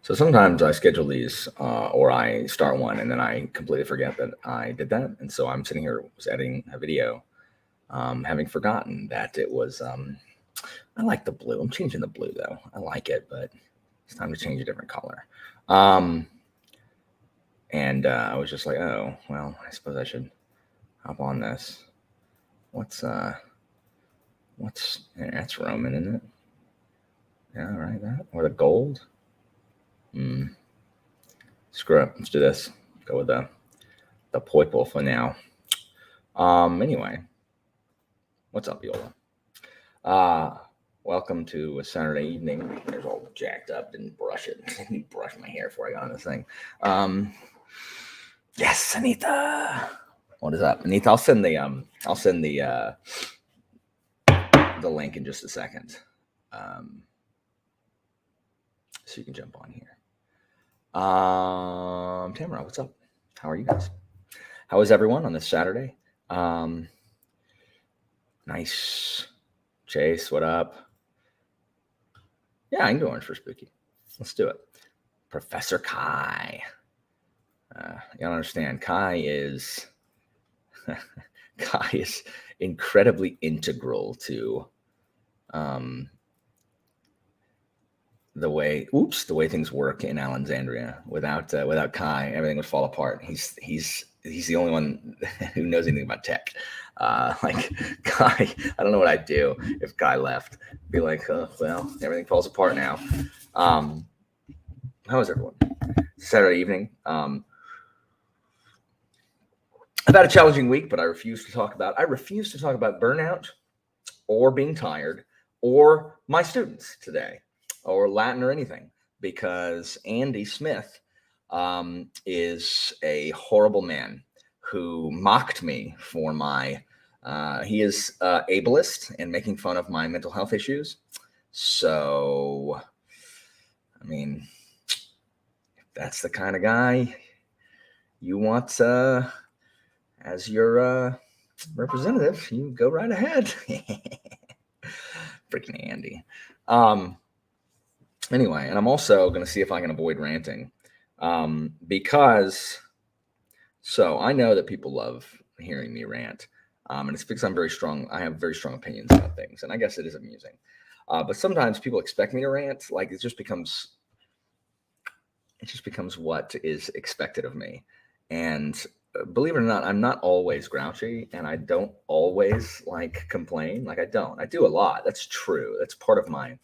So sometimes I schedule these, or I start one, and then I completely forget that I did that. And so I'm sitting here was editing a video, having forgotten that it was. I like the blue. I'm changing the blue though. I like it, but it's time to change a different color. Um, and I was just like, oh well, I suppose I should hop on this. What's that's Roman, isn't it? Yeah, right. That or the gold. Hmm. Screw it. Let's do this. Go with the purple for now. Anyway, what's up, Yola? Uh, welcome to a Saturday evening. There's all jacked up. Didn't brush it. Didn't brush my hair before I got on this thing. Yes, Anita. What is up, Anita? I'll send the link in just a second, so you can jump on here. Tamara, what's up? How are you guys? How is everyone on this Saturday? Nice. Chase, what up? Yeah, I can do orange for spooky. Let's do it. Professor Kai. You don't understand. Kai is incredibly integral to the way things work in Alexandria. Without Kai, everything would fall apart. He's the only one who knows anything about tech. Like Kai, I don't know what I'd do if Kai left. Be like, oh, well, everything falls apart now. How is everyone? Saturday evening. I've had a challenging week, but I refuse to talk about burnout or being tired or my students today or Latin or anything, because Andy Smith is a horrible man who mocked me for my he is ableist and making fun of my mental health issues. So, I mean, if that's the kind of guy you want as your representative, you go right ahead. Freaking Andy. Anyway, and I'm also going to see if I can avoid ranting, because so I know that people love hearing me rant, and it's because I'm very strong. I have very strong opinions about things, and I guess it is amusing. But sometimes people expect me to rant. Like it just becomes what is expected of me. And believe it or not, I'm not always grouchy, and I don't always like complain. Like I do a lot. That's true. That's part of my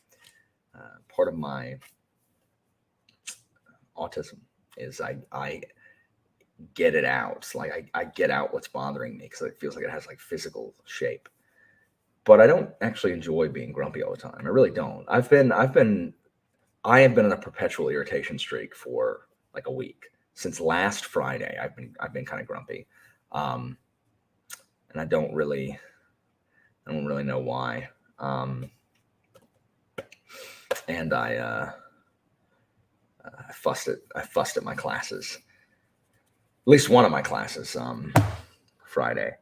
autism is I get it out. Like I get out what's bothering me because it feels like it has like physical shape. But I don't actually enjoy being grumpy all the time. I really don't. I have been in a perpetual irritation streak for like a week. Since last Friday, I've been kind of grumpy. And I don't really know why. And I fussed at my classes. At least one of my classes Friday.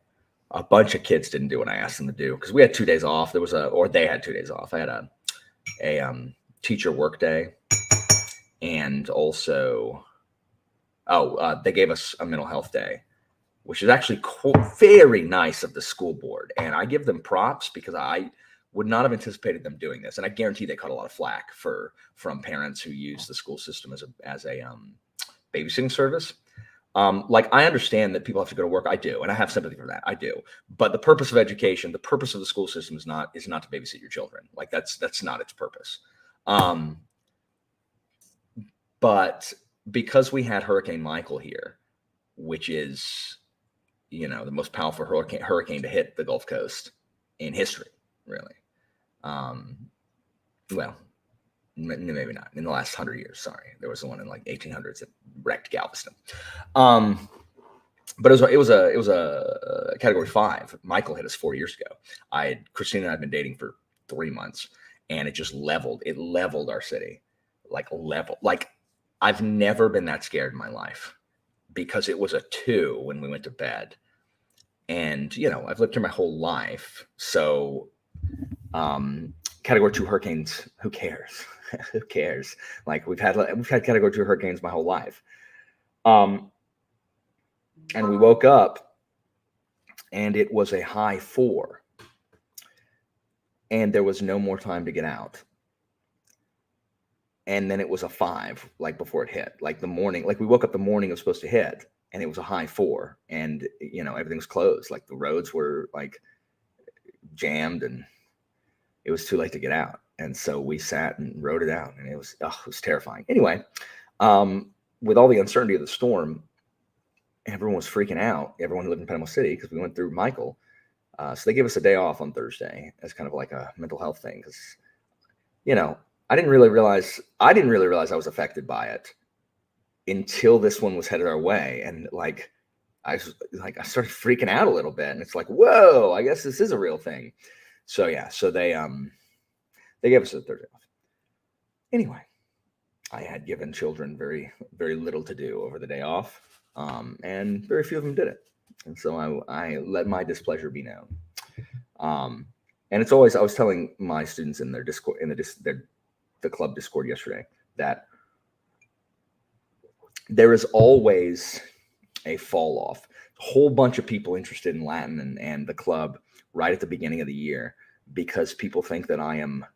A bunch of kids didn't do what I asked them to do because we had 2 days off. They had 2 days off. I had a teacher work day, and also they gave us a mental health day, which is actually very nice of the school board, and I give them props because I would not have anticipated them doing this, and I guarantee they caught a lot of flack from parents who use the school system as a babysitting service. Like I understand that people have to go to work. I do, and I have sympathy for that. I do, but the purpose of education, the purpose of the school system is not to babysit your children. Like that's not its purpose. But because we had Hurricane Michael here, which is, the most powerful hurricane to hit the Gulf Coast in history, really. Well, maybe not in the last 100 years. Sorry, there was the one in like 1800s that wrecked Galveston. But it was a Category 5. Michael hit us 4 years ago. Christina and I had been dating for 3 months, and it just leveled our city, like I've never been that scared in my life because it was a 2 when we went to bed. And, I've lived here my whole life. So Category 2 hurricanes, who cares? Who cares? Like we've had category 2 hurricanes my whole life. And we woke up and it was a high 4. And there was no more time to get out. And then it was a 5, like before it hit. Like the morning, like we woke up the morning it was supposed to hit, and it was a high 4. And everything was closed. Like the roads were like jammed, and it was too late to get out. And so we sat and wrote it out, and it was terrifying. Anyway, with all the uncertainty of the storm, everyone was freaking out. Everyone who lived in Panama City, because we went through Michael. So they gave us a day off on Thursday as kind of like a mental health thing, because, I didn't really realize I was affected by it until this one was headed our way. And I started freaking out a little bit, and it's like, whoa, I guess this is a real thing. So yeah, so they gave us a Thursday off. Anyway, I had given children very, very little to do over the day off, and very few of them did it. And so I let my displeasure be known. And it's always, I was telling my students in their Discord, in the club Discord yesterday, that there is always a fall off. A whole bunch of people interested in Latin and the club right at the beginning of the year, because people think that I am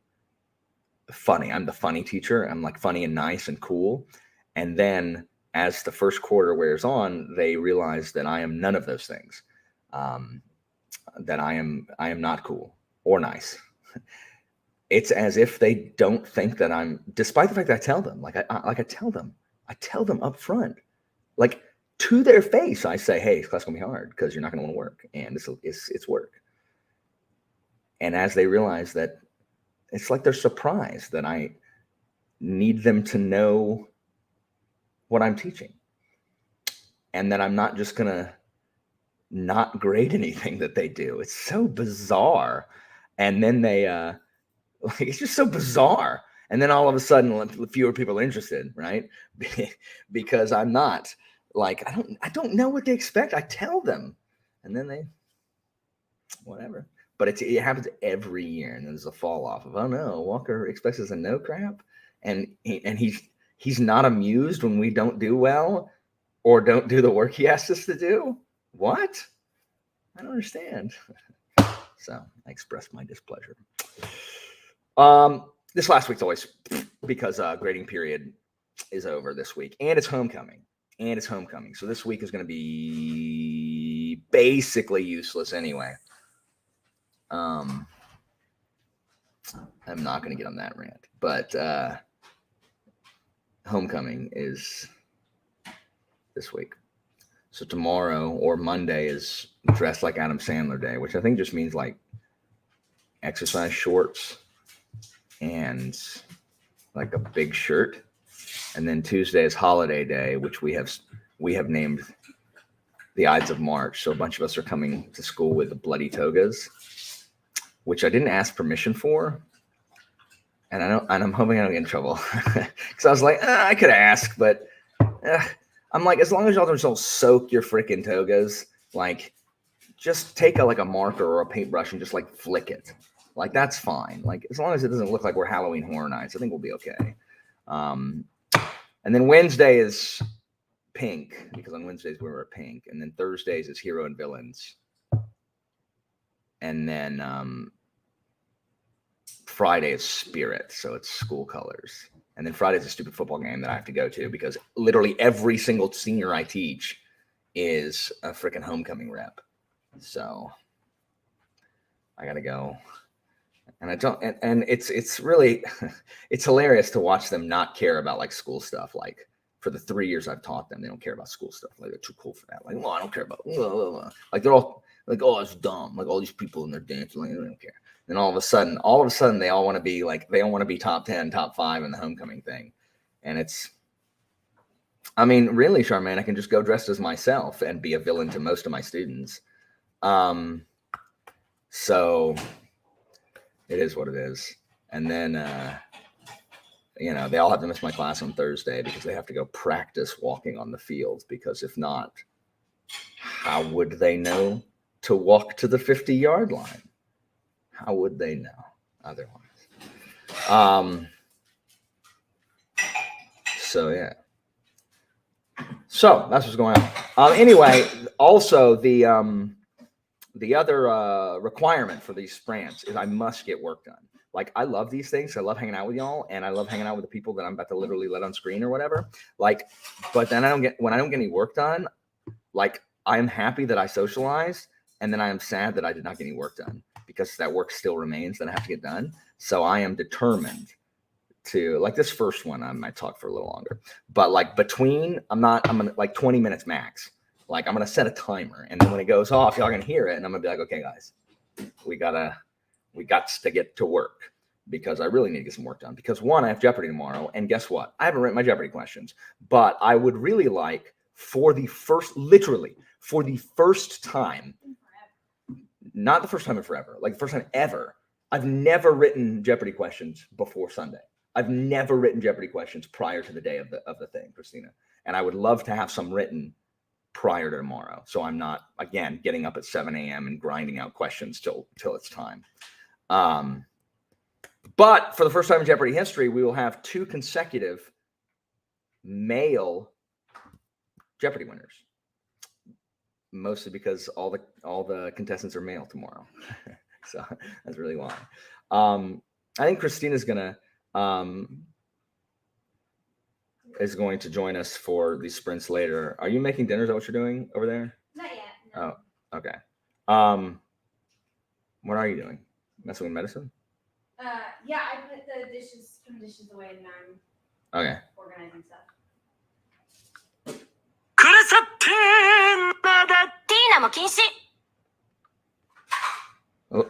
funny. I'm the funny teacher. I'm like funny and nice and cool. And then as the first quarter wears on, they realize that I am none of those things. That I am not cool or nice. It's as if they don't think that I'm, despite the fact that I tell them, I tell them up front, like to their face, I say, hey, this class is gonna be hard because you're not gonna want to work, and it's work. And as they realize that, it's like they're surprised that I need them to know what I'm teaching, and that I'm not just gonna not grade anything that they do. It's so bizarre. And then they it's just so bizarre. And then all of a sudden fewer people are interested, right? Because I'm not I don't know what they expect. I tell them, and then they whatever. But it happens every year, and there's a fall off of, oh no, Walker expects us to know crap, and he's not amused when we don't do well or don't do the work he asks us to do. What? I don't understand. So I expressed my displeasure. This last week's always, because grading period is over this week, and it's homecoming. So this week is going to be basically useless anyway. I'm not going to get on that rant, but homecoming is this week. So tomorrow or Monday is dressed like Adam Sandler Day, which I think just means like exercise shorts and like a big shirt. And then Tuesday is Holiday Day, which we have named the Ides of March. So a bunch of us are coming to school with the bloody togas, which I didn't ask permission for. And I'm hoping I don't get in trouble, because I was like, I could ask, but I'm like, as long as y'all don't soak your freaking togas, like just take a marker or a paintbrush and just like flick it. Like that's fine. Like as long as it doesn't look like we're Halloween Horror Nights, I think we'll be okay. And then Wednesday is pink, because on Wednesdays we wear pink. And then Thursdays is hero and villains. And then Friday is spirit, so it's school colors. And then Friday's a stupid football game that I have to go to, because literally every single senior I teach is a freaking homecoming rep. So I gotta go. And I don't, and it's really, it's hilarious to watch them not care about like school stuff. Like for the 3 years I've taught them, they don't care about school stuff. Like they're too cool for that. Like, well, I don't care about, like they're all like, oh, it's dumb. Like all these people in their dance, like, they don't care. Then all of a sudden, they all want to be like, they all want to be top 10, top 5 in the homecoming thing. And it's, I mean, really, Charmaine, I can just go dressed as myself and be a villain to most of my students. So it is what it is. And then, they all have to miss my class on Thursday because they have to go practice walking on the field, because if not, how would they know to walk to the 50-yard line? How would they know? otherwise. So yeah. So that's what's going on. Anyway, also the other requirement for these sprints is I must get work done. Like, I love these things. I love hanging out with y'all, and I love hanging out with the people that I'm about to literally let on screen or whatever. Like, but then when I don't get any work done, like, I'm happy that I socialized, and then I am sad that I did not get any work done, because that work still remains that I have to get done. So I am determined to, like, this first one, I might talk for a little longer, but like I'm gonna, like, 20 minutes max. Like, I'm going to set a timer, and then when it goes off, y'all going to hear it. And I'm going to be like, okay, guys, we got to get to work, because I really need to get some work done, because one, I have Jeopardy tomorrow. And guess what? I haven't written my Jeopardy questions, but I would really like, literally for the first time, not the first time in forever, like the first time ever, I've never written Jeopardy questions before Sunday. I've never written Jeopardy questions prior to the day of the thing, Christina. And I would love to have some written prior to tomorrow, so I'm not, again, getting up at 7 a.m. and grinding out questions till it's time. But for the first time in Jeopardy history, we will have 2 consecutive male Jeopardy winners, mostly because all the contestants are male tomorrow. So that's really why. I think Christina's is going to join us for these sprints later. Are you making dinner? Is that what you're doing over there? Not yet. No. Oh, okay. What are you doing? Messing with medicine? Yeah, I put some dishes away, and I'm okay. Organizing stuff. Oh.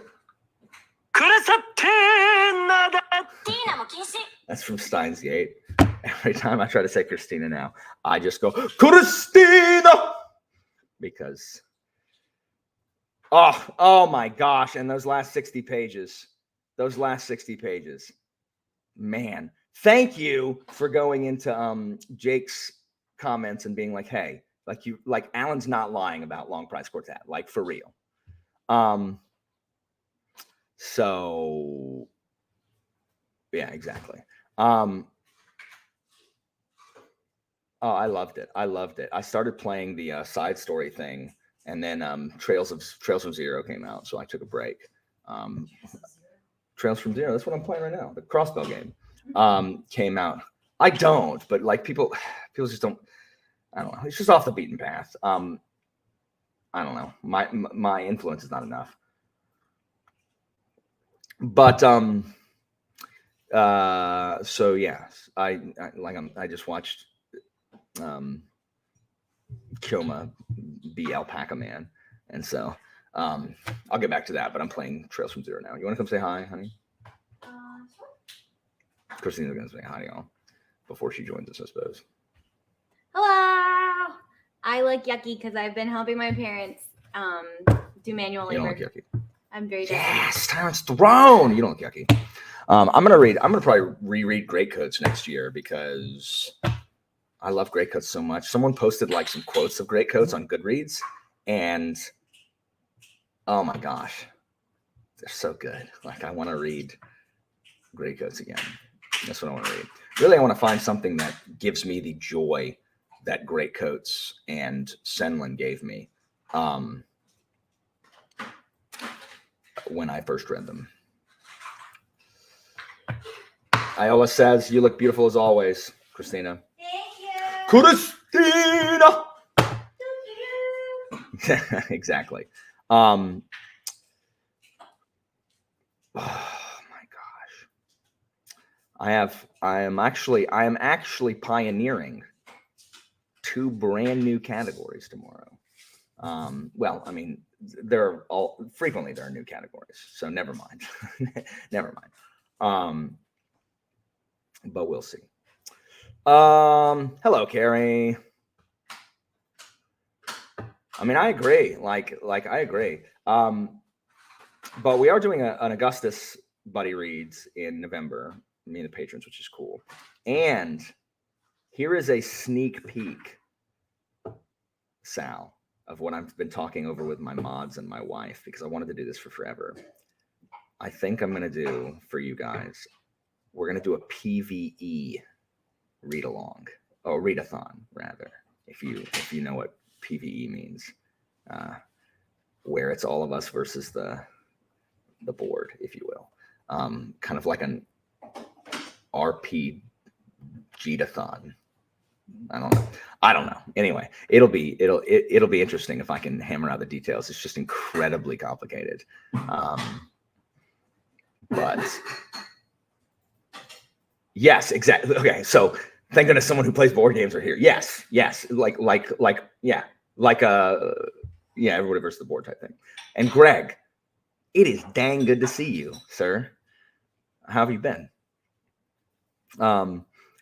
That's from Steins Gate. Every time I try to say Christina now, I just go, Christina! Because, oh my gosh. And those last 60 pages, man, thank you for going into Jake's comments and being like, hey, like Alan's not lying about Long Price Quartet, like, for real. So yeah, exactly. Oh, I loved it. I started playing the side story thing, and then Trails from Zero came out, so I took a break. Trails from Zero, that's what I'm playing right now. The crossbow game came out. I don't, but like people just don't. I don't know. It's just off the beaten path. I don't know. My influence is not enough. But so yeah, I just watched Choma be Alpaca Man, and so I'll get back to that, but I'm playing Trails from Zero now. You want to come say hi, honey? Sure. Christina's gonna say hi, y'all, before she joins us, I suppose. Hello. I look yucky because I've been helping my parents do manual labor. You don't look yucky. I'm very dirty. Yes, Tyrant's Throne. You don't look yucky. I'm gonna probably reread Greatcoats next year, because I love Greatcoats so much. Someone posted like some quotes of Greatcoats on Goodreads, and oh my gosh, they're so good. Like, I want to read Greatcoats again. That's what I want to read. Really, I want to find something that gives me the joy that Greatcoats and Senlin gave me when I first read them. Iola says, "You look beautiful as always, Christina." Thank you. Christina. Exactly. Oh my gosh. I am actually pioneering 2 brand new categories tomorrow. Well, I mean, there are new categories, so never mind. Never mind. But we'll see. Hello, Carrie. I mean, I agree. Like I agree. But we are doing an Augustus Buddy Reads in November, me and the patrons, which is cool. And here is a sneak peek, Sal, of what I've been talking over with my mods and my wife, because I wanted to do this for forever. I think I'm going to do for you guys, we're going to do a PVE read along, or readathon rather, if you know what PVE means, where it's all of us versus the board, if you will, kind of like an RPG-dathon. I don't know. Anyway, it'll be interesting if I can hammer out the details. It's just incredibly complicated. But yes, exactly. Okay, so thank goodness someone who plays board games are here. Yes, like everybody versus the board type thing. And Greg, it is dang good to see you, sir. How have you been?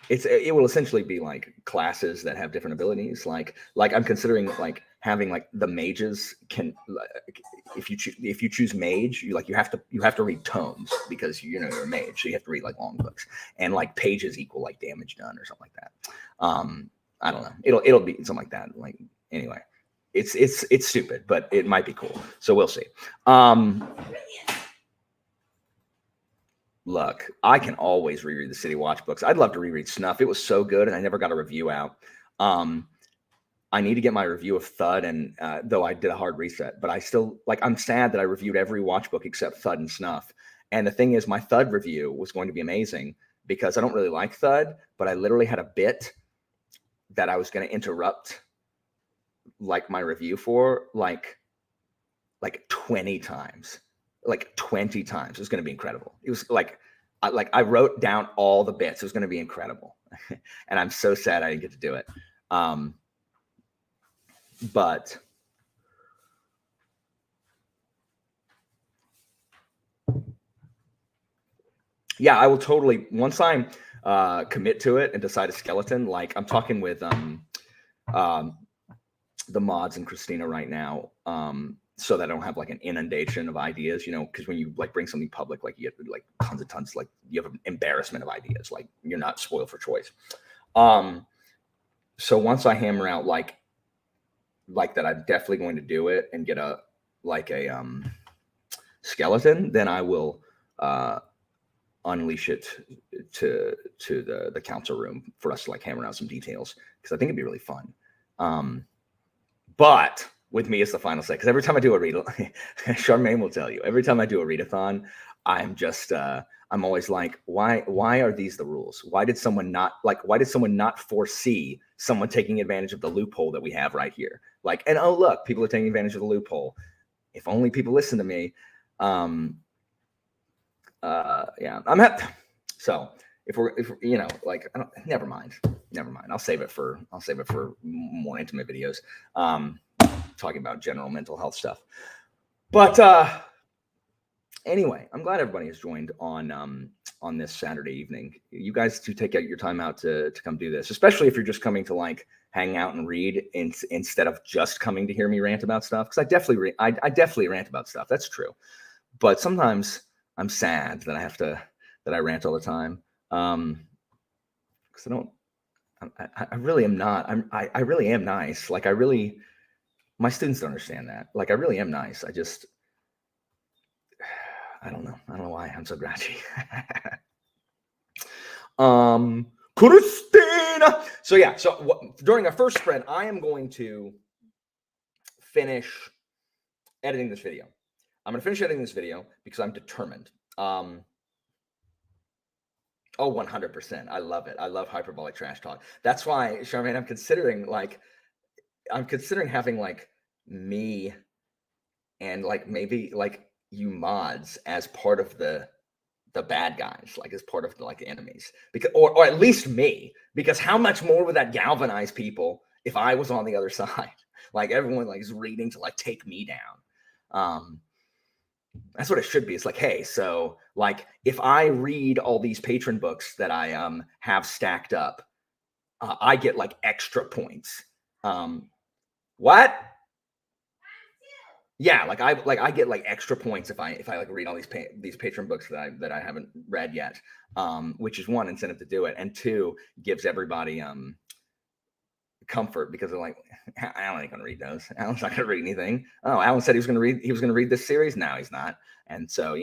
It will essentially be like classes that have different abilities. Like I'm considering like having like the mages can, if you choose mage, you have to read tomes because you're a mage, so you have to read like long books, and like pages equal like damage done or something like that. I don't know. It'll be something like that. Like anyway, it's stupid, but it might be cool. So we'll see. Look, I can always reread the City Watch books. I'd love to reread Snuff. It was so good, and I never got a review out. I need to get my review of Thud, and though I did a hard reset, but I still I'm sad that I reviewed every watch book except Thud and Snuff. And the thing is, my Thud review was going to be amazing because I don't really like Thud, but I literally had a bit that I was going to interrupt like my review for like 20 times. Like 20 times. It was going to be incredible. It was I wrote down all the bits. It was going to be incredible. And I'm so sad I didn't get to do it. But yeah, I will totally, once I commit to it and decide a skeleton, like I'm talking with the mods and Christina right now, so that I don't have like an inundation of ideas, because when you like bring something public, like you get like tons, like you have an embarrassment of ideas, like you're not spoiled for choice. So once I hammer out like that, I'm definitely going to do it and get a skeleton, then I will unleash it to the council room for us to like hammer out some details, because I think it'd be really fun. But with me is the final say, because every time I do a read, Charmaine will tell you, every time I do a readathon, I'm just I'm always like, why are these the rules? Why did someone not foresee someone taking advantage of the loophole that we have right here? Like, and oh look, people are taking advantage of the loophole. If only people listen to me. Yeah, I'm happy. So if we're never mind. I'll save it for more intimate videos. Talking about general mental health stuff. But anyway, I'm glad everybody has joined on this Saturday evening. You guys do take out your time out to come do this, especially if you're just coming to like hang out and read instead of just coming to hear me rant about stuff. Because I definitely rant about stuff. That's true. But sometimes I'm sad that I rant all the time. Because I really am not. I really am nice. Like my students don't understand that. Like I really am nice. I don't know why I'm so grouchy. Christina. So yeah. So during our first sprint, I am going to finish editing this video. I'm going to finish editing this video because I'm determined. 100%. I love it. I love hyperbolic trash talk. That's why, Charmaine, I'm considering having like me and like maybe like you mods as part of the bad guys, like as part of the like enemies, because or at least me, because how much more would that galvanize people if I was on the other side? Like everyone like is reading to like take me down. That's what it should be. It's like, hey, so like if I read all these patron books that I have stacked up, I get like extra points. What? Yeah, I get like extra points if I like read all these patron books that I haven't read yet. Which is one, incentive to do it, and two, gives everybody comfort, because they're like, Alan ain't gonna read those. Alan's not gonna read anything. Oh, Alan said he was gonna read this series. Now he's not. And so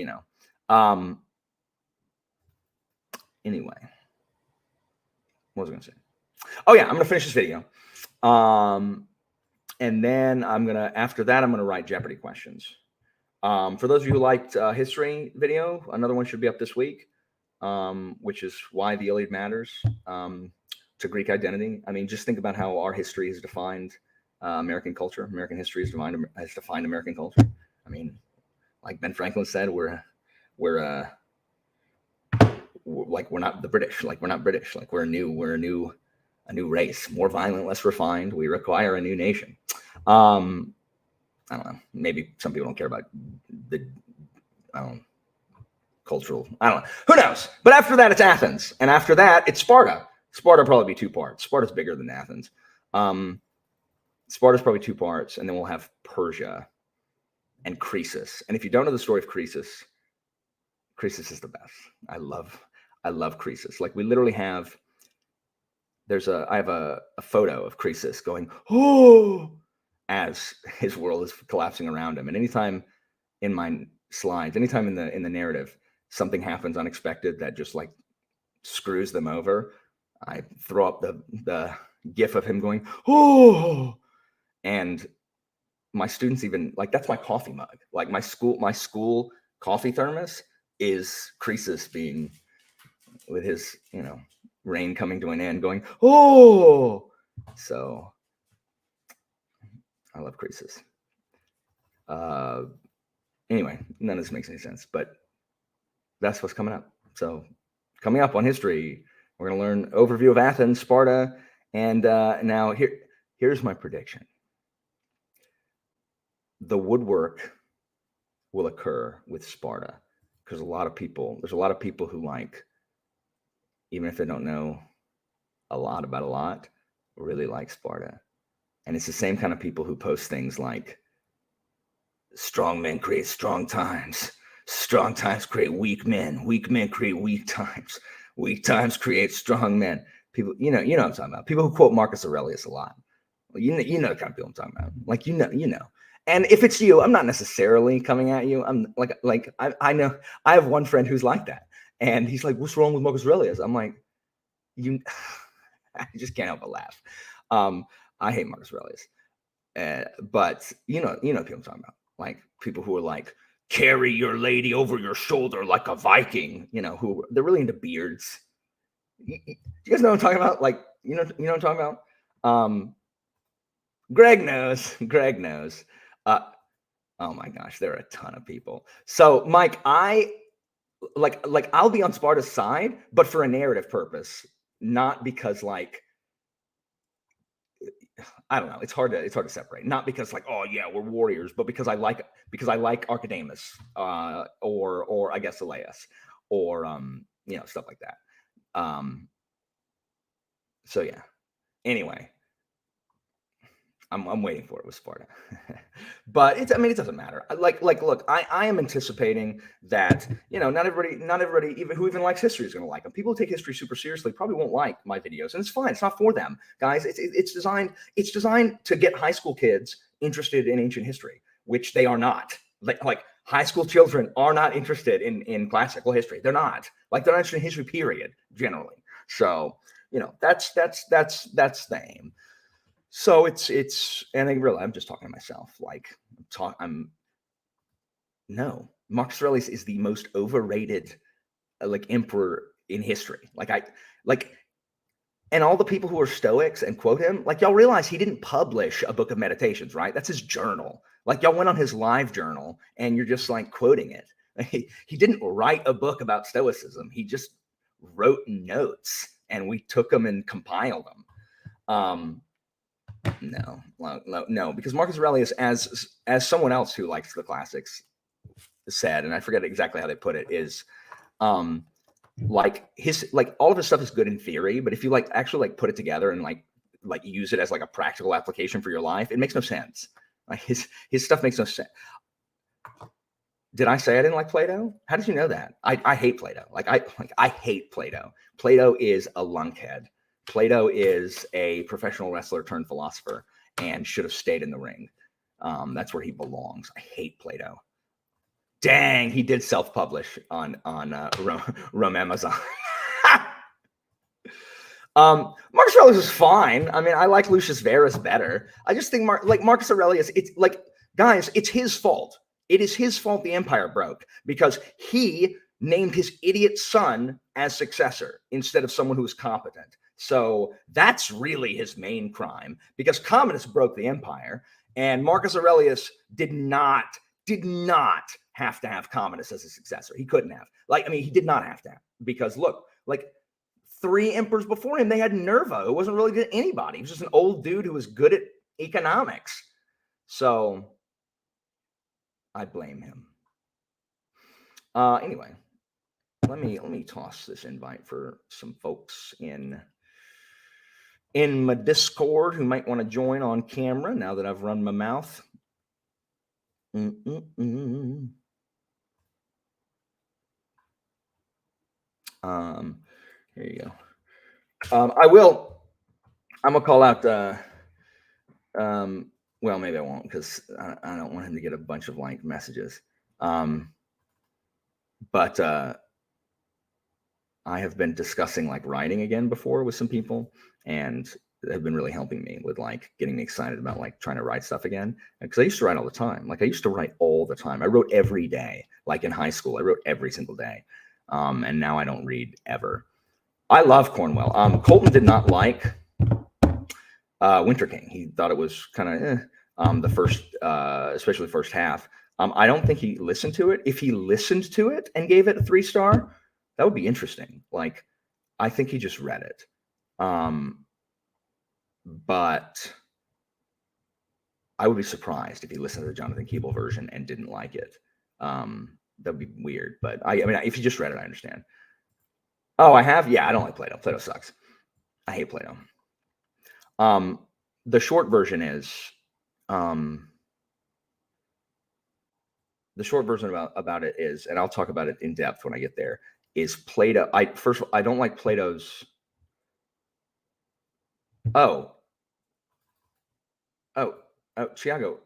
Anyway, what was I going to say? Oh yeah, I'm going to finish this video. And then after that, I'm going to write Jeopardy questions. For those of you who liked history video, another one should be up this week, which is why the Iliad matters to Greek identity. I mean, just think about how our history has defined American culture. American history has defined American culture. I mean, like Ben Franklin said, we're not the British. Like we're not British. Like we're a new race, more violent, less refined. We require a new nation. I don't know. Maybe some people don't care about the cultural. I don't know. Who knows? But after that, it's Athens, and after that, it's Sparta. Sparta will probably be 2 parts. Sparta's bigger than Athens. Sparta's probably 2 parts, and then we'll have Persia and Croesus. And if you don't know the story of Croesus, Croesus is the best. I love Croesus. Like we literally have. I have a photo of Croesus going, oh, as his world is collapsing around him. And anytime in my slides, anytime in the narrative, something happens unexpected that just like screws them over, I throw up the gif of him going, oh, and my students even like, that's my coffee mug. Like my school coffee thermos is Croesus being with his, reign coming to an end going, oh, so I love Croesus. Anyway, none of this makes any sense, but that's what's coming up. So coming up on history, we're going to learn overview of Athens, Sparta, and now here's my prediction. The woodwork will occur with Sparta because there's a lot of people who like, even if they don't know a lot about a lot, really like Sparta. And it's the same kind of people who post things like, strong men create strong times create weak men create weak times create strong men. People, you know what I'm talking about. People who quote Marcus Aurelius a lot. Well, you know the kind of people I'm talking about. Like, you know. And if it's you, I'm not necessarily coming at you. I'm like I know I have one friend who's like that. And he's like, what's wrong with Marcus Aurelius? I'm like, I just can't help but laugh. I hate Marcus Aurelius. But you know people I'm talking about. Like people who are like, carry your lady over your shoulder like a Viking, who they're really into beards. You guys know what I'm talking about? Like, you know what I'm talking about? Greg knows. Oh my gosh, there are a ton of people. So Mike, I I'll be on Sparta's side, but for a narrative purpose, not because like, I don't know. It's hard to separate. Not because like, oh yeah, we're warriors, but because I like Archidamus, or I guess Elias, or stuff like that. So yeah. Anyway, I'm waiting for it with Sparta, but it doesn't matter. Look, I am anticipating that not everybody even who even likes history is going to like them. People who take history super seriously probably won't like my videos, and it's fine. It's not for them, guys. It's designed to get high school kids interested in ancient history, which they are not. Like high school children are not interested in classical history. They're not interested in history, period, generally. So that's the aim. So it's and I'm just talking to myself. Like Marcus Aurelius is the most overrated emperor in history. And all the people who are Stoics and quote him, like, y'all realize he didn't publish a book of meditations, right? That's his journal. Like, y'all went on his live journal and you're just like quoting it. He didn't write a book about Stoicism. He just wrote notes and we took them and compiled them. No, because Marcus Aurelius, as someone else who likes the classics said, and I forget exactly how they put it, is all of his stuff is good in theory, but if you actually put it together and use it as a practical application for your life, it makes no sense. Like his stuff makes no sense. Did I say I didn't like Plato? How did you know that? I hate Plato. I hate Plato. Plato is a lunkhead. Plato is a professional wrestler turned philosopher and should have stayed in the ring. That's where he belongs. I hate Plato. Dang, he did self-publish on Rome Amazon. Marcus Aurelius is fine. I mean, I like Lucius Verus better. I just think Marcus Aurelius, it's like, guys, it's his fault. It is his fault the empire broke because he named his idiot son as successor instead of someone who was competent. So that's really his main crime, because Commodus broke the empire, and Marcus Aurelius did not have to have Commodus as a successor. He couldn't have. He did not have to have, because look, 3 emperors before him, they had Nerva, who wasn't really good at anybody. He was just an old dude who was good at economics. So I blame him. Anyway, let me toss this invite for some folks in my Discord who might want to join on camera now that I've run my mouth. Here you go. I'm gonna call out well, maybe I won't, because I don't want him to get a bunch of messages. But I have been discussing writing again before with some people, and have been really helping me with getting me excited about trying to write stuff again. Because I used to write all the time. I used to write all the time. I wrote every day. In high school, I wrote every single day. And now I don't read ever. I love Cornwell. Colton did not like Winter King. He thought it was kind of the first, especially the first half. I don't think he listened to it. If he listened to it and gave it a 3-star, that would be interesting. I think he just read it. But I would be surprised if he listened to the Jonathan Keeble version and didn't like it. That'd be weird. But if you just read it, I understand. Oh, I have? Yeah, I don't like Plato. Plato sucks. I hate Plato. The short version is, about it is, and I'll talk about it in depth when I get there, is Plato. First of all, I don't like Plato's. Oh, Thiago,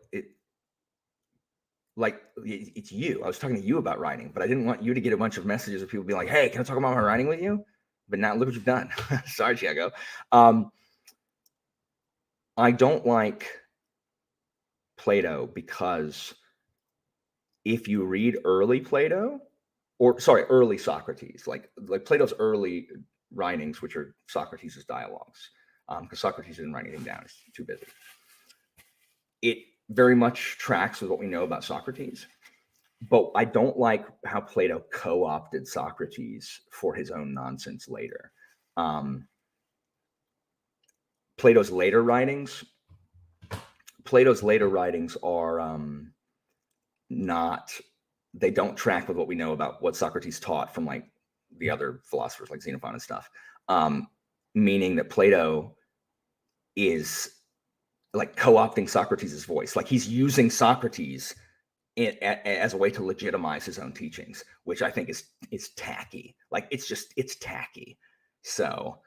it's you. I was talking to you about writing, but I didn't want you to get a bunch of messages of people being like, hey, can I talk about my writing with you? But now look what you've done. Sorry, Thiago. I don't like Plato because if you read early Plato, early Socrates, like Plato's early writings, which are Socrates' dialogues, because Socrates didn't write anything down, he's too busy. It very much tracks with what we know about Socrates, but I don't like how Plato co-opted Socrates for his own nonsense later. Plato's later writings are they don't track with what we know about what Socrates taught from the other philosophers like Xenophon and stuff. Meaning that Plato is co-opting Socrates' voice. He's using Socrates as a way to legitimize his own teachings, which I think is tacky. It's tacky. So,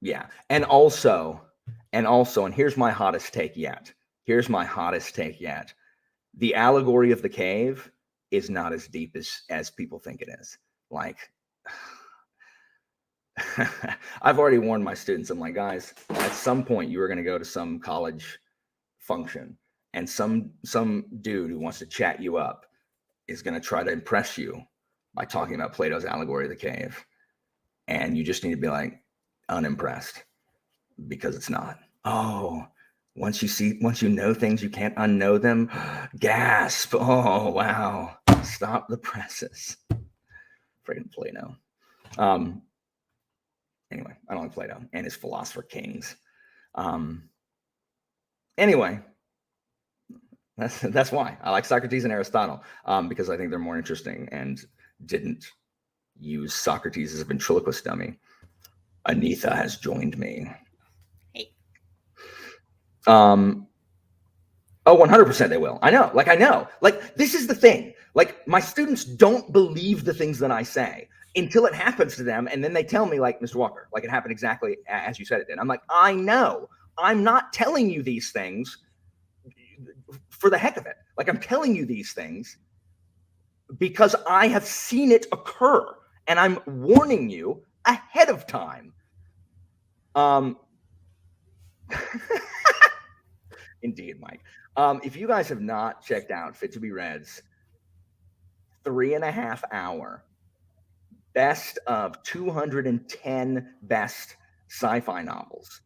yeah. And also, and here's my hottest take yet. The allegory of the cave is not as deep as people think it is. I've already warned my students. I'm like, guys, at some point you are going to go to some college function, and some dude who wants to chat you up is going to try to impress you by talking about Plato's allegory of the cave. And you just need to be unimpressed, because it's not. Oh, once you know things, you can't unknow them. Gasp. Oh, wow. Stop the presses. Freaking Plato. Anyway, I don't like Plato and his philosopher kings. Anyway, that's why I like Socrates and Aristotle, because I think they're more interesting and didn't use Socrates as a ventriloquist dummy. Anitha has joined me. Hey. Oh, 100% they will. I know. This is the thing. My students don't believe the things that I say until it happens to them. And then they tell me, Mr. Walker, it happened exactly as you said it did. I'm like, I know. I'm not telling you these things for the heck of it. I'm telling you these things because I have seen it occur, and I'm warning you ahead of time. Indeed, Mike. If you guys have not checked out Fit to Be Red's 3.5 hour best of 210 best sci-fi novels,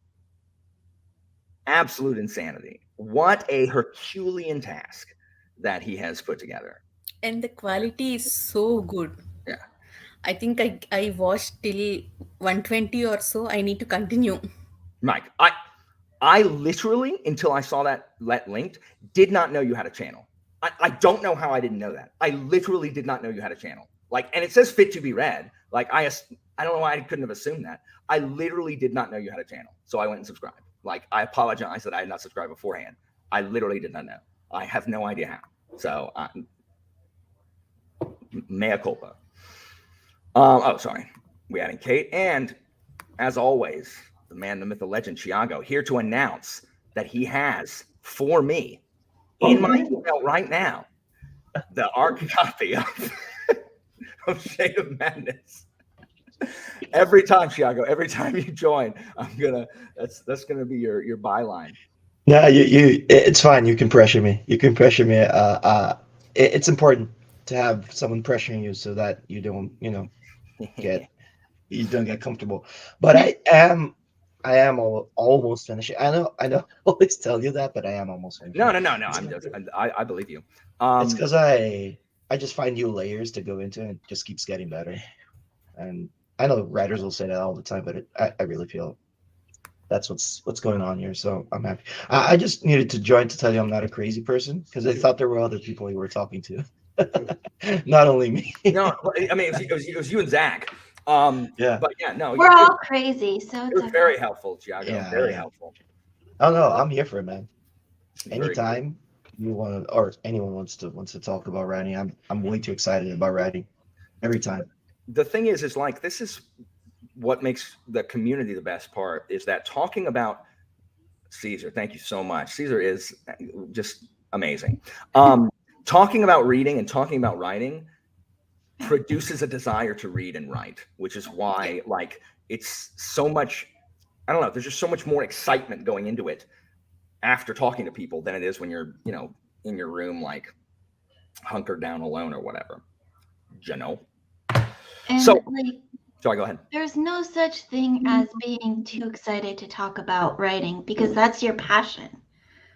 absolute insanity. What a Herculean task that he has put together. And the quality is so good. Yeah. I think I watched till 120 or so. I need to continue. Mike, I literally, until I saw that linked, did not know you had a channel. I don't know how I didn't know that. I literally did not know you had a channel. Like, and it says Fit to Be Read. Like, I don't know why I couldn't have assumed that. I literally did not know you had a channel. So I went and subscribed. Like, I apologize that I had not subscribed beforehand. I literally did not know. I have no idea how. So, mea culpa. Oh, sorry. We adding Kate. And as always, the man, the myth, the legend, Thiago, here to announce that he has, for me, in my email right now, the ARC copy of Shade of Madness. Every time, Thiago, every time you join, that's gonna be your byline. No, it's fine. You can pressure me. It's important to have someone pressuring you so that you don't, get comfortable. But I am almost finished. I know. I always tell you that, but I am almost finished. No. I believe you. It's because I just find new layers to go into, and it just keeps getting better. And I know writers will say that all the time, but I really feel that's what's going on here. So I'm happy. I just needed to join to tell you I'm not a crazy person, because I thought there were other people you were talking to, not only me. No, I mean it was you and Zach. Yeah. But yeah, no, We're all crazy, so it was very helpful, Thiago. Yeah, very yeah. helpful. Oh no, I'm here for it, man. Very Anytime you want to, or anyone wants to talk about writing, I'm way too excited about writing every time. The thing is like, this is what makes the community the best part, is that talking about Caesar. Thank you so much. Caesar is just amazing. Talking about reading and talking about writing produces a desire to read and write, which is why, like, it's so much, I don't know, there's just so much more excitement going into it after talking to people than it is when you're, in your room, like hunkered down alone or whatever. And So, sorry, go ahead. there's no such thing as being too excited to talk about writing, because that's your passion.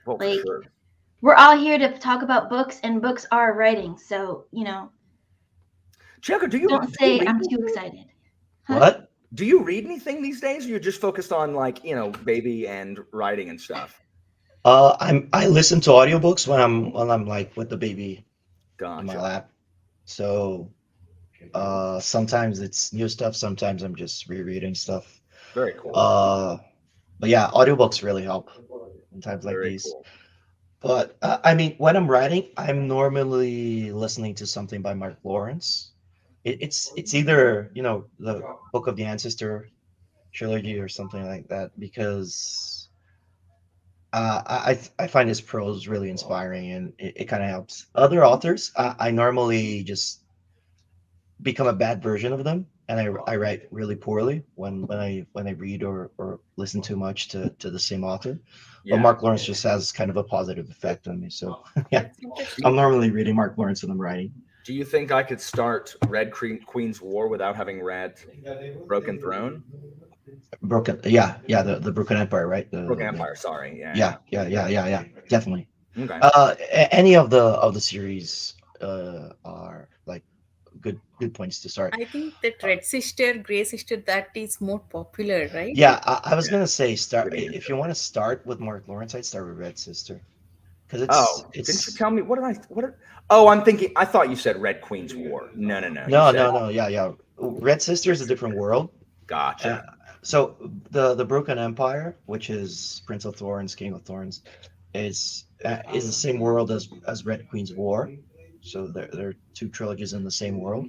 Well, Like, sure. we're all here to talk about books, and books are writing. So, Thiago, don't say I'm too excited. Huh? What? Do you read anything these days? Or you're just focused on, like, baby and writing and stuff? I listen to audiobooks when I'm like with the baby in my Gotcha. lap. So sometimes it's new stuff, sometimes I'm just rereading stuff. Very cool. But yeah, audiobooks really help in times like Very these. cool. But I mean, when I'm writing, I'm normally listening to something by Mark Lawrence. It's either the Book of the Ancestor trilogy or something like that, because I find his prose really inspiring, and it kind of helps. Other authors, I normally just become a bad version of them, and I write really poorly when I read or listen too much to the same author. But Yeah. Mark Lawrence just has kind of a positive effect on me. So yeah, That's interesting. I'm normally reading Mark Lawrence when I'm writing. Do you think I could start Red Queen's War without having read Broken Throne? The Broken Empire, right? Broken Empire, sorry. Yeah. Yeah, definitely. Okay. Any of the series are like good points to start. I think that Red Sister, Grey Sister, that is more popular, right? Yeah, I was gonna say Good answer. if you want to start with Mark Lawrence, I'd start with Red Sister, because Didn't you tell me? I'm thinking, I thought you said Red Queen's War. No. No, yeah. Red Sister is a different world. Gotcha. So the Broken Empire, which is Prince of Thorns, King of Thorns, is the same world as Red Queen's War. So there are two trilogies in the same world.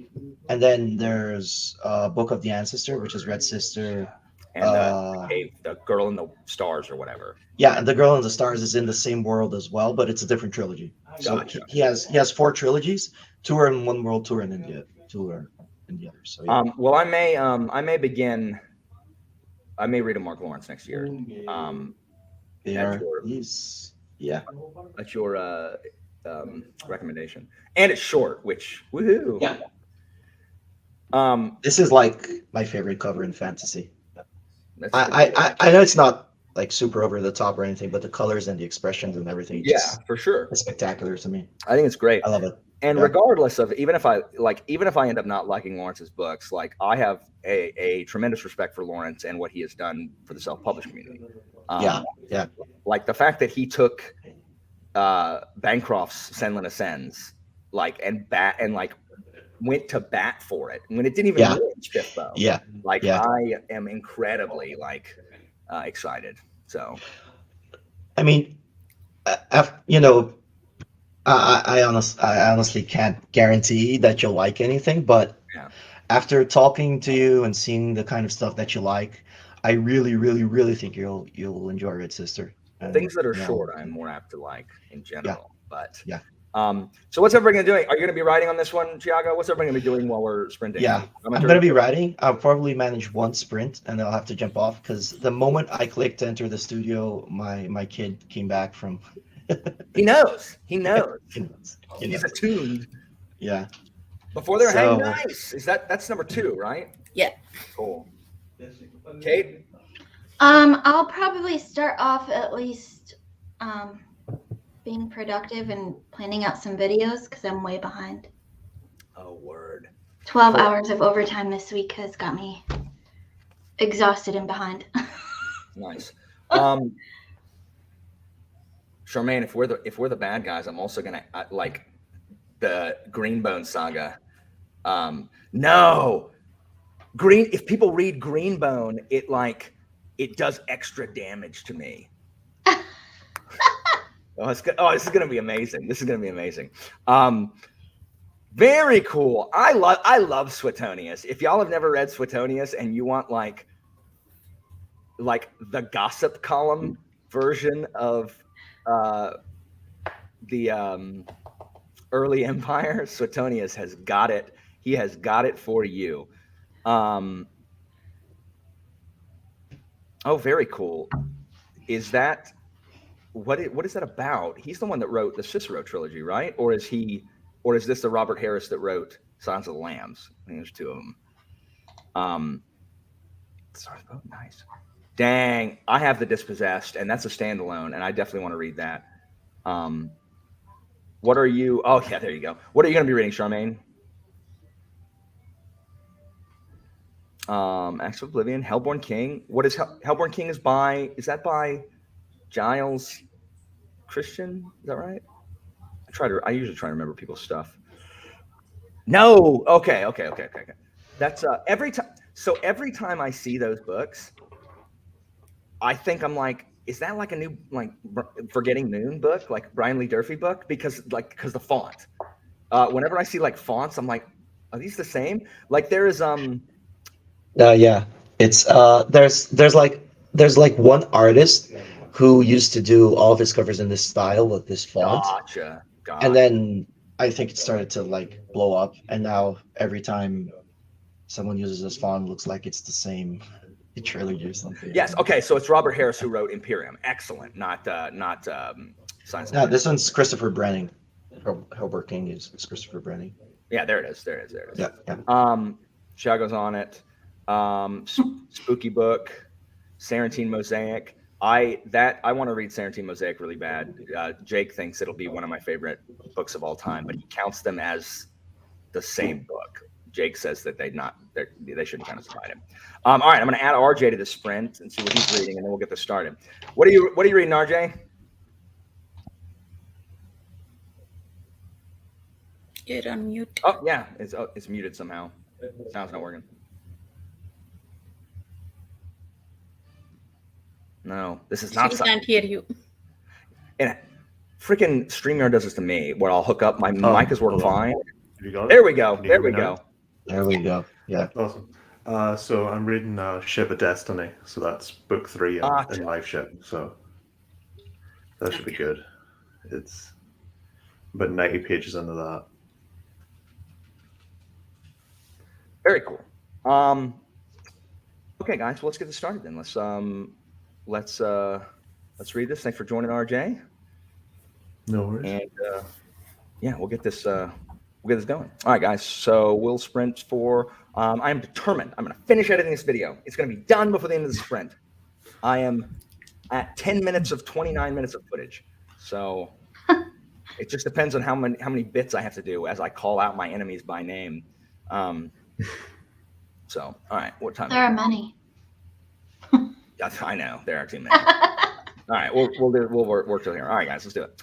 And then there's Book of the Ancestor, which is Red Sister and the Girl in the Stars or whatever. Yeah, and The Girl in the Stars is in the same world as well, but it's a different trilogy. So Gotcha. he has 4 trilogies. 2 are in one world, 2 are in India, 2 are in the other. So yeah. Well, I may begin. I may read a Mark Lawrence next year. That's your recommendation, and it's short, which woohoo. Yeah. This is like my favorite cover in fantasy. I know it's not like super over the top or anything, but the colors and the expressions and everything, for sure, it's spectacular to me. I think it's great. I love it. And regardless of even if I end up not liking Lawrence's books, like I have a tremendous respect for Lawrence and what he has done for the self-published community. Like the fact that he took Bancroft's Senlin Ascends, and went to bat for it when it didn't even reach fifth bow. I am incredibly excited. So, I mean, I honestly can't guarantee that you'll like anything, but after talking to you and seeing the kind of stuff that you like, I really, really, really think you'll enjoy Red Sister. And, things that are short, I'm more apt to like in general. But so what's everybody gonna do? Are you gonna be writing on this one, Thiago? What's everybody gonna be doing while we're sprinting? Yeah, I'm gonna be writing. I'll probably manage one sprint, and then I'll have to jump off because the moment I clicked to enter the studio, my kid came back from. He knows. He's attuned. Yeah. Before they're hanging nice. That's number 2, right? Yeah. Cool. Kate? I'll probably start off at least being productive and planning out some videos because I'm way behind. Oh, word. 12 hours of overtime this week has got me exhausted and behind. Nice. Charmaine, if we're the bad guys, I'm also gonna like the Greenbone saga. No, if people read Greenbone, it does extra damage to me. This is gonna be amazing. Very cool. I love Suetonius. If y'all have never read Suetonius and you want like the gossip column version of the early empire, Suetonius has got it. He has got it for you. Very cool. Is that what is that about? He's the one that wrote the Cicero trilogy, right? Or is this the Robert Harris that wrote Silence of the Lambs? I think there's 2 of them. Nice. Dang, I have The Dispossessed, and that's a standalone, and I definitely want to read that. What are you? Oh, yeah, there you go. What are you going to be reading, Charmaine? Acts of Oblivion, Hellborn King. What is Hellborn King is that by Giles Christian? Is that right? I usually try to remember people's stuff. No. Okay. That's every time. So every time I see those books, I think I'm like, is that like a new Forgetting Moon book, like Brian Lee Durfee book? Because the font. Whenever I see fonts, I'm like, are these the same? Like there is yeah, it's there's one artist who used to do all of his covers in this style with this font. Gotcha. And then I think it started to blow up, and now every time someone uses this font, it looks like it's the same trilogy or something. Yes. Okay. So it's Robert Harris who wrote Imperium. Excellent. Not Science. No, this one's Christopher Brenning. Hellborn King is Christopher Brenning. Yeah, there it is. Yeah. Thiago's on it. Spooky book, Sarantine Mosaic. I want to read Sarantine Mosaic really bad. Jake thinks it'll be one of my favorite books of all time, but he counts them as the same book. Jake says that they shouldn't count as divided. All right, I'm going to add RJ to the sprint and see what he's reading, and then we'll get this started. What are you reading, RJ? You're on mute. Oh yeah, it's muted somehow. Sound's not working. No, this is not. She can't hear you. And freaking StreamYard does this to me, where I'll hook up my mic is working fine. You got it? There we go. Can you hear me now? There we go. Yeah. Awesome. So I'm reading Ship of Destiny, so that's book 3 Gotcha. in Live Ship, so that should be good. It's about 90 pages into that. Very cool. Okay, guys, well, let's get this started then. Let's read this. Thanks for joining, RJ. No worries. And yeah, we'll get this going. All right, guys. So we'll sprint for. I am determined. I'm going to finish editing this video. It's going to be done before the end of the sprint. I am at 10 minutes of 29 minutes of footage. So it just depends on how many bits I have to do as I call out my enemies by name. So all right, what time? There are many. I know there are too many. All right, we'll work till here. All right, guys, let's do it.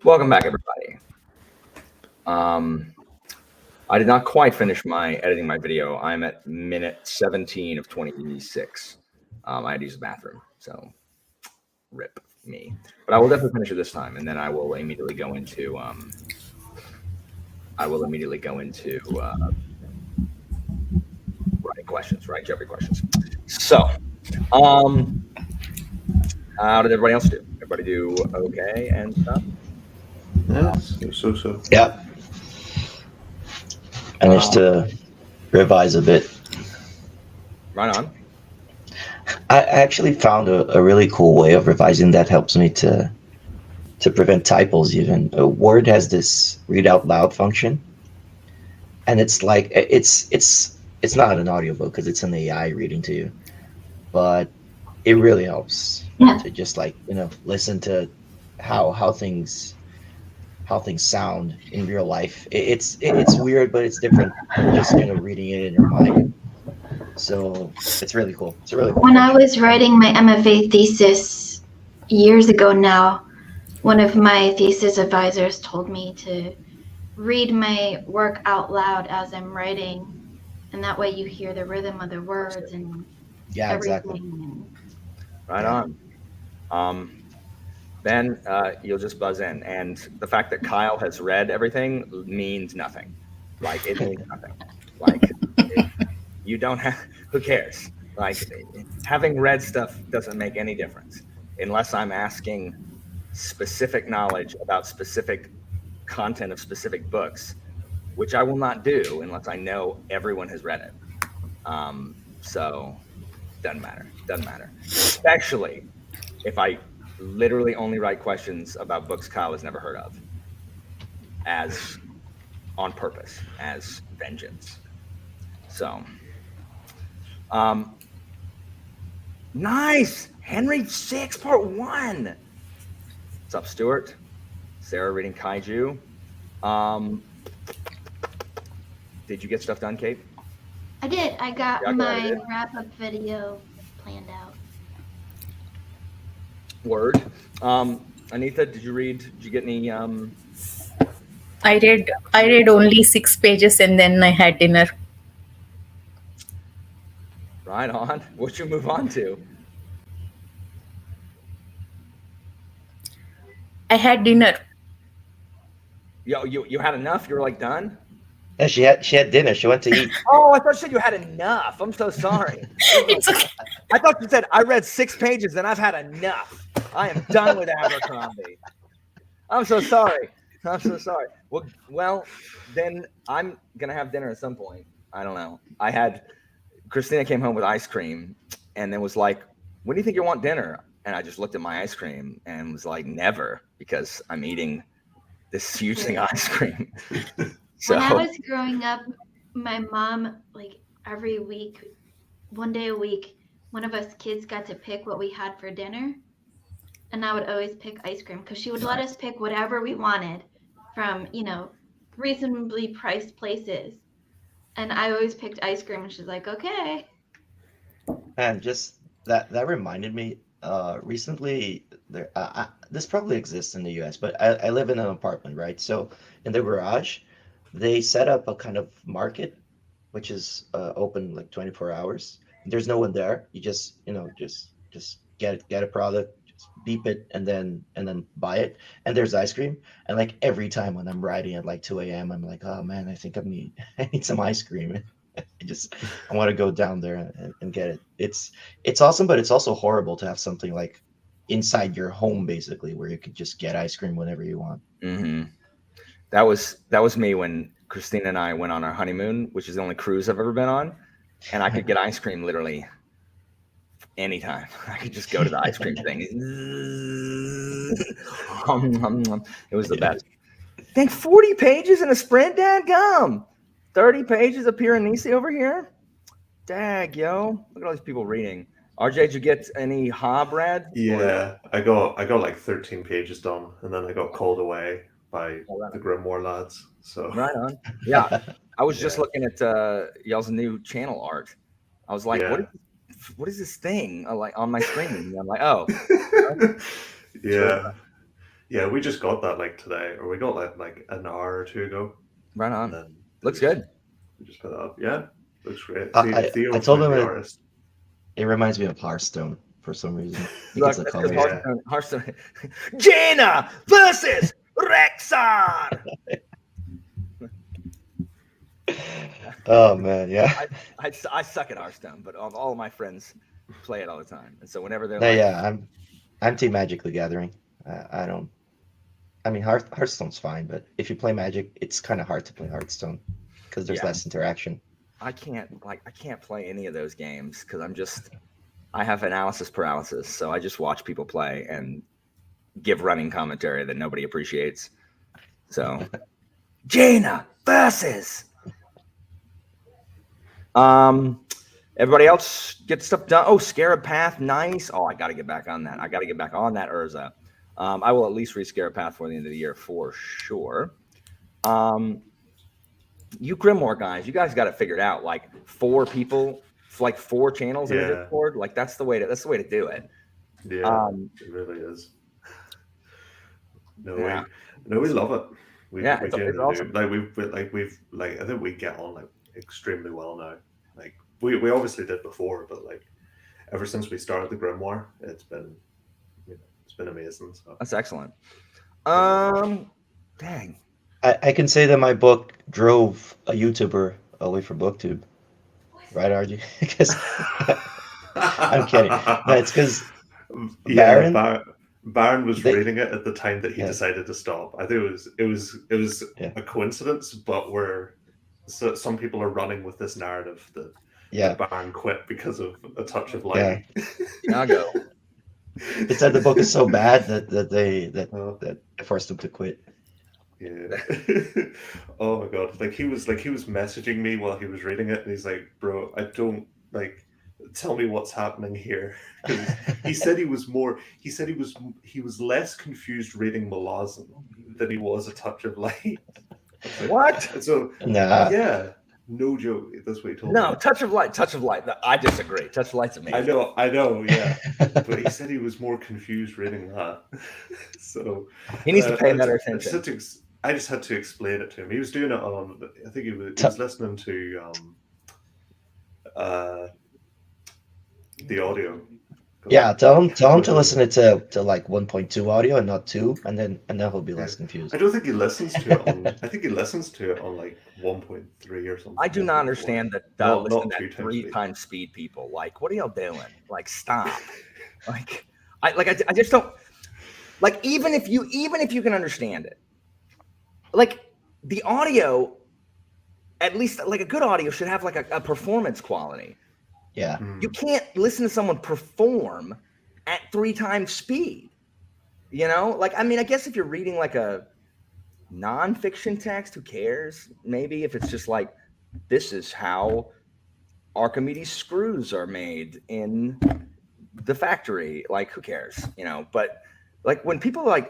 Welcome back, everybody. I did not quite finish editing my video. I'm at minute 17 of 26. I had to use the bathroom, so rip me. But I will definitely finish it this time, and then I will immediately go into writing questions, right? Jeopardy questions. So, how did everybody else do? Everybody do okay and stuff? Yes, so. Yeah. Managed to revise a bit. Right on. I actually found a really cool way of revising that helps me to prevent typos. Even Word has this read out loud function, and it's like it's not an audiobook because it's an AI reading to you, but it really helps to just listen to how things sound in real life. It's weird, but it's different than just reading it in your mind. So it's really cool. It's a really cool. When I was writing my MFA thesis years ago now, one of my thesis advisors told me to read my work out loud as I'm writing, and that way you hear the rhythm of the words and everything. Exactly. Right on. Ben, you'll just buzz in, and the fact that Kyle has read everything means nothing. Like it means nothing. Like you don't have. Who cares? Like having read stuff doesn't make any difference unless I'm asking specific knowledge about specific content of specific books, which I will not do unless I know everyone has read it. So doesn't matter. Especially if I literally only write questions about books Kyle has never heard of, as on purpose, as vengeance. So, nice. Henry 6 Part 1. What's up, Stuart? Sarah reading Kaiju. Did you get stuff done, Kate? I did. I got Yeah, my wrap-up video planned out. Word. Anita, did you get any? I read only 6 pages and then I had dinner. Right on. What you move on to? I had dinner. You had enough? You were like done? Yeah, she had dinner. She went to eat. Oh, I thought you said you had enough. I'm so sorry. It's okay. I thought you said I read 6 pages and I've had enough. I am done with Abercrombie. I'm so sorry. Well, then I'm gonna have dinner at some point. I don't know. Christina came home with ice cream and then was like, "When do you think you want dinner?" And I just looked at my ice cream and was like, "Never," because I'm eating this huge thing of ice cream. So When I was growing up, my mom, like every week, one day a week, one of us kids got to pick what we had for dinner. And I would always pick ice cream because she would let us pick whatever we wanted from, reasonably priced places. And I always picked ice cream and she's like, okay. And just that reminded me, recently, this probably exists in the US, but I live in an apartment, right? So in the garage, they set up a kind of market, which is open like 24 hours. There's no one there. You just get a product, just beep it, and then buy it. And there's ice cream. And like every time when I'm riding at like 2 a.m., I'm like, oh man, I think I need some ice cream. I want to go down there and get it. It's awesome, but it's also horrible to have something like inside your home, basically, where you could just get ice cream whenever you want. Mm-hmm. That was me when Christina and I went on our honeymoon, which is the only cruise I've ever been on, and I could get ice cream literally anytime. I could just go to the ice cream thing. It was the best. Dang, 40 pages in a sprint, dadgum. 30 pages of Piranesi over here. Dag, yo. Look at all these people reading. RJ, did you get any Hob read? Yeah, I got like 13 pages done, and then I got called away by the Grimoire lads. So right on. Yeah, I was just looking at y'all's new channel art. I was like, what is this thing like on my screen? And I'm like, oh. Yeah. Yeah, we just got that like today, or we got that like an hour or two ago. Right And on. then Looks we just, good. we just put it up. Yeah, looks great. I Theo told found him the it, artist. it reminds me of Hearthstone for some reason. Look, Because the that's because colors. Yeah. Hearthstone. Jaina versus Rexar. Oh man, yeah. I suck at Hearthstone, but all of my friends play it all the time, and so whenever they're No, like, yeah, I'm Team Magic the Gathering. I don't. I mean, Hearthstone's fine, but if you play Magic, it's kind of hard to play Hearthstone because there's Yeah. less interaction. I can't play any of those games because I have analysis paralysis, so I just watch people play and give running commentary that nobody appreciates. So, Jaina versus. Everybody else get stuff done. Oh, Scarab Path, nice. Oh, I got to get back on that. Urza. I will at least read Scarab Path for the end of the year for sure. You Grimoire guys, you guys got it figured out. Like 4 people, like 4 channels in the Yeah. Discord. Like that's the way to do it. Yeah, it really is. No, Yeah. we love it. We It's genuinely awesome. do. Like I think we get on like extremely well now. Like we obviously did before, but like ever since we started the Grimoire, it's been amazing. So That's excellent. Dang. I can say that my book drove a YouTuber away from BookTube, right, RG? Because I'm kidding. No, it's because yeah, Baron. Baron was They, reading it at the time that he yeah, decided to stop. I think it was yeah, a coincidence, but some people are running with this narrative that yeah, Baron quit because of a touch of yeah. lightning. I'll go. It said the book is so bad that they Oh. forced him to quit. Yeah. Oh my god. Like he was messaging me while he was reading it, and he's like, "Bro, I don't like. Tell me what's happening here." 'Cause he said he was less confused reading Malazan than he was a touch of light. What? And so Nah, yeah, no joke. That's what he told No, me. Touch of Light. I disagree. Touch of Light's amazing. I know, yeah. But he said he was more confused reading that. So He needs to pay better I attention. just had to explain it to him. He was doing it on. I think he was listening to the audio. yeah. Tell him to listen it to like 1.2 audio and not 2, and then he'll be less confused. I don't think he listens to it on. I think he listens to it on like 1.3 or something. I do not 1.4. understand that Not listen two at times 3 speed. times speed people. Like, what are y'all doing? Like, stop. I just don't like even if you can understand it. Like the audio, at least like a good audio should have like a performance quality. Yeah, You can't listen to someone perform at 3 times speed. You know, like I mean, I guess if you're reading like a nonfiction text, who cares? Maybe if it's just like this is how Archimedes screws are made in the factory, like who cares? You know, but like when people are like,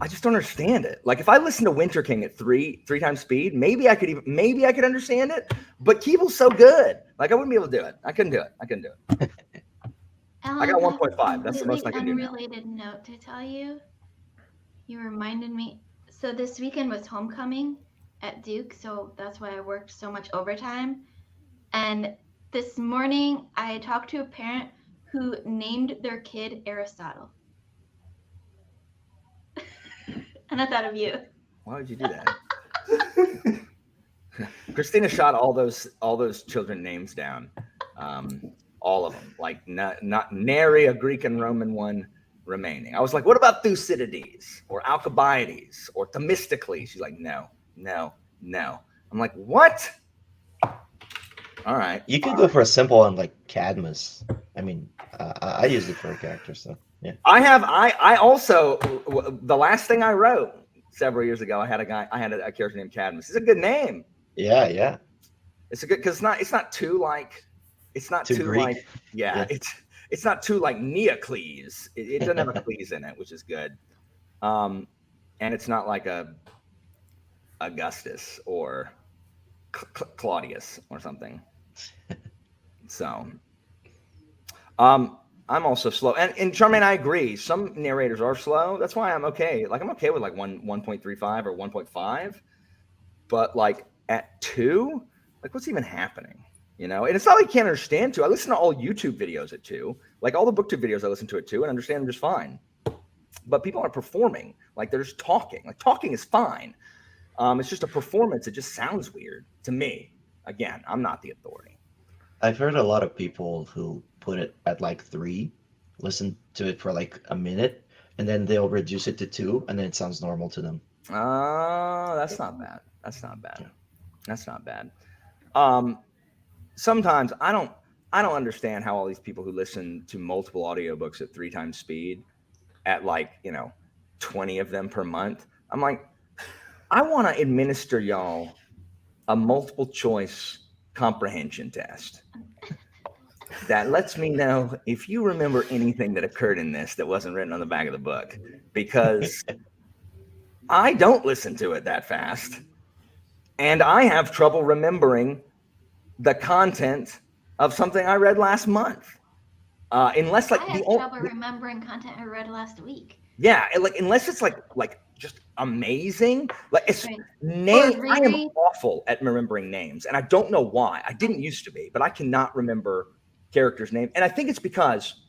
I just don't understand it. Like if I listen to Winter King at three times speed, maybe I could understand it. But Keeble's so good, like I wouldn't be able to do it. I couldn't do it. I got 1.5. That's the most I can do now. Unrelated note to tell you. You reminded me. So this weekend was homecoming at Duke, so that's why I worked so much overtime. And this morning, I talked to a parent who named their kid Aristotle. And I thought of you. Why would you do that? Christina shot all those children names down, all of them. Like not nary a Greek and Roman one remaining. I was like, what about Thucydides or Alcibiades or Themistocles? She's like, no. I'm like, what? All right. you could go for a simple one like Cadmus. I mean, I used it for a character, so yeah. I also the last thing I wrote several years ago, I had a character named Cadmus. It's a good name. Yeah. It's a good because it's not too Too Greek. like Yeah. it's not too like Neocles. It doesn't have a cles in it, which is good. And it's not like a Augustus or Claudius or something. So, I'm also slow. And Charmaine, I agree. Some narrators are slow. That's why I'm okay. Like I'm okay with like 1.35 or 1.5. But like at 2, like what's even happening? You know, and it's not like you can't understand 2. I listen to all YouTube videos at 2. Like all the booktube videos I listen to at 2 and understand them just fine. But people aren't performing. Like they're just talking. Like talking is fine. It's just a performance. It just sounds weird to me. Again, I'm not the authority. I've heard a lot of people who put it at like 3, listen to it for like a minute, and then they'll reduce it to 2, and then it sounds normal to them. That's not bad. That's not bad. That's not bad. Sometimes I don't understand how all these people who listen to multiple audiobooks at 3 times speed at like, 20 of them per month. I'm like, I want to administer y'all a multiple choice comprehension test that lets me know if you remember anything that occurred in this that wasn't written on the back of the book, because I don't listen to it that fast and I have trouble remembering the content of something I read last month. Unless like I have trouble remembering content I read last week. Yeah, like unless it's like just amazing. Like it's Right. names. Or I am reread. awful at remembering names, and I don't know why. I didn't used to be, but I cannot remember characters' names, and I think it's because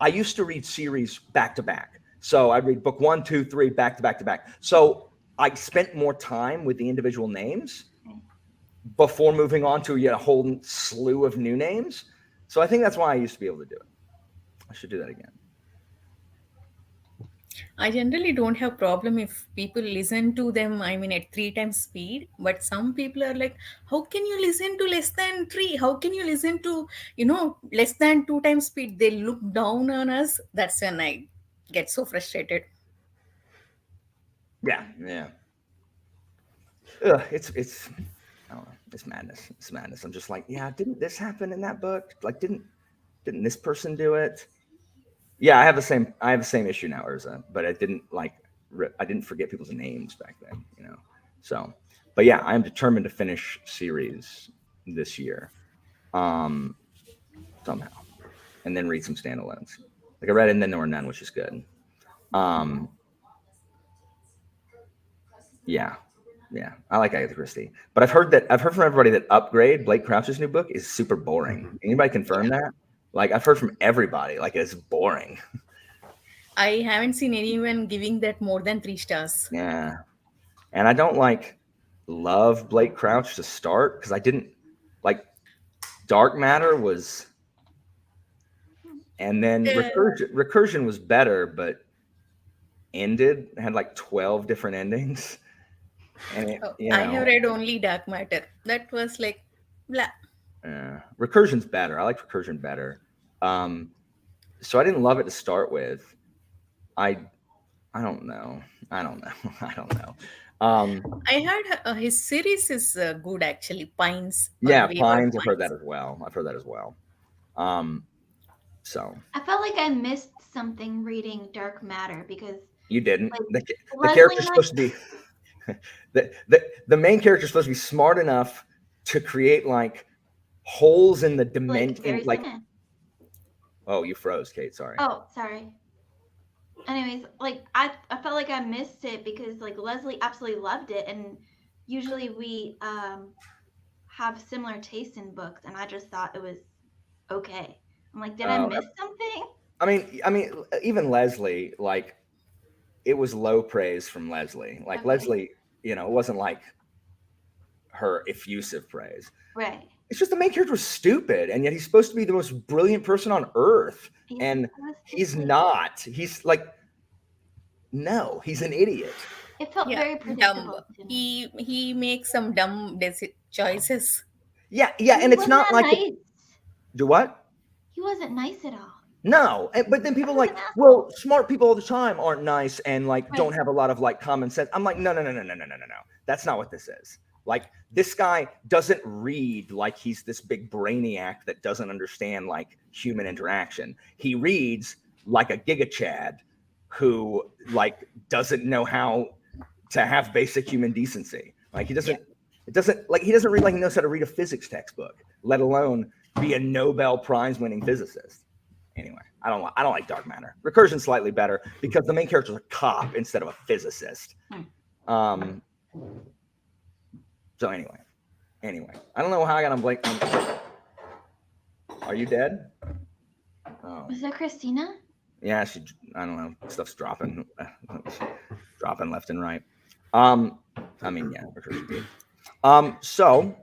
I used to read series back to back. So I read book 1, 2, 3 back to back to back. So I spent more time with the individual names before moving on to a whole slew of new names. So I think that's why I used to be able to do it. I should do that again. I generally don't have problem if people listen to them, I mean, at 3 times speed. But some people are like, how can you listen to less than 3? How can you listen to, less than 2 times speed? They look down on us. That's when I get so frustrated. Yeah. Ugh, it's I don't know. It's madness. It's madness. I'm just like, yeah, didn't this happen in that book? Like, didn't this person do it? Yeah, I have the same issue now, Urza, but I didn't forget people's names back then, So, but yeah, I am determined to finish series this year, somehow, and then read some standalones. Like I read And Then There Were None, which is good. Yeah, I like Agatha Christie, but I've heard from everybody that Upgrade, Blake Crouch's new book, is super boring. Anybody confirm that? Like I've heard from everybody, like it's boring. I haven't seen anyone giving that more than 3 stars. Yeah, and I don't love Blake Crouch to start because I didn't like Dark Matter was, and then Recursion was better, but had like 12 different endings. And I have read only Dark Matter. That was like blah. Recursion's better. I like Recursion better. So I didn't love it to start with. I don't know. I heard his series is good actually. Pines. Yeah, Pines. I've heard that as well. So I felt like I missed something reading Dark Matter because you didn't. Like, The character's supposed to be the main character's supposed to be smart enough to create like holes in the dimension. Oh, you froze, Kate. Sorry. Oh, sorry. Anyways, like I felt like I missed it because like Leslie absolutely loved it, and usually we have similar taste in books, and I just thought it was okay. I'm like, did I miss something? I mean, even Leslie, like, it was low praise from Leslie. Like okay. Leslie, it wasn't like her effusive praise. Right. It's just the main character was stupid, and yet he's supposed to be the most brilliant person on earth, and he's not. He's like, no, he's an idiot. It felt very predictable. He makes some dumb choices. Yeah, and it's not like nice. Do what? He wasn't nice at all. No, but then people like, well, smart people all the time aren't nice and like don't have a lot of like common sense. I'm like, no. That's not what this is. Like this guy doesn't read like he's this big brainiac that doesn't understand like human interaction. He reads like a Giga Chad who like doesn't know how to have basic human decency. Like he doesn't read like he knows how to read a physics textbook, let alone be a Nobel Prize winning physicist. Anyway, I don't like Dark Matter. Recursion's slightly better because the main character's a cop instead of a physicist. So anyway, I don't know how I got on Blake. Are you dead? Oh, Was that Christina? yeah. I don't know. Stuff's dropping left and right. I mean, yeah, Recursion did. So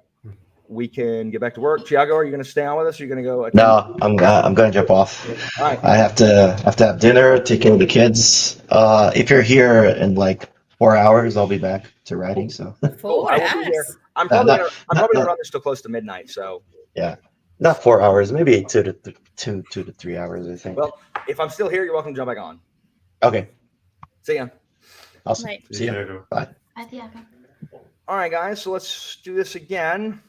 we can get back to work. Tiago, are you going to stay on with us? Or are you going to go? No, I'm gonna jump off. All right. I have to have dinner, take care of the kids. If you're here in like 4 hours, I'll be back to writing. So Cool. I 4 will be here. hours. I'm probably not- gonna not- run this till close to midnight. So yeah, not 4 hours, maybe 2 to 3 hours, I think. well, if I'm still here, you're welcome to jump back on. Okay, See ya. awesome. Right. See ya. Tiago. Bye. All right, guys. So let's do this again.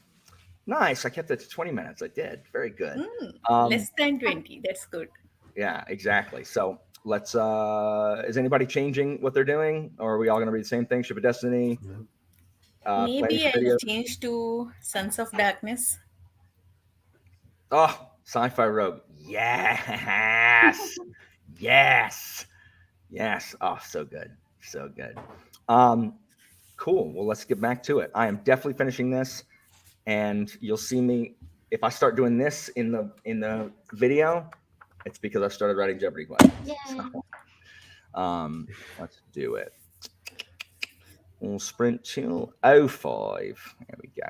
Nice. I kept it to 20 minutes. I did. Very good. Less than 20. That's good. Yeah, exactly. So let's. Is anybody changing what they're doing, or are we all going to read the same thing? Ship of Destiny. Planning Maybe for I'll video. change to Sons of Darkness. Oh, Sci-Fi Rogue. Yes. Yes. Oh, so good. So good. Cool. Well, let's get back to it. I am definitely finishing this, and you'll see me if I start doing this in the video. It's because I started writing Jeopardy questions. Yeah. Let's do it. We'll sprint till 05. There we go.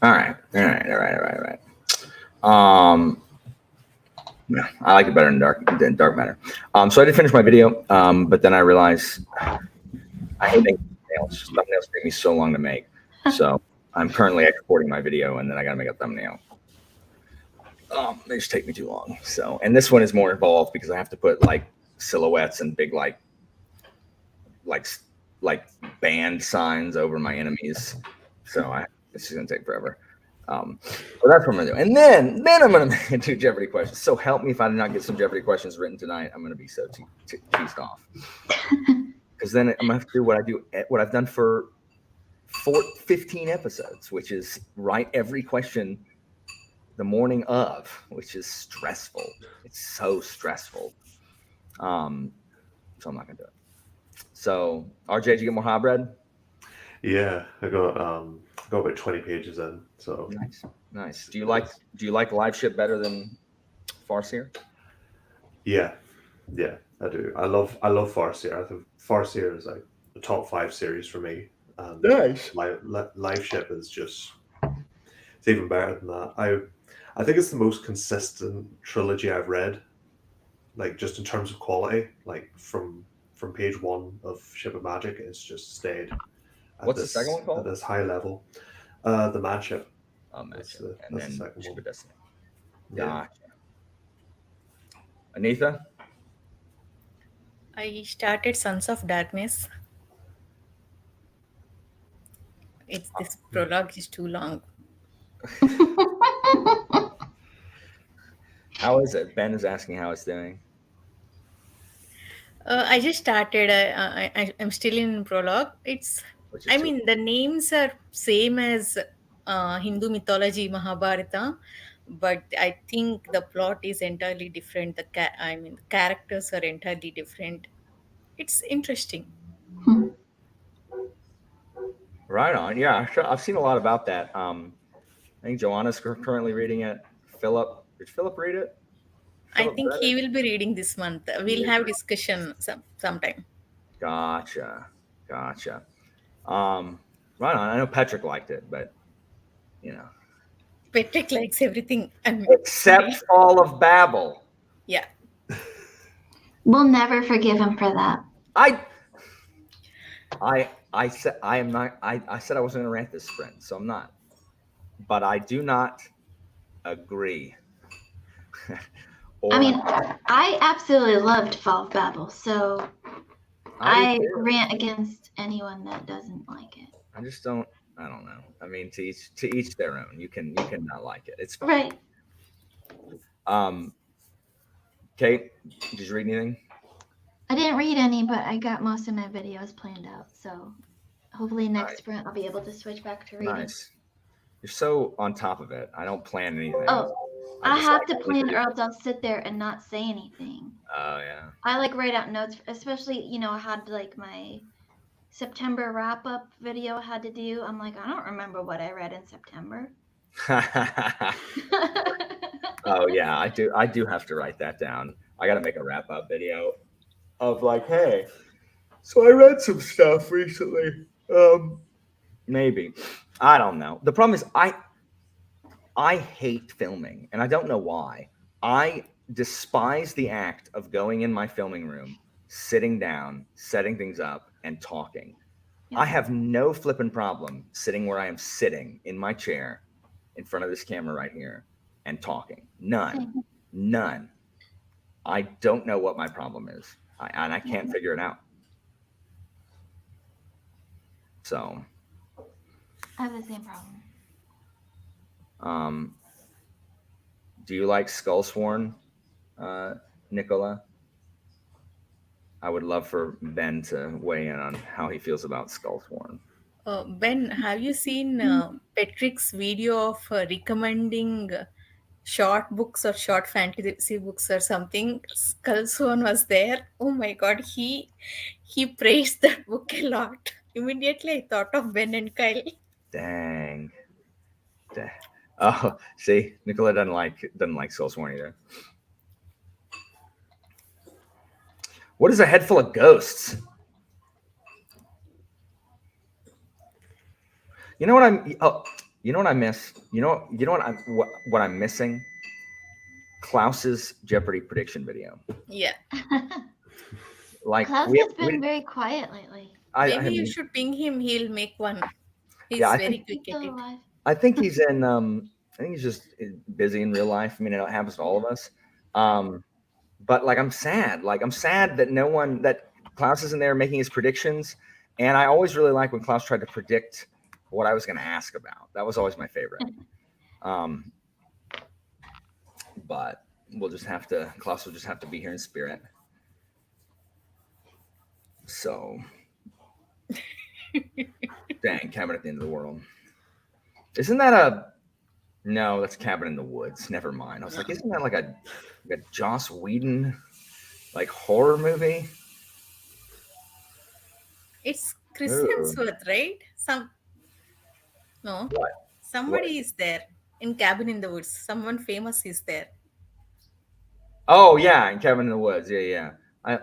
All right. Yeah, I like it better in dark matter. So I did finish my video, but then I realized I hate making thumbnails. Thumbnails take me so long to make. So I'm currently exporting my video, and then I got to make a thumbnail. They just take me too long. So, and this one is more involved because I have to put like silhouettes and big like band signs over my enemies. So this is gonna take forever. So that's what I'm gonna do. And then I'm gonna do Jeopardy questions. So help me if I do not get some Jeopardy questions written tonight. I'm gonna be so cheesed off. Because then I'm gonna have to do what I've done for 15 episodes, which is write every question the morning of, which is stressful. It's so stressful. So I'm not gonna do it. So RJ, did you get more hybrid? Yeah, I got about 20 pages in. So nice. Do you like Live Ship better than Farseer? Yeah, I do. I love Farseer. I think Farseer is like the top 5 series for me. And nice. Live Ship is just, it's even better than that. I think it's the most consistent trilogy I've read, like just in terms of quality. Like from page 1 of Ship of Magic, it's just stayed. What's the second one called? At this high level, the Mad Ship. Mad Ship. And then the second Ship one. of Destiny. Yeah. Gotcha. Anitha? I started Sons of Darkness. This prologue is too long. How is it? Ben is asking how it's doing. I just started. I'm still in prologue. The names are same as Hindu mythology, Mahabharata, but I think the plot is entirely different. The characters are entirely different. It's interesting. Right on. Yeah, I've seen a lot about that. I think Joanna's currently reading it. Philip, did Philip read it? I think he will be reading this month. We'll have discussion sometime. Gotcha. Right on. I know Patrick liked it, but Patrick likes everything. Except Fall of Babel. Yeah. We'll never forgive him for that. I said I am not. I said I wasn't going to rant this sprint, so I'm not. But I do not agree. I absolutely loved Fall of Babel, so I rant against anyone that doesn't like it. I just don't. I don't know. I mean, to each their own. You can not like it. It's fine. Right. Kate, did you read anything? I didn't read any, but I got most of my videos planned out. So hopefully next sprint I'll be able to switch back to reading. Nice. You're so on top of it. I don't plan anything. Oh, I have to plan or else I'll sit there and not say anything. Oh, yeah. I write out notes, especially, I had my September wrap-up video I had to do. I'm like, I don't remember what I read in September. Oh, yeah, I do have to write that down. I got to make a wrap-up video of hey, so I read some stuff recently. Maybe. I don't know. The problem is I hate filming, and I don't know why. I despise the act of going in my filming room, sitting down, setting things up, and talking. Yeah. I have no flipping problem sitting where I am sitting in my chair in front of this camera right here and talking. None. I don't know what my problem is. I can't figure it out. So I have the same problem. Do you like Skullsworn, Nicola? I would love for Ben to weigh in on how he feels about Skullsworn. Ben, have you seen Patrick's video of recommending short books or short fantasy books or something? Skullsworn was there. Oh my God, he praised that book a lot. Immediately I thought of Ben and Kyle. Dang. Oh, see, Nicola doesn't like Skullsworn either. What is a head full of ghosts? You know what You know what I miss? You know what I'm missing? Klaus's Jeopardy prediction video. Yeah. Like Klaus we, has been we very quiet lately. Maybe you mean, should ping him. He'll make one. He's Yeah, I very think- He's quick at still it. alive. I think he's in. I think he's just busy in real life. I mean, it happens to all of us. But like, I'm sad. Like, I'm sad that Klaus isn't there making his predictions. And I always really like when Klaus tried to predict what I was going to ask about. That was always my favorite. But Klaus will just have to be here in spirit. So, dang, Cabin at the End of the World. Isn't that no, that's Cabin in the Woods. Never mind. I was like, isn't that like a Joss Whedon like horror movie? It's Chris Ooh. Hemsworth, right? No. What? Somebody is there in Cabin in the Woods. Someone famous is there. Oh yeah, in Cabin in the Woods. Yeah. I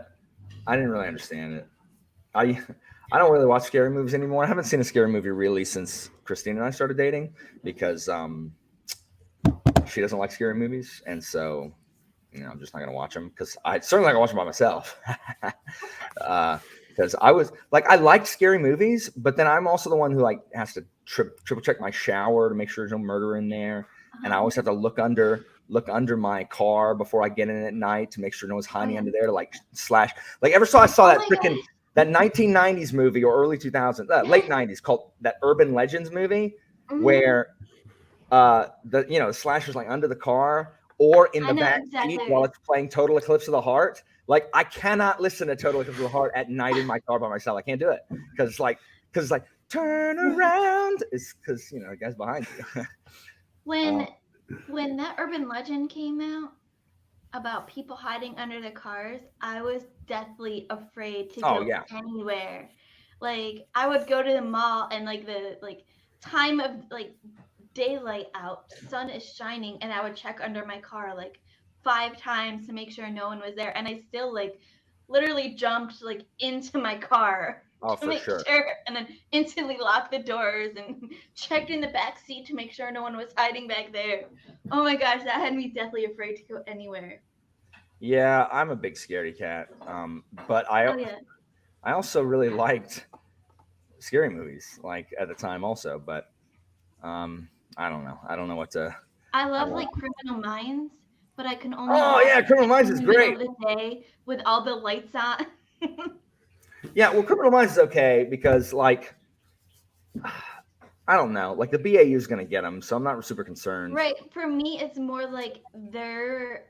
didn't really understand it. I don't really watch scary movies anymore. I haven't seen a scary movie really since Christine and I started dating because she doesn't like scary movies, and so I'm just not gonna watch them because I certainly not gonna watch them by myself. Because I was like, I liked scary movies, but then I'm also the one who like has to triple check my shower to make sure there's no murder in there, and I always have to look under my car before I get in at night to make sure no one's hiding under there to like slash. Like I saw that freaking that 1990s movie or early 2000s, late 90s called that Urban Legends movie where the slasher's like under the car or in the back seat while it's playing Total Eclipse of the Heart. Like I cannot listen to Total Eclipse of the Heart at night in my car by myself. I can't do it because it's like turn around. It's because the guy's behind you. When that urban legend came out about people hiding under the cars, I was deathly afraid to go anywhere. Like I would go to the mall and like the time of like daylight out, sun is shining, and I would check under my car like 5 times to make sure no one was there, and I still like literally jumped like into my car to make sure, and then instantly locked the doors and checked in the back seat to make sure no one was hiding back there. Oh my gosh, that had me deathly afraid to go anywhere. Yeah, I'm a big scaredy cat. But I also really liked scary movies like at the time also, but I don't know. I don't know what to. I love like Criminal Minds, but I can only. Oh yeah, Criminal Minds is great. The day with all the lights on. Yeah, well, Criminal Minds is okay because like I don't know, like the BAU is gonna get them, so I'm not super concerned. Right. For me, it's more like their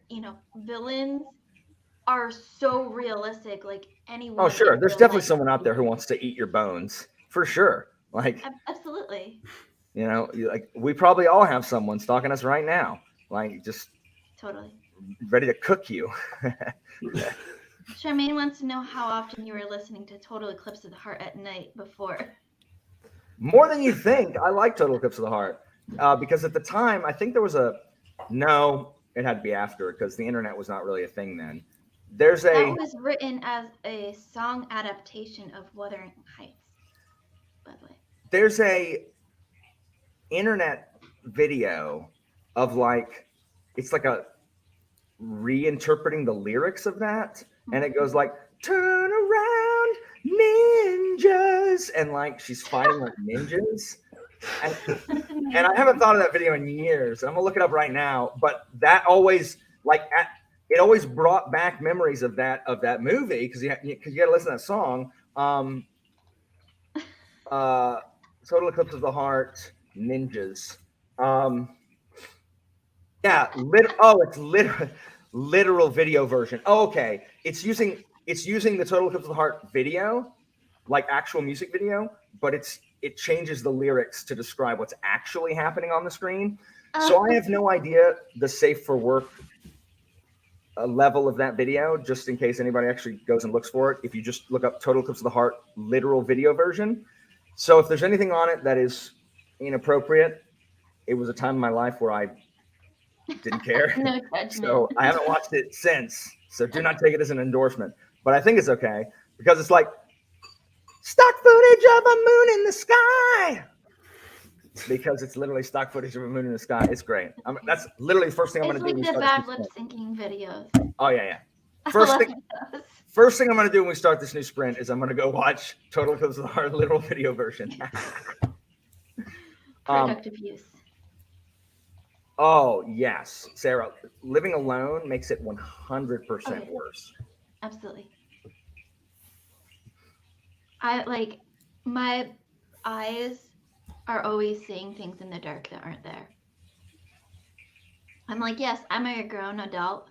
villains are so realistic. Like anyone. Oh sure, there's definitely someone out there who wants to eat your bones for sure. Like absolutely. Like we probably all have someone stalking us right now, like just totally ready to cook you. Charmaine wants to know how often you were listening to Total Eclipse of the Heart at night before. More than you think. I like Total Eclipse of the Heart because at the time I think there was it had to be after because the internet was not really a thing then. That was written as a song adaptation of Wuthering Heights, by the way. There's a internet video of like it's like a reinterpreting the lyrics of that, and it goes like turn around ninjas, and like she's fighting like ninjas, and I haven't thought of that video in years. I'm gonna look it up right now, but that always it always brought back memories of that movie because you got to listen to that song. Total Eclipse of the Heart, ninjas. It's literal video version. Oh, okay. It's using the Total Eclipse of the Heart video, like actual music video, but it changes the lyrics to describe what's actually happening on the screen. So I have no idea the safe for work level of that video, just in case anybody actually goes and looks for it. If you just look up Total Eclipse of the Heart literal video version. So if there's anything on it that is inappropriate, it was a time in my life where I didn't care. No judgment. So I haven't watched it since. So do not take it as an endorsement. But I think it's okay because it's like stock footage of a moon in the sky. because it's literally stock footage of a moon in the sky. It's great. That's literally the first thing I'm It's going to do. like when we the start bad this lip new sprint. syncing videos. Oh yeah. I First love thing, those. first thing I'm going to do when we start this new sprint is I'm going to go watch Total Eclipse of the Heart literal video version. Productive use. Oh yes, Sarah. Living alone makes it 100% Okay. worse. Absolutely. I like my eyes are always seeing things in the dark that aren't there. I'm like, yes, I'm a grown adult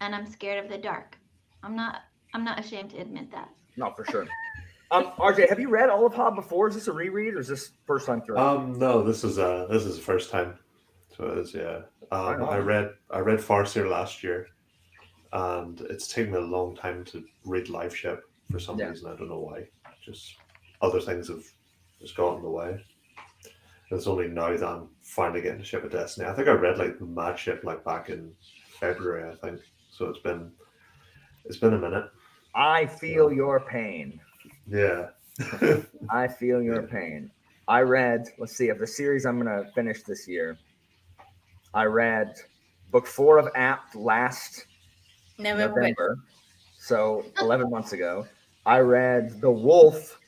and I'm scared of the dark. I'm not ashamed to admit that. No, for sure. RJ, have you read all of Hob before? Is this a reread or is this first time through? No, this is the first time. So it is, yeah. Right on. I read Farseer last year, and it's taken me a long time to read Live Ship for some Yeah. reason. I don't know why. Just other things have just got in the way. It's only now that I'm finally getting to Ship of Destiny. I think I read like Mad Ship like back in February, I think. So it's been a minute. I feel your pain. Yeah. I feel your pain. I read, let's see, of the series I'm going to finish this year, I read book 4 of Apt last November, so 11 months ago. I read The Wolf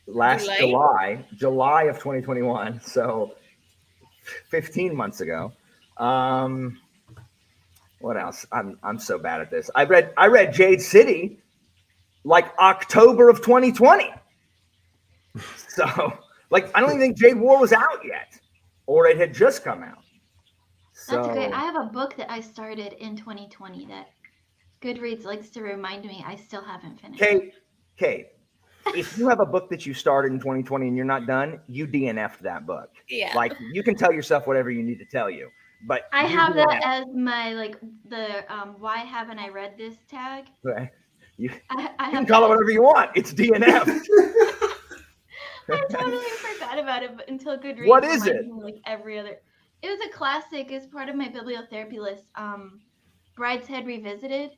last July of 2021, so 15 months ago. What else? I'm so bad at this. I read Jade City like October of 2020. So, like, I don't even think Jade War was out yet, or it had just come out. So, That's okay. I have a book that I started in 2020 that Goodreads likes to remind me I still haven't finished. Kate, if you have a book that you started in 2020 and you're not done, you DNF'd that book. Yeah. Like, you can tell yourself whatever you need to tell you, but I you have that DNF'd. as my the why haven't I read this tag? Okay. You I can have call it that. whatever you want. It's DNF. I totally forgot about it until Goodreads. What is reminded it? me, like every other. It was a classic. It's part of my bibliotherapy list. Brideshead Revisited.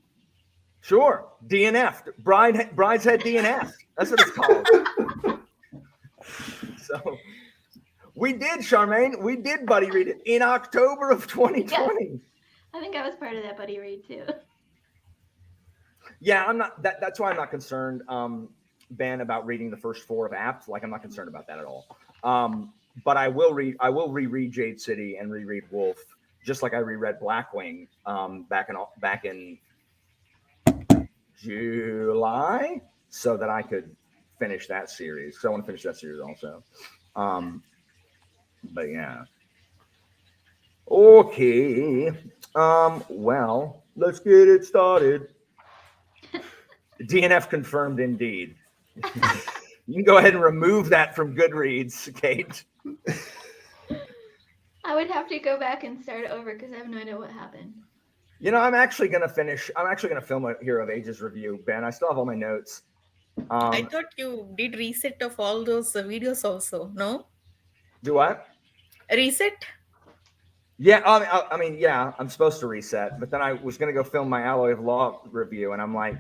Sure. DNF. Brideshead DNF. That's what it's called. So we did, Charmaine. We did buddy read it in October of 2020. Yes. I think I was part of that buddy read too. Yeah, I'm not. That's why I'm not concerned, Ben, about reading the first 4 of Apt. Like, I'm not concerned about that at all. But I will reread Jade City and reread Wolf, just like I reread Blackwing back in July, so that I could finish that series. So I want to finish that series also. But yeah. Okay. Well, let's get it started. DNF confirmed indeed. You can go ahead and remove that from Goodreads, Kate. I would have to go back and start over because I have no idea what happened. You know, I'm actually going to film a Hero of Ages review, Ben. I still have all my notes. I thought you did reset of all those videos also, no? Do what? Reset? Yeah, I mean, yeah, I'm supposed to reset, but then I was going to go film my Alloy of Law review, and I'm like,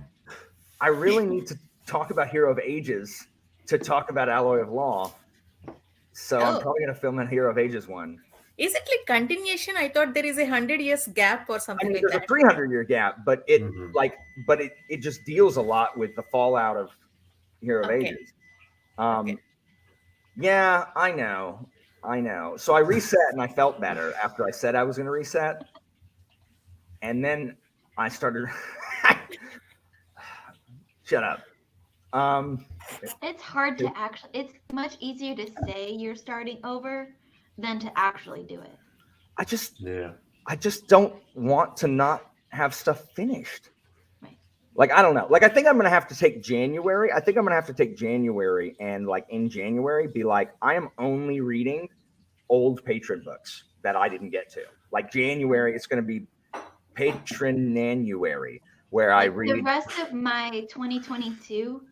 I really need to talk about Hero of Ages to talk about Alloy of Law. So I'm probably going to film a Hero of Ages one. Is it like continuation? I thought there is 100 years gap or I something mean, like there's that. a 300-year gap, but it just deals a lot with the fallout of Hero of Ages. Yeah, I know. So I reset and I felt better after I said I was going to reset. And then I started. Shut up. It's hard to actually. It's much easier to say you're starting over than to actually do it. I just don't want to not have stuff finished. Right. Like, I don't know. Like, I think I'm going to have to take January. And like in January be like, I am only reading old patron books that I didn't get to. Like January, it's going to be Patronanuary, where I read. The rest of my 2022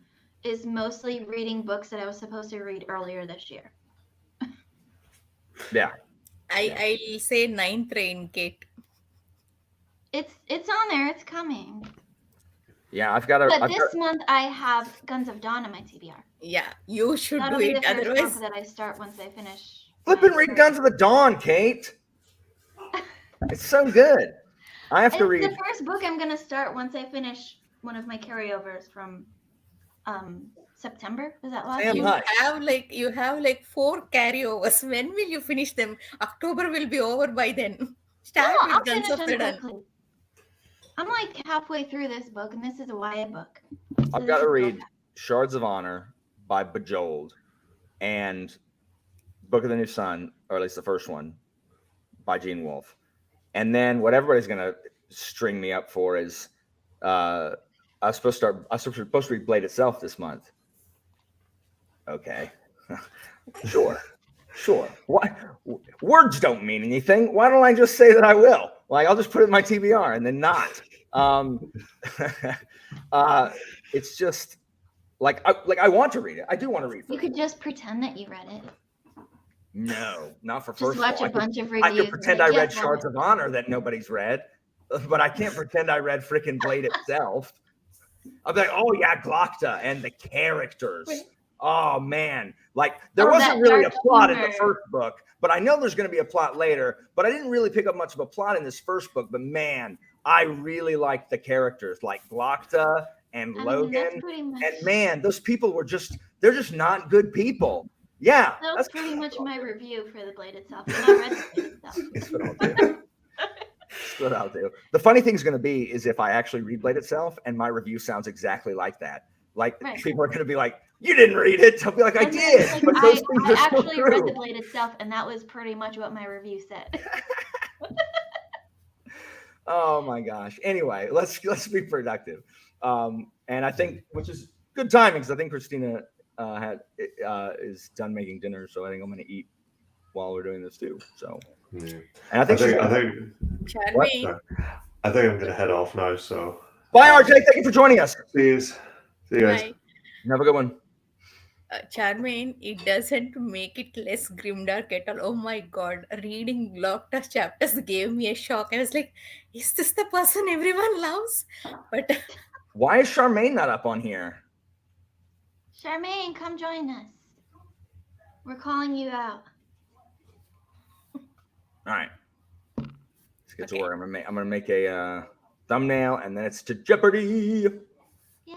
is mostly reading books that I was supposed to read earlier this year. Yeah. I'll say 9th Rain, Kate. It's on there. It's coming. Yeah, I've got to. But this month I have Guns of Dawn on my TBR. Yeah, you should That'll do be the it. first Otherwise, book that I start once I finish. Flip my and read first- Guns of the Dawn, Kate. It's so good. I have to It's read. the first book I'm gonna start once I finish one of my carryovers from September. Was that last Sam you year? Hush. have like 4 carryovers. When will you finish them? October will be over by then. Start No, with I'll Guns finish of them the Dawn. quickly. I'm like halfway through this book, and this is a YA book. I've this got to is read fast. Shards of Honor by Bejeweled and Book of the New Sun, or at least the first one, by Gene Wolfe. And then what everybody's going to string me up for is I was supposed to read Blade itself this month. Okay. Sure. What? Words don't mean anything. Why don't I just say that I will? Like, I'll just put it in my TBR and then not. It's just like I want to read it. I do want to read. You could just pretend that you read it. No, not for Just first watch of all. a bunch of I reviews. could pretend like, I read yes, Shards of Honor that nobody's read, but I can't pretend I read freaking Blade itself. I'll be like, oh yeah, Glocta and the characters. Right. Oh man, like there Oh, wasn't that really a dark plot in the humor. first book, but I know there's going to be a plot later. But I didn't really pick up much of a plot in this first book. But man, I really liked the characters, like Glocta and I mean, Logan. that's pretty much. And man, those people they're just not good people. Yeah, That was that's pretty much what my I'll do. review for the Blade itself. And I read the Blade itself. That's what I'll do. That's what I'll do. The funny thing is going to be is if I actually read Blade itself and my review sounds exactly like that. Like Right. people are going to be like, "You didn't read it." I'll be like, "I And then did," it's like, but those things I are still actually read the true. Blade itself, and that was pretty much what my review said. Oh my gosh. Anyway, let's be productive. And I think, which is good timing, because I think Christina is done making dinner, so I think I'm going to eat while we're doing this too. So, Yeah. and I think she's I gonna, think What? Charmaine, I think I'm gonna head off now. So bye, RJ. Thank you for joining us. see you guys. Bye. Have a good one. Charmaine, it doesn't make it less grimdark at all. Oh my god, reading Locked chapters gave me a shock. I was like, is this the person everyone loves? But Why is Charmaine not up on here? Charmaine, come join us. We're calling you out. All right. Let's get to Okay. work. I'm gonna make a thumbnail, and then it's to Jeopardy. Yay.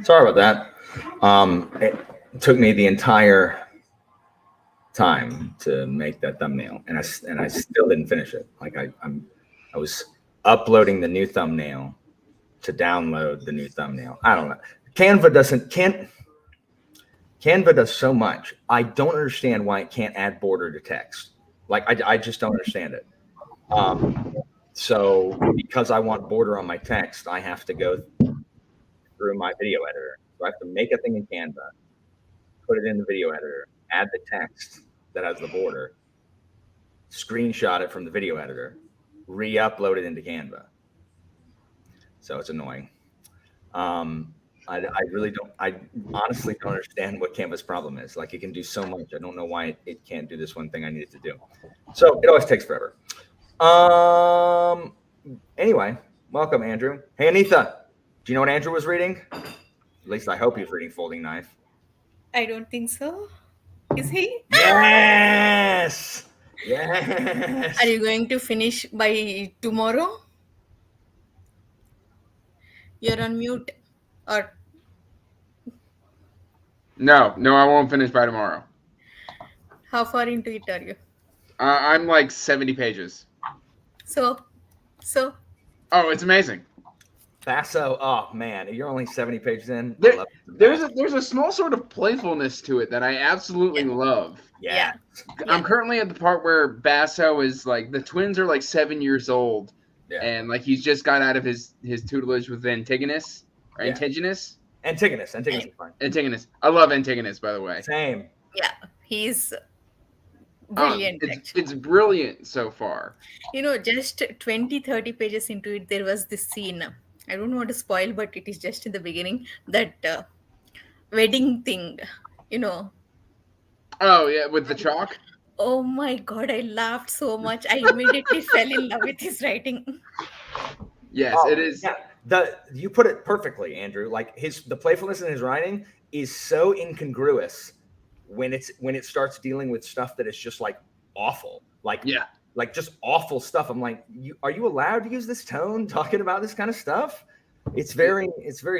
Sorry about that. It took me the entire time to make that thumbnail, and I still didn't finish it. Like I was uploading the new thumbnail to download the new thumbnail. I don't know. Canva does so much. I don't understand why it can't add border to text. Like I just don't understand it. So because I want border on my text, I have to go through my video editor. So I have to make a thing in Canva, put it in the video editor, add the text that has the border, screenshot it from the video editor, re-upload it into Canva. So it's annoying. I really don't. I honestly don't understand what Canva's problem is. Like, it can do so much. I don't know why it can't do this one thing I need it to do. So it always takes forever. Anyway, welcome, Andrew. Hey, Anitha, do you know what Andrew was reading? At least I hope he's reading Folding Knife. I don't think so. Is he? Yes. Yes. Are you going to finish by tomorrow? You're on mute. Or No, I won't finish by tomorrow. how far into it are you? I'm like 70 pages. So, Oh, it's amazing. Basso. Oh man, you're only 70 pages in. There- I love it. There's a small sort of playfulness to it that I absolutely love. Yeah. I'm currently at the part where Basso is like, the twins are like 7 years old, Yeah. and like he's just got out of his tutelage with Antigonus or Yeah. Antigonus. Antigonus is fine. Antigonus. I love Antigonus, by the way. Same. he's brilliant. Actually. It's brilliant so far. Just 20-30 pages into it, there was this scene. I don't want to spoil, but it is just in the beginning, that wedding thing. Oh yeah, with the chalk. Oh my God, I laughed so much. I immediately fell in love with his writing. Yes, Oh, it is. Yeah. You put it perfectly, Andrew. Like the playfulness in his writing is so incongruous when it starts dealing with stuff that is just like awful. Like just awful stuff. I'm like, are you allowed to use this tone talking about this kind of stuff? It's very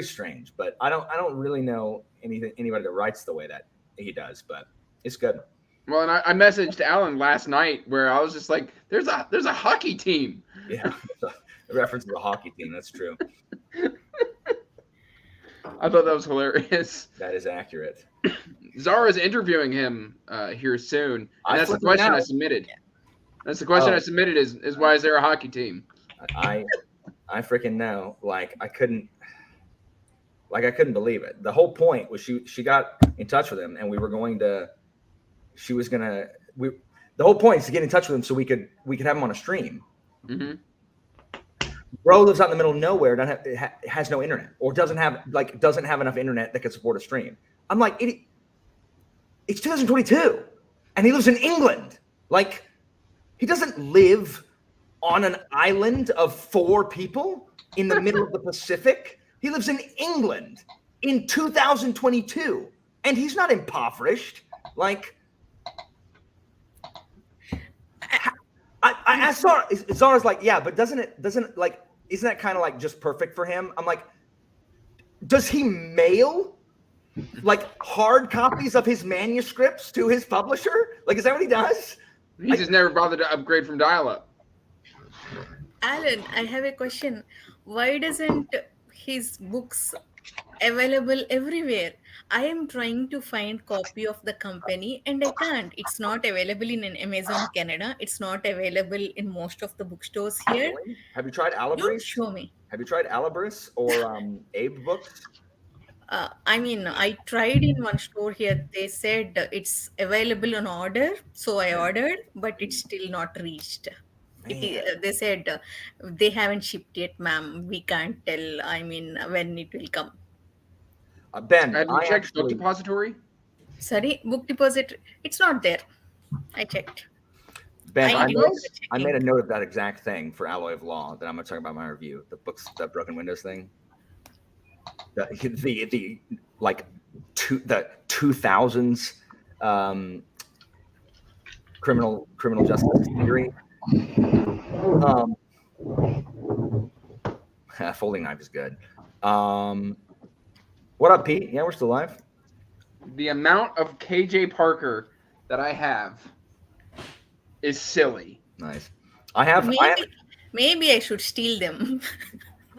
strange, but I don't really know anybody that writes the way that he does, but it's good. Well, and I messaged Alan last night where I was just like, there's a hockey team. Yeah. The reference to the hockey team. That's true. I thought that was hilarious. That is accurate. Zara's interviewing him here soon, and that's the flipped question out. I submitted. That's the question I submitted is why is there a hockey team? I freaking know. Like I couldn't believe it. The whole point was she got in touch with him, and the whole point is to get in touch with him so we could have him on a stream. Mm-hmm. Bro lives out in the middle of nowhere, has no internet, or doesn't have enough internet that could support a stream. I'm like, it's 2022, and he lives in England. Like, he doesn't live on an island of 4 people in the middle of the Pacific. He lives in England in 2022, and he's not impoverished. Like, I asked Zara's like, yeah, but isn't that kind of like just perfect for him? I'm like, does he mail like hard copies of his manuscripts to his publisher? Like, is that what he does? He just never bothered to upgrade from dial-up. Alan, I have a question. Why doesn't his books available everywhere? I am trying to find copy of the company and I can't. It's not available in Amazon Canada. It's not available in most of the bookstores here. Have you tried Don't Alibris? show me. Have you tried Alibris or Abe Books? I tried in one store here. They said it's available on order. So I ordered, but it's still not reached. They said they haven't shipped yet, ma'am. We can't tell, when it will come. Ben, Have you checked Book Depository? Sorry, book deposit. It's not there. I checked. Ben, I I made a note of that exact thing for Alloy of Law that I'm going to talk about in my review. The books, the Broken Windows thing. The 2000s criminal justice theory. Folding Knife is good. What up, Pete? Yeah, we're still live. The amount of KJ Parker that I have is silly. Nice. I have Maybe I should steal them.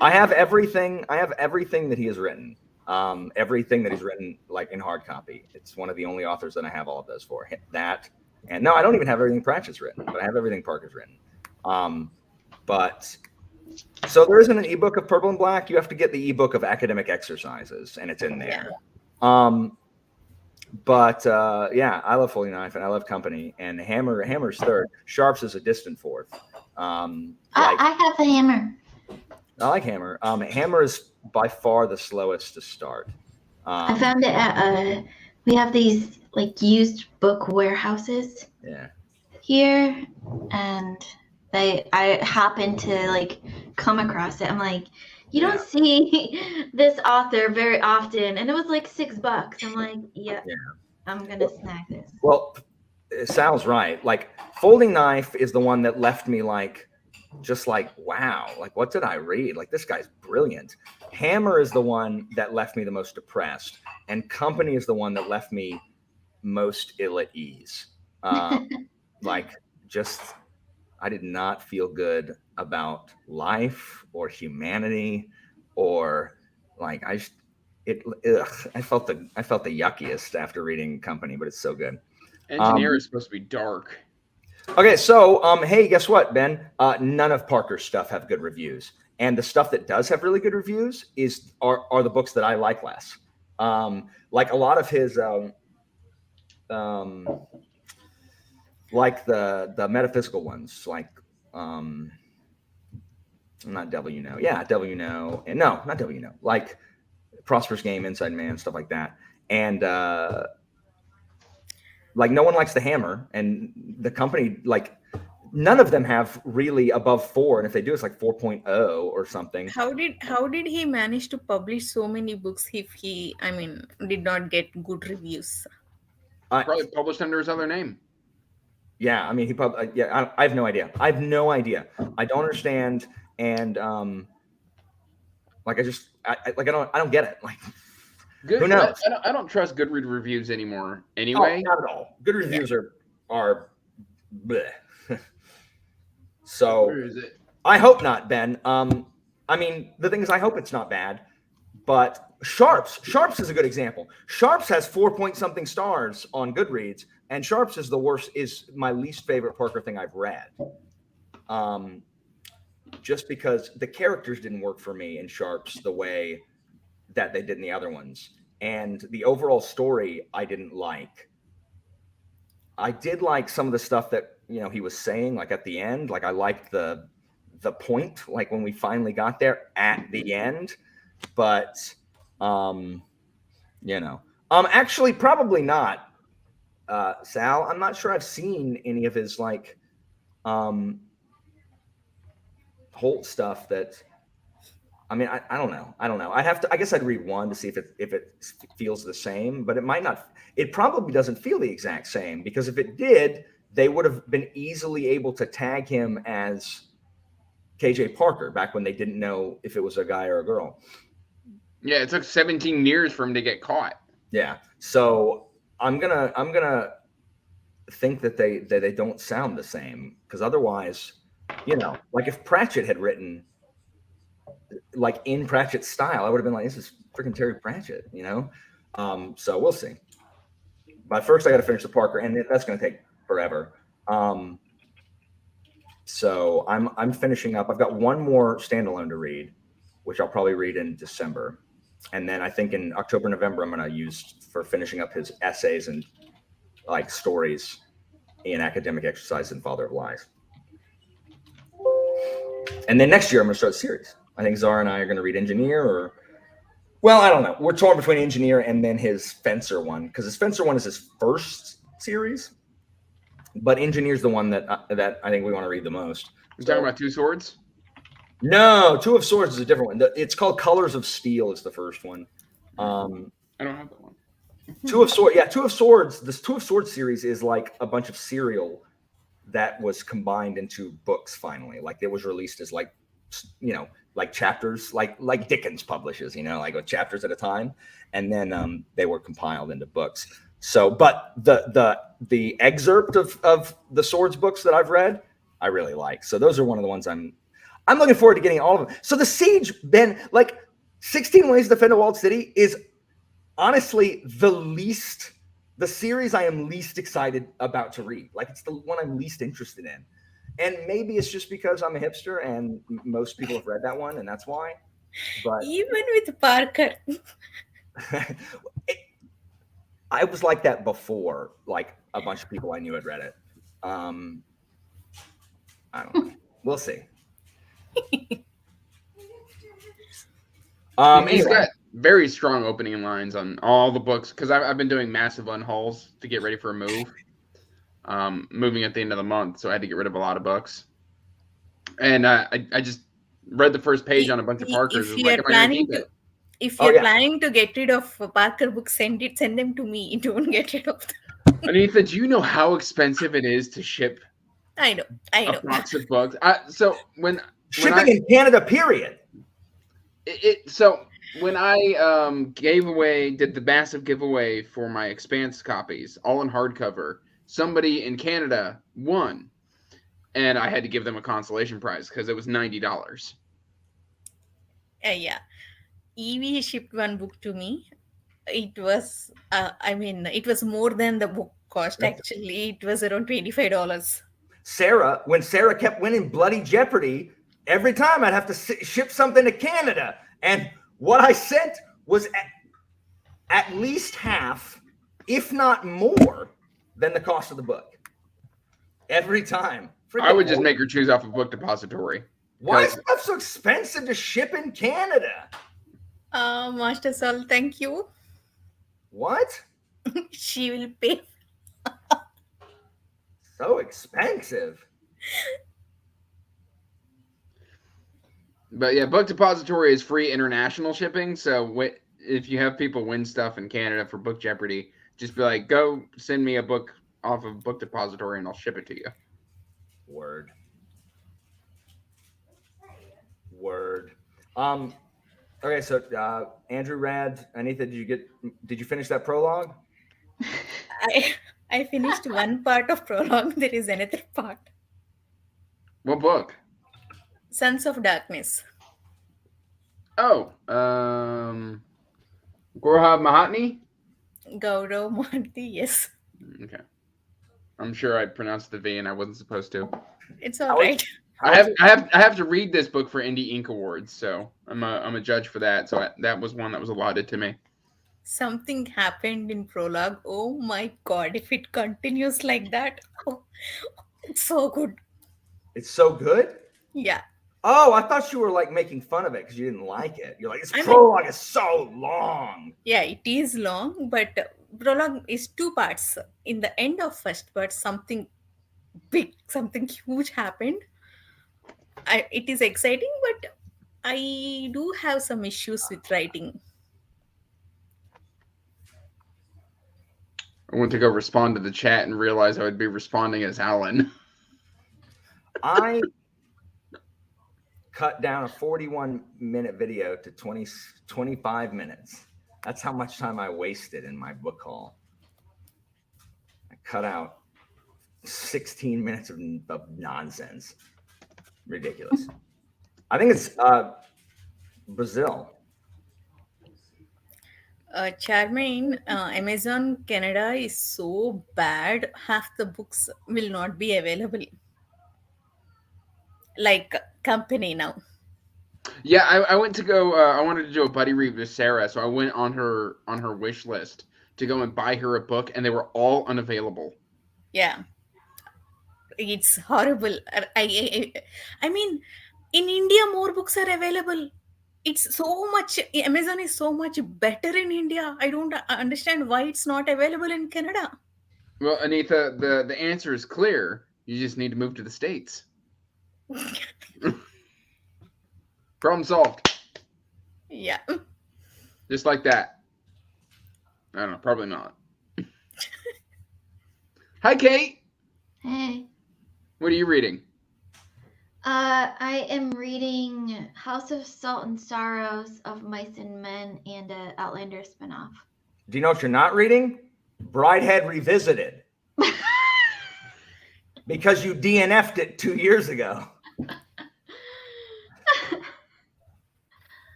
I have everything. I have everything that he has written. Everything that he's written, like in hard copy. It's one of the only authors that I have all of those for. That and no, I don't even have everything Pratchett's written, but I have everything Parker's written. But so there isn't an ebook of Purple and Black. You have to get the ebook of Academic Exercises, and it's in there. But yeah, I love Foley Knife and I love Company, and Hammer's third. Sharps is a distant fourth. I have the Hammer. I like Hammer. Hammer is by far the slowest to start. I found it at we have these like used book warehouses here, and I happened to like come across it. I'm like, you don't see this author very often, and it was like $6. I'm like, I'm gonna snag this. Well, Sal's right. Like Folding Knife is the one that left me like, just like, wow, like what did I read? Like this guy's brilliant. Hammer is the one that left me the most depressed, and Company is the one that left me most ill at ease. Like just, I did not feel good about life or humanity, or like I felt the yuckiest after reading Company, but it's so good. Engineer is supposed to be dark. Okay, so hey, guess what, Ben? None of Parker's stuff have good reviews, and the stuff that does have really good reviews are the books that I like less. Like a lot of his, like the metaphysical ones, like not Devil You Know, Devil You Know, and no, not Devil You Know, like Prosperous Game, Inside Man, stuff like that, and like no one likes the Hammer, and the Company, like none of them have really above 4, and if they do, it's like 4.0 or something. How did he manage to publish so many books if he, did not get good reviews? Probably published under his other name. Yeah, I mean, he probably. Yeah, I have no idea. I don't understand, and like I don't get it. Like, who knows? I don't trust Goodreads reviews anymore. Anyway, not at all. Good reviews are bleh. So where is it? I hope not, Ben. I mean, the thing is, I hope it's not bad. But Sharps is a good example. Sharps has 4-point-something stars on Goodreads, and Sharps is my least favorite Parker thing I've read. Just because the characters didn't work for me in Sharps the way that they did in the other ones, and the overall story I didn't like. I did like some of the stuff that he was saying, like at the end. Like I liked the point, like when we finally got there at the end. But actually probably not. Sal, I'm not sure I've seen any of his like Holt stuff that I don't know. I guess I'd read one to see if it feels the same, but it might not. It probably doesn't feel the exact same, because if it did, they would have been easily able to tag him as KJ Parker back when they didn't know if it was a guy or a girl. Yeah, it took 17 years for him to get caught. Yeah. So I'm gonna think that they don't sound the same, because otherwise, like if Pratchett had written like in Pratchett's style, I would have been like, this is freaking Terry Pratchett, So we'll see. But first I got to finish the Parker, and that's going to take forever. So I'm finishing up. I've got one more standalone to read, which I'll probably read in December. And then I think in October, November, I'm going to use for finishing up his essays and like stories in Academic Exercise and Father of Lies. And then next year I'm going to start a series. I think Zara and I are going to read Engineer, I don't know. We're torn between Engineer and then his Fencer one, because his Fencer one is his first series, but Engineer's the one that I think we want to read the most. You're talking about Two Swords? No, Two of Swords is a different one. It's called Colors of Steel is the first one. I don't have that one. Two of Swords. Yeah, Two of Swords. This Two of Swords series is like a bunch of serial that was combined into books finally. Like it was released as like, like chapters, like Dickens publishes, like with chapters at a time, and then they were compiled into books. So, but the excerpt of the Swords books that I've read, I really like. So those are one of the ones I'm looking forward to getting all of them. So the Siege, then, like 16 Ways to Defend a Walled City is honestly the series I am least excited about to read. Like, it's the one I'm least interested in. And maybe it's just because I'm a hipster and most people have read that one, and that's why. But Even with Parker. I was like that before, like a bunch of people I knew had read it. I don't know. We'll see. He's Anyway. got very strong opening lines on all the books because I've been doing massive unhauls to get ready for a move. Moving at the end of the month, so I had to get rid of a lot of books. And I just read the first page on a bunch of Parkers. If you're planning to get rid of Parker books, send them to me. Don't get rid of them. Anita, do you know how expensive it is to ship? I know. A box of books. So when shipping in Canada, period. So when I did the massive giveaway for my Expanse copies, all in hardcover, somebody in Canada won, and I had to give them a consolation prize because it was $90. Yeah, Evie shipped one book to me. It was, it was more than the book cost. Actually, it was around $25. Sarah, when Sarah kept winning Bloody Jeopardy, every time I'd have to ship something to Canada, and what I sent was at least half, if not more, than the cost of the book. Every time. I would just make her choose off a book depository. Why is stuff so expensive to ship in Canada? Master Sol, thank you. What? She will pay. So expensive. But yeah, book depository is free international shipping. So if you have people win stuff in Canada for Book Jeopardy, just be like, go send me a book off of book depository and I'll ship it to you. Word. Okay, so Andrew, Rad, Anita, did you finish that prologue? I finished one part of prologue. There is another part. What book? Sons of Darkness. Oh, Gaurav Mahatni? Gaurav Mahatni, yes. Okay. I'm sure I pronounced the V and I wasn't supposed to. It's all right. I have to read this book for Indie Ink Awards, so I'm a judge for that. So that was one that was allotted to me. Something happened in prologue. Oh my god! If it continues like that, it's so good. It's so good? Yeah. Oh, I thought you were like making fun of it because you didn't like it. You're like, prologue is so long. Yeah, it is long, but prologue is 2 parts. In the end of first part, something big, something huge happened. It is exciting, but I do have some issues with writing. I went to go respond to the chat and realized I would be responding as Alan. I cut down a 41-minute video to 25 minutes. That's how much time I wasted in my book haul. I cut out 16 minutes of nonsense. Ridiculous. I think it's Brazil. Charmaine, Amazon Canada is so bad. Half the books will not be available. Like company now. Yeah, I went to go. I wanted to do a buddy read with Sarah, so I went on her wish list to go and buy her a book, and they were all unavailable. Yeah, it's horrible. I mean, in India, more books are available. It's so much. Amazon is so much better in India. I don't understand why it's not available in Canada. Well, Anita, the answer is clear. You just need to move to the States. Problem solved. Yeah. Just like that. I don't know. Probably not. Hi, Kate. Hey. What are you reading? I am reading House of Salt and Sorrows of Mice and Men and an Outlander spinoff. Do you know what you're not reading? Bridehead Revisited. Because you DNF'd it 2 years ago.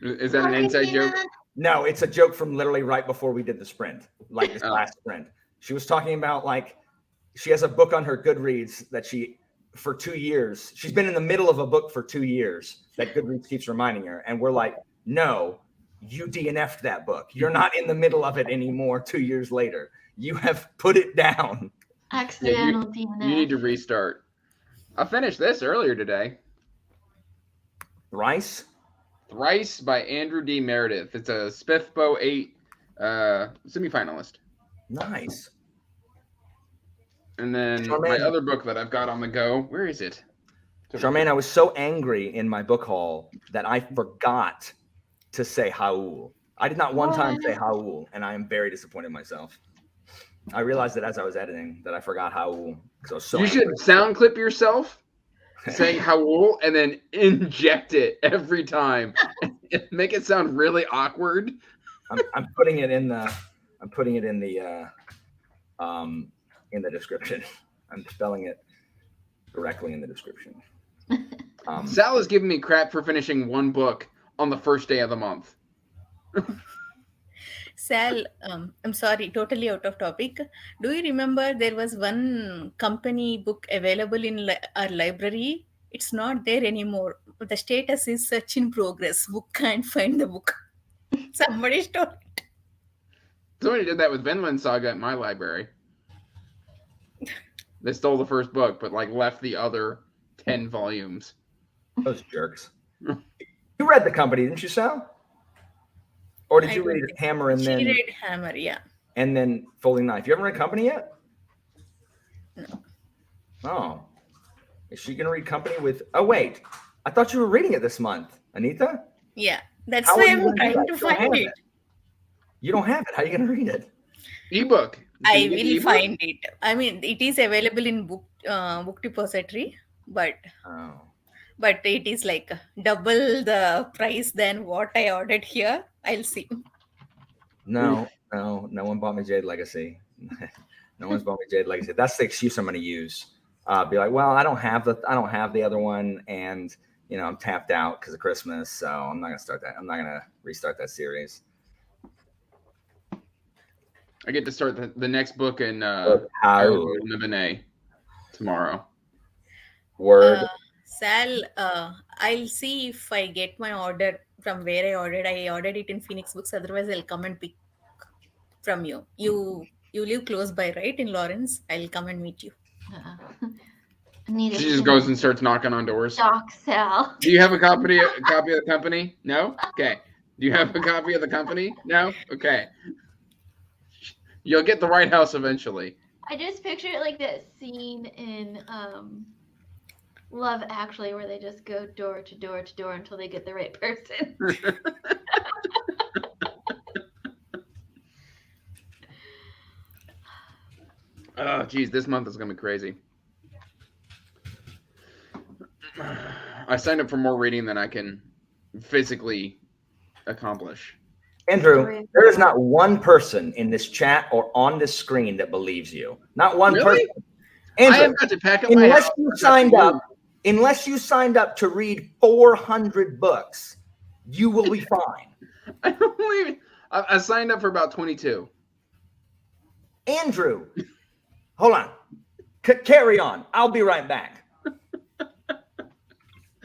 Is that an inside joke? No, it's a joke from literally right before we did the sprint, like this last sprint. She was talking about like she has a book on her Goodreads that for 2 years, she's been in the middle of a book for 2 years that Goodreads keeps reminding her. And we're like, no, you DNF'd that book. You're not in the middle of it anymore 2 years later. You have put it down. Accidental DNF. You need to restart. I finished this earlier today. Thrice by Andrew D. Meredith. It's a Spiffbo 8 semifinalist. Nice. And then Charmaine. my other book that I've got on the go. Where is it? Charmaine, I was so angry in my book haul that I forgot to say Haul. I did not one time say Haul, and I am very disappointed in myself. I realized that as I was editing that I forgot Haul because I was so You angry. should sound clip yourself saying Haul and then inject it every time. Make it sound really awkward. I'm putting it in the description. I'm spelling it correctly in the description. Sal is giving me crap for finishing one book on the first day of the month. Sal, I'm sorry, totally out of topic. Do you remember there was one company book available in our library? It's not there anymore. The status is search in progress. Book can't find the book. Somebody stole it. Somebody did that with Vinland Saga at my library. They stole the first book, but like left the other 10 volumes. Those jerks. You read The Company, didn't you, Sal? Or did you read Hammer and then? She read Hammer, yeah. And then Folding Knife. You haven't read Company yet? No. Oh. Is she going to read Company with... Oh, wait. I thought you were reading it this month, Anita. Yeah, that's How why are you I'm gonna do trying that? to You don't find have it. You don't have it. How are you going to read it? Ebook. I Can you get will ebook? find it. I mean, it is available in book depository, but Oh. it is like double the price than what I ordered here. I'll see. No one bought me Jade Legacy. No one's bought me Jade Legacy. That's the excuse I'm going to use. Be like, well, I don't have the other one, and I'm tapped out because of Christmas, so I'm not going to start that. I'm not going to restart that series. I get to start the next book in How? Nibene tomorrow. Word. Sal, I'll see if I get my order from where I ordered. I ordered it in Phoenix Books. Otherwise, I'll come and pick from you. You live close by, right? In Lawrence. I'll come and meet you. I need She just goes and starts knocking on doors. Doc Sal. Do you have a copy of the company? No? Okay. Do you have a copy of the company? No? Okay. You'll get the White House eventually. I just picture it like that scene in Love Actually where they just go door to door to door until they get the right person. Oh, geez, this month is going to be crazy. I signed up for more reading than I can physically accomplish. Andrew, there is not one person in this chat or on this screen that believes you. Not one Really? person. I Andrew, have got to pack up my house. unless you signed up to read 400 books, you will be fine. I don't believe it. I signed up for about 22. Andrew, hold on. Carry on. I'll be right back.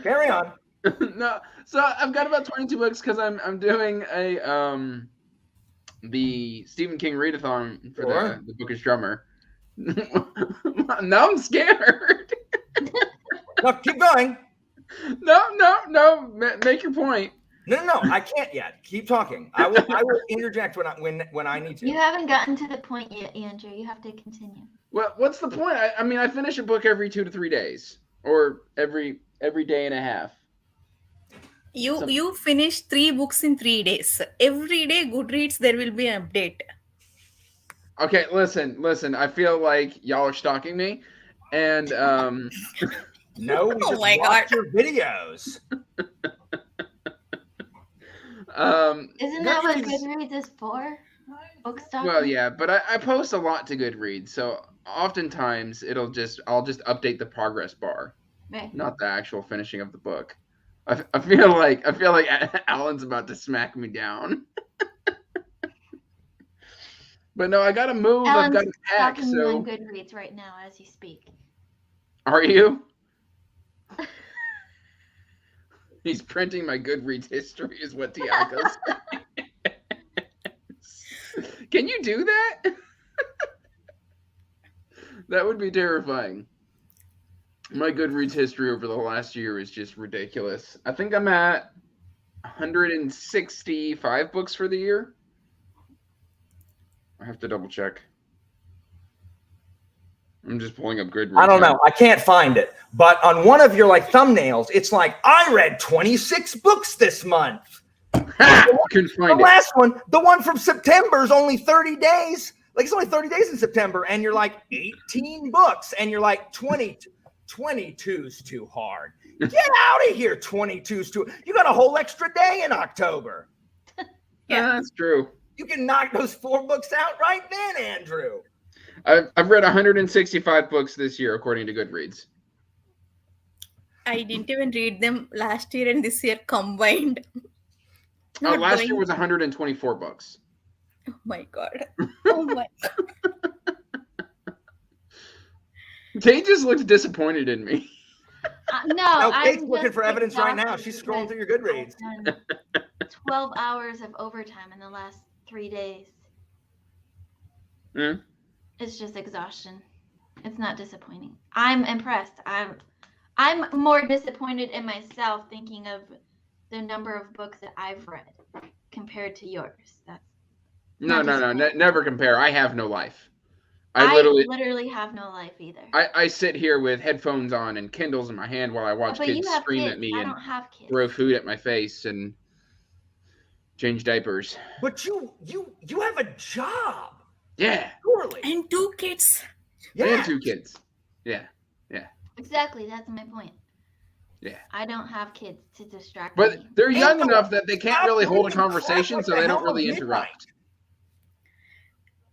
Carry on. No, so I've got about 22 books because I'm doing the Stephen King readathon for Sure. the Bookish Drummer. Now I'm scared. No, keep going. No. Make your point. No, I can't yet. Keep talking. I will interject when I need to. You haven't gotten to the point yet, Andrew. You have to continue. Well, what's the point? I mean, I finish a book every 2 to 3 days, or every day and a half. You finish 3 books in 3 days. Every day, Goodreads, there will be an update. Okay, listen. I feel like y'all are stalking me, and No, we Oh just my watch God. your videos. Isn't that what Goodreads- Goodreads is for? Bookstop? Well, yeah, but I post a lot to Goodreads, so oftentimes I'll just update the progress bar, Right. not the actual finishing of the book. I feel like Alan's about to smack me down. But no, I gotta move. I've Alan's got to pack. stalking you on So Goodreads right now as you speak. are you? He's printing my Goodreads history, is what Tiago's saying. Can you do that? That would be terrifying. My Goodreads history over the last year is just ridiculous. I think I'm at 165 books for the year. I have to double check. I'm just pulling up Goodreads. I don't now. know. I can't find it. But on one of your like thumbnails, it's like, I read 26 books this month. Ha! Couldn't The find it. last one, the one from September is only 30 days. Like it's only 30 days in September. And you're like 18 books. And you're like 22's too hard. Get out of here. 22's too. You got a whole extra day in October. Yeah, that's true. You can knock those 4 books out right then, Andrew. I've read 165 books this year, according to Goodreads. I didn't even read them last year and this year combined. Not Last going- year was 124 books. Oh my God. Oh my God. Kate just looks disappointed in me. No, No, Kate's I'm looking just for evidence right now. exhausted She's scrolling because through your Goodreads. I've done 12 hours of overtime in the last 3 days. Hmm? It's just exhaustion. It's not disappointing. I'm impressed. I'm more disappointed in myself thinking of the number of books that I've read compared to yours. That's No, Not never compare. I have no life. I I literally have no life either. I sit here with headphones on and Kindles in my hand while I watch but kids you have scream kids. at me I and don't have kids. throw food at my face and change diapers. But you have a job. Yeah, Surely. And 2 kids. I Yeah. have 2 kids. Yeah, Exactly, that's my point. yeah. I don't have kids to distract But me. they're young Angela, enough that they can't stop really hold a reading crap. conversation, What so the they don't hell really is interrupt.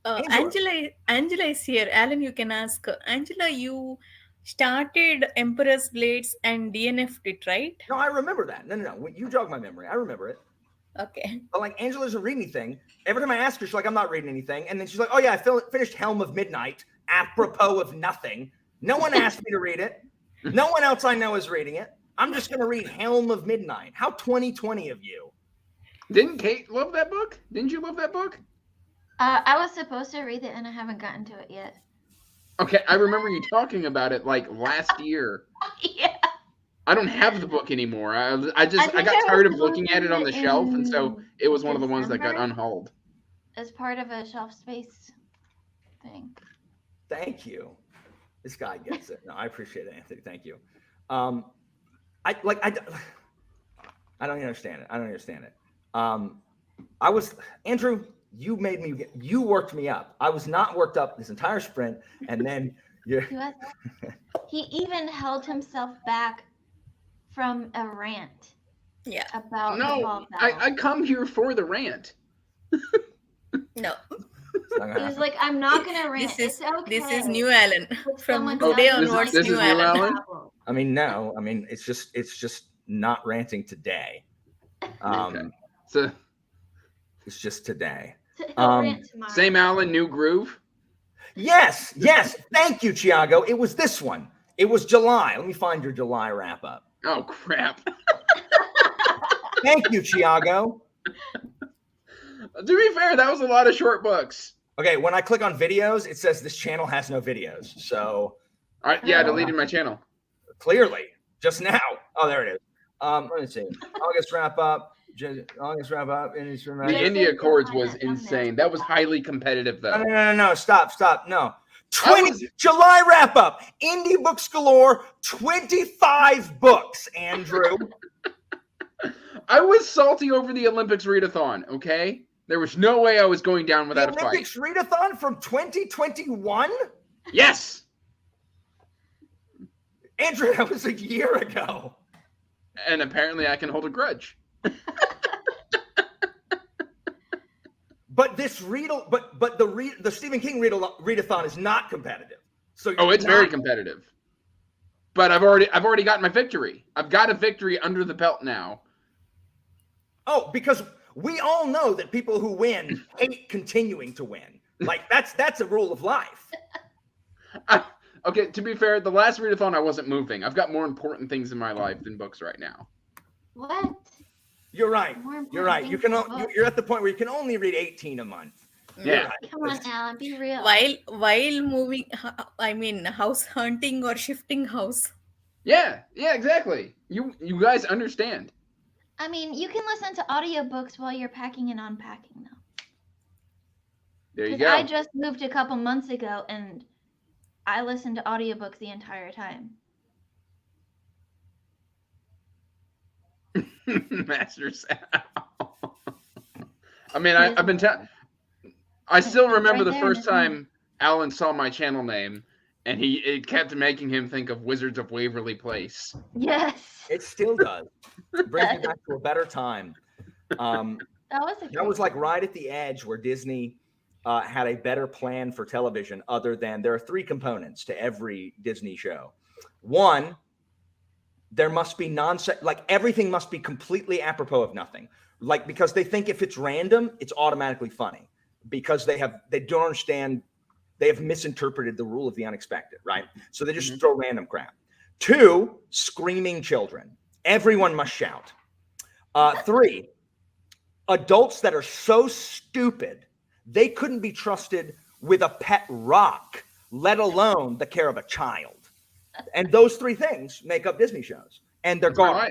Angela is here. Alan, you can ask. Angela, you started Emperor's Blades and DNF'd it, right? No, I remember that. No. You jog my memory. I remember it. Okay. But like Angela doesn't read anything. Every time I ask her, she's like, I'm not reading anything. And then she's like, oh yeah, I finished Helm of Midnight, apropos of nothing. No one asked me to read it. No one else I know is reading it. I'm just going to read Helm of Midnight. How 2020 of you. Didn't Kate love that book? Didn't you love that book? I was supposed to read it and I haven't gotten to it yet. Okay, I remember you talking about it like last year. Yeah. I don't have the book anymore. I think got I tired was of looking at it on the looking shelf, and so in it was one of the ones that got December. unhauled. As part of a shelf space thing. Thank you. This guy gets it. No, I appreciate it, Anthony. Thank you. I don't even understand it. I don't understand it. Andrew, you worked me up. I was not worked up this entire sprint. And then He even held himself back from a rant Yeah. about the No, ball I come here for the rant. No. He was like, I'm not gonna rant. This is it's okay. This is new Alan. If From someone today doesn't onwards, this new is new Alan. Alan? I mean, no. I mean, it's just not ranting today. Okay. So It's just today. He'll rant tomorrow. same Alan, new groove. Yes. Thank you, Tiago. It was this one. It was July. Let me find your July wrap up. Oh crap! Thank you, Tiago. To be fair, that was a lot of short books. Okay, when I click on videos, it says this channel has no videos. So All right, yeah, I deleted my channel. clearly, just now. Oh, there it is. Let me see. August wrap up. August wrap up. The Yeah. India Accords was insane. That was highly competitive, though. No. Stop. No. That was- July wrap up. Indie books galore. 25 books, Andrew. I was salty over the Olympics readathon. Okay, there was no way I was going down without The a fight. Olympics readathon from 2021. Yes. Andrew, that was a year ago. And apparently I can hold a grudge. But this the Stephen King readathon is not competitive. So it's very competitive. But I've already gotten my victory. I've got a victory under the belt now. Oh, because we all know that people who win hate continuing to win. Like that's a rule of life. Okay, to be fair, the last readathon I wasn't moving. I've got more important things in my life than books right now. What? You're right. More important You're right. things You can. than books. You're at the point where you can only read 18 a month. Yeah. Come on, Alan, be real. While moving, I mean, house hunting or shifting house. Yeah, exactly. You guys understand. I mean, you can listen to audiobooks while you're packing and unpacking, though. There you 'Cause go. I just moved a couple months ago, and I listened to audiobooks the entire time. Master Sound. I mean, I've been I still remember the Right there in first his hand. time Alan saw my channel name, and it kept making him think of Wizards of Waverly Place. Yes. It still does. It brings me back to a better time. That was a That was like right at the edge where Disney had a better plan for television, other than there are three components to every Disney show. One, there must be nonsense, like everything must be completely apropos of nothing. Like, because they think if it's random, it's automatically funny, because they don't understand, they have misinterpreted the rule of the unexpected, right? So they just throw random crap. Two, screaming children. Everyone must shout. Three, adults that are so stupid they couldn't be trusted with a pet rock, let alone the care of a child. And those three things make up Disney shows, and they're gone.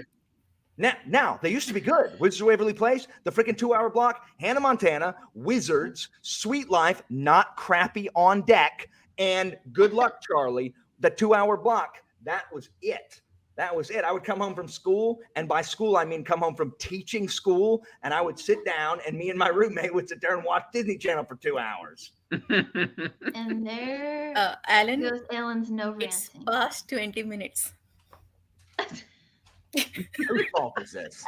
Now they used to be good. Wizards of Waverly Place, the freaking 2-hour block, Hannah Montana, Wizards, Sweet Life, Not Crappy on Deck, and Good Luck Charlie, the 2-hour block. That was it. That was it. I would come home from school, and by school I mean come home from teaching school, and I would sit down, and me and my roommate would sit there and watch Disney Channel for 2 hours. And there Alan, goes Alan's no it's ranting. past 20 minutes. Whose fault is this?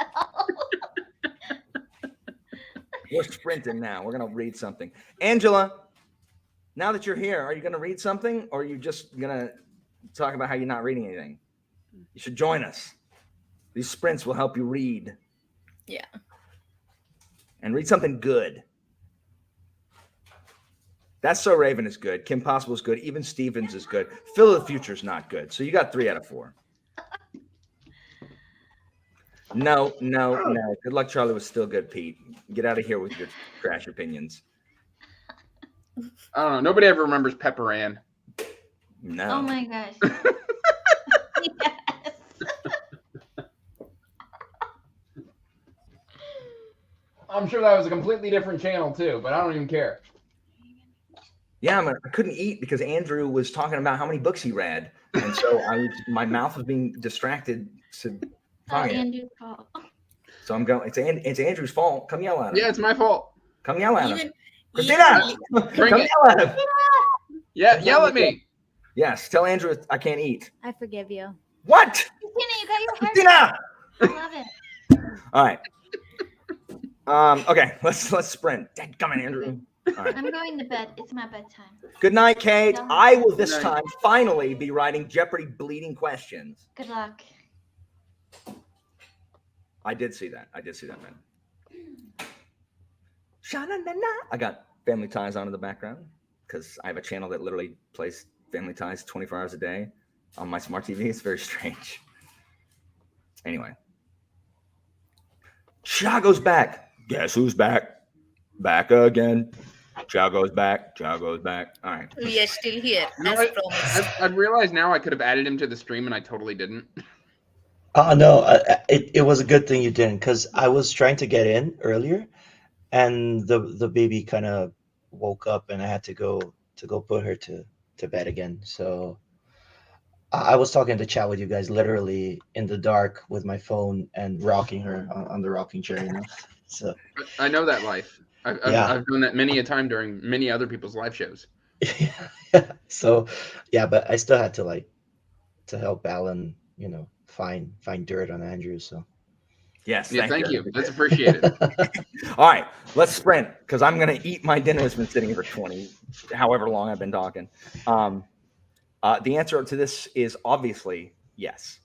We're sprinting now. We're going to read something. Angela, now that you're here, are you going to read something, or are you just going to talk about how you're not reading anything? You should join us. These sprints will help you read. Yeah. And read something good. That's So Raven is good. Kim Possible is good. Even Stevens is good. Phil of the Future is not good. So you got 3 out of 4. No. Good Luck Charlie was still good, Pete. Get out of here with your trash opinions. I don't know. Nobody ever remembers Pepper Ann. No. Oh my gosh. Yes. I'm sure that was a completely different channel too, but I don't even care. Yeah, I couldn't eat because Andrew was talking about how many books he read, and so my mouth was being distracted. Andrew's fault. So I'm going. It's Andrew's fault. Come yell at him. Yeah, it's my fault. Come yell at him. Even Christina, come Bring it. yell at him. Yeah, yell at me. Yes, tell Andrew I can't eat. I forgive you. What? Christina, you got your hair. Christina. I love it. All right. Okay, let's sprint. Come on, Andrew. All right. I'm going to bed. It's my bedtime. Good night, Kate. No. I will this Good night. time finally be writing Jeopardy bleeding questions. Good luck. I did see that, man. Sha-na-na-na. I got Family Ties on in the background because I have a channel that literally plays Family Ties 24 hours a day on my smart TV. It's very strange. Anyway. Chago's back. Guess who's back? Back again. Chago's back. Chago's back. All right. we are still here, You know as what? promised. I've realized now I could have added him to the stream, and I totally didn't. No, it was a good thing you didn't, because I was trying to get in earlier, and the baby kind of woke up, and I had to go put her to bed again. So I was talking to chat with you guys literally in the dark with my phone and rocking her on the rocking chair. You know? So I know that life. I've done that many a time during many other people's live shows. so yeah, but I still had to to help Alan, find dirt on Andrew. So Yes. Yeah, thank you. That's appreciated. All right, let's sprint because I'm gonna eat my dinner. It's been sitting here for 20, however long I've been talking. The answer to this is obviously yes.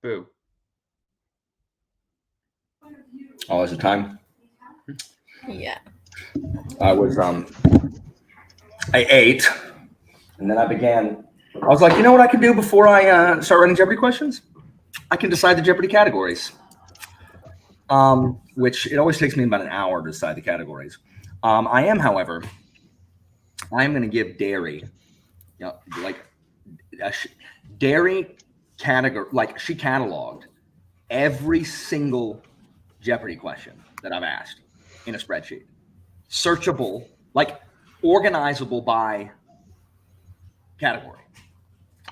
Boo. All is the time. Yeah. I was I ate, and then I was like, you know what I can do before I start writing Jeopardy questions? I can decide the Jeopardy categories. Which it always takes me about an hour to decide the categories. I am, however, going to give dairy, dairy category. Like, she cataloged every single Jeopardy question that I've asked in a spreadsheet, searchable, like organizable by category.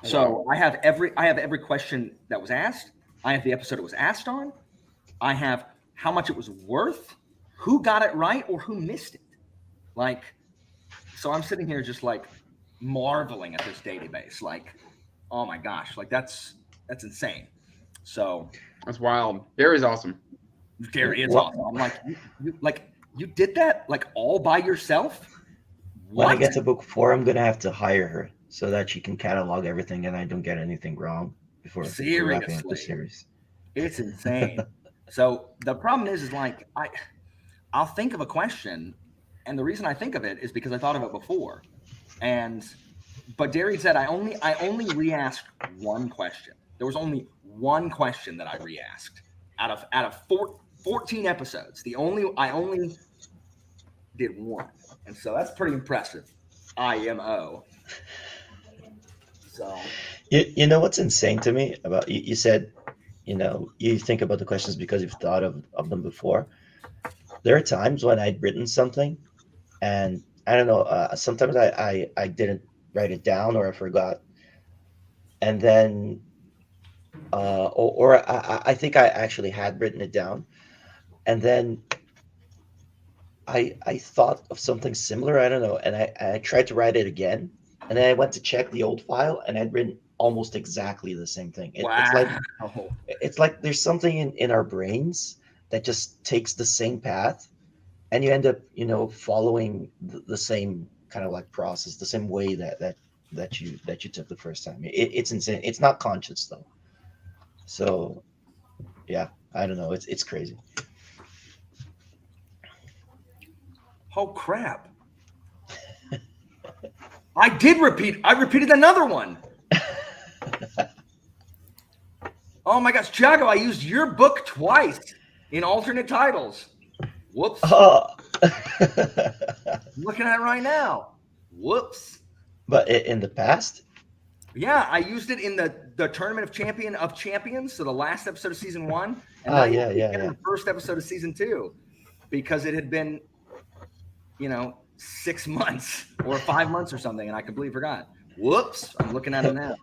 So I have every question that was asked. I have the episode it was asked on. I have how much it was worth, who got it right or who missed it. Like, so I'm sitting here just like marveling at this database. Like, oh my gosh, like that's insane. So That's wild. Dairy's awesome. Gary is awesome. I'm like, you did that like all by yourself? When I What? get to book 4, I'm gonna have to hire her so that she can catalog everything and I don't get anything wrong before wrapping up the Seriously. series. It's insane. So the problem is like I'll think of a question, and the reason I think of it is because I thought of it before. But Derry said I only re-asked one question. There was only one question that I re-asked out of 14 episodes. I only did one, and so that's pretty impressive. IMO. So You know what's insane to me about you said, you think about the questions because you've thought of them before. There are times when I'd written something and I don't know, sometimes I didn't write it down or I forgot. And then, I think I actually had written it down. And then I thought of something similar, I don't know, and I tried to write it again. And then I went to check the old file and I'd written almost exactly the same thing. wow. It's like there's something in our brains that just takes the same path and you end up following the same kind of like process, the same way that you took the first time. It's insane. It's not conscious though. So yeah, I don't know, it's crazy. Oh crap. I repeated another one. Oh my gosh, Thiago, I used your book twice in alternate titles. Whoops. Oh. I'm looking at it right now. Whoops. But in the past? Yeah, I used it in the Tournament of Champions, so the last episode of season 1. And Yeah. the first episode of season 2, because it had been, 6 months or 5 months or something, and I completely forgot. Whoops. I'm looking at it now.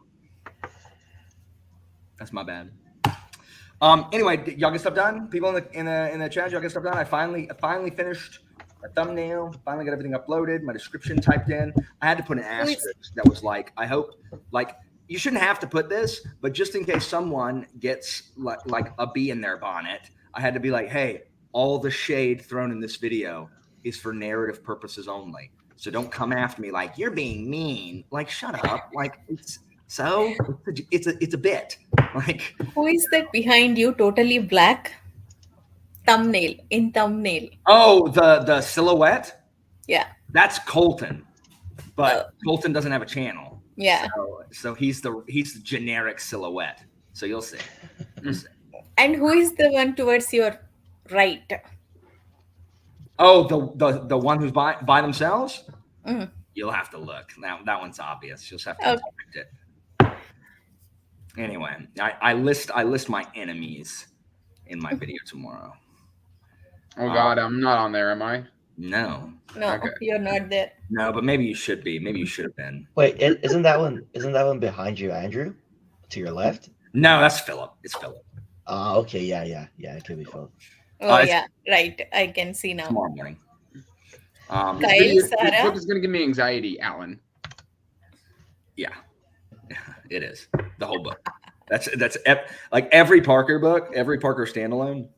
That's my bad. Anyway, y'all get stuff done? People in the chat, y'all get stuff done? I finally finished a thumbnail. Finally got everything uploaded. My description typed in. I had to put an asterisk that was like, I hope, like, you shouldn't have to put this, but just in case someone gets like a bee in their bonnet, I had to be like, hey, all the shade thrown in this video is for narrative purposes only. So don't come after me like you're being mean. Like, shut up. Like, it's a bit. Like, Who is that behind you? Totally black thumbnail. oh, the silhouette. Yeah. That's Colton, but Colton doesn't have a channel. Yeah. So he's the generic silhouette. So you'll see. And who is the one towards your right? Oh, the one who's by themselves. Mm. You'll have to look. Now that one's obvious. You'll just have to correct it. Anyway, I list my enemies in my video tomorrow. Oh God, I'm not on there, am I? No, Okay. You're not there. no, but maybe you should be. Maybe you should have been. Wait, isn't that one behind you, Andrew? To your left? No, that's Philip. It's Philip. Okay, yeah. It could be Philip. Oh, It's- yeah. Right. I can see now. Tomorrow morning. Kyle, This Sarah? book is going to give me anxiety, Alan. Yeah, it is the whole book. That's like every Parker book, every Parker standalone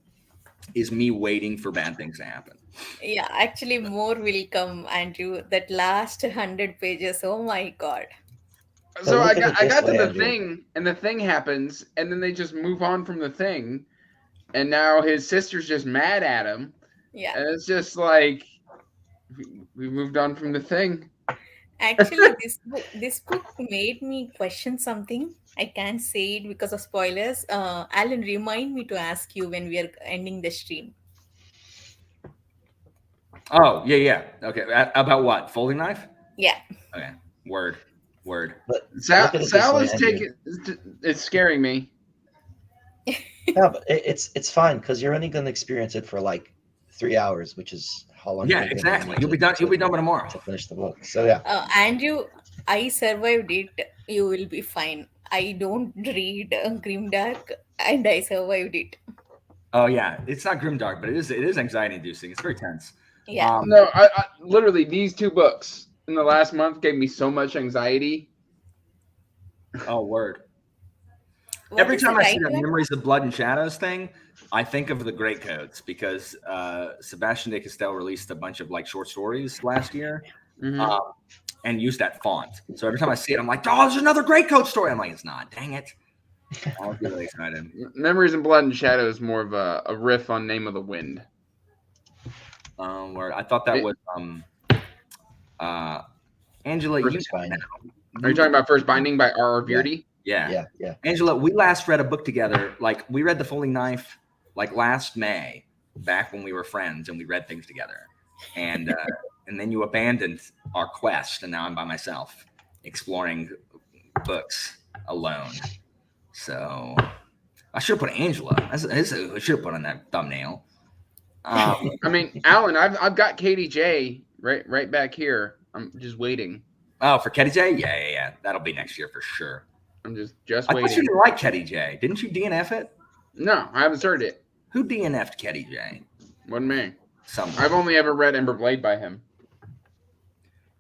is me waiting for bad things to happen. Yeah, actually, more will come, Andrew. That last 100 pages. Oh my God. So I look at got it this to way, the Andrew. thing, and the thing happens, and then they just move on from the thing, and now his sister's just mad at him, Yeah. and it's just like we moved on from the thing. Actually, this book made me question something. I can't say it because of spoilers. Alan, remind me to ask you when we are ending the stream. Oh, yeah. Okay. About what? Folding knife? Yeah. Okay. Word. But Sal, look at it this Sal way, is Andrew. taking. It's scaring me. Yeah, but it's fine because you're only going to experience it for like 3 hours, which is how long. Yeah, you're gonna exactly. need You'll be done. You'll be done by tomorrow. to finish the book. So yeah, Andrew, I survived it. You will be fine. I don't read Grimdark, and I survived it. Oh yeah, it's not grimdark, but it is anxiety inducing. It's very tense. Yeah. No, I literally these 2 books in the last month gave me so much anxiety. Oh word. What Every is time the I see right that one? Memories of Blood and Shadows thing, I think of the Great Codes because Sebastian de Castell released a bunch of like short stories last year Mhm. and used that font. So every time I see it, I'm like, oh, there's another Great Code story. I'm like, it's not. Dang it. I was really excited. Memories in Blood and Shadows is more of a riff on Name of the Wind. Where I thought that was Angela. First Binding. Are you talking about First Binding by R.R. Beardy? Yeah. Yeah. Angela, we last read a book together. Like we read The Folding Knife like last May, back when we were friends and we read things together. And and then you abandoned our quest, and now I'm by myself exploring books alone. So I should have put Angela. I should have put on that thumbnail. I mean, Alan, I've got KDJ right back here. I'm just waiting. Oh, for Ketty J? Yeah. That'll be next year for sure. I'm just I thought you waiting. didn't like Ketty J. Didn't you DNF it? No, I haven't started it. Who DNF'd Ketty J? Wasn't me. Someone. I've only ever read Ember Blade by him.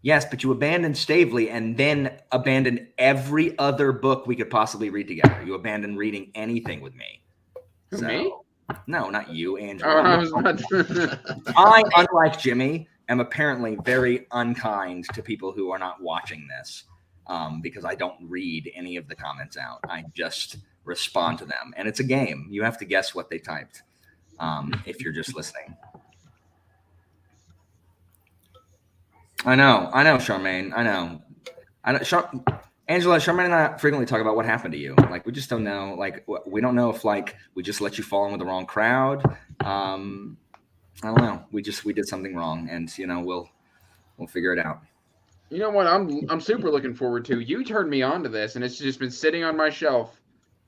Yes, but you abandoned Stavely and then abandoned every other book we could possibly read together. You abandoned reading anything with me. Who, me? No, not you, Andrew. Oh, I was about to... I, unlike Jimmy, am apparently very unkind to people who are not watching this because I don't read any of the comments out. I just respond to them. And it's a game. You have to guess what they typed if you're just listening. I know, Charmaine. I know. Angela, Charmaine and I frequently talk about what happened to you. Like, we just don't know. Like, we don't know if, like, we just let you fall in with the wrong crowd. I don't know. We did something wrong, and we'll figure it out. You know what? I'm super looking forward to. You turned me on to this, and it's just been sitting on my shelf,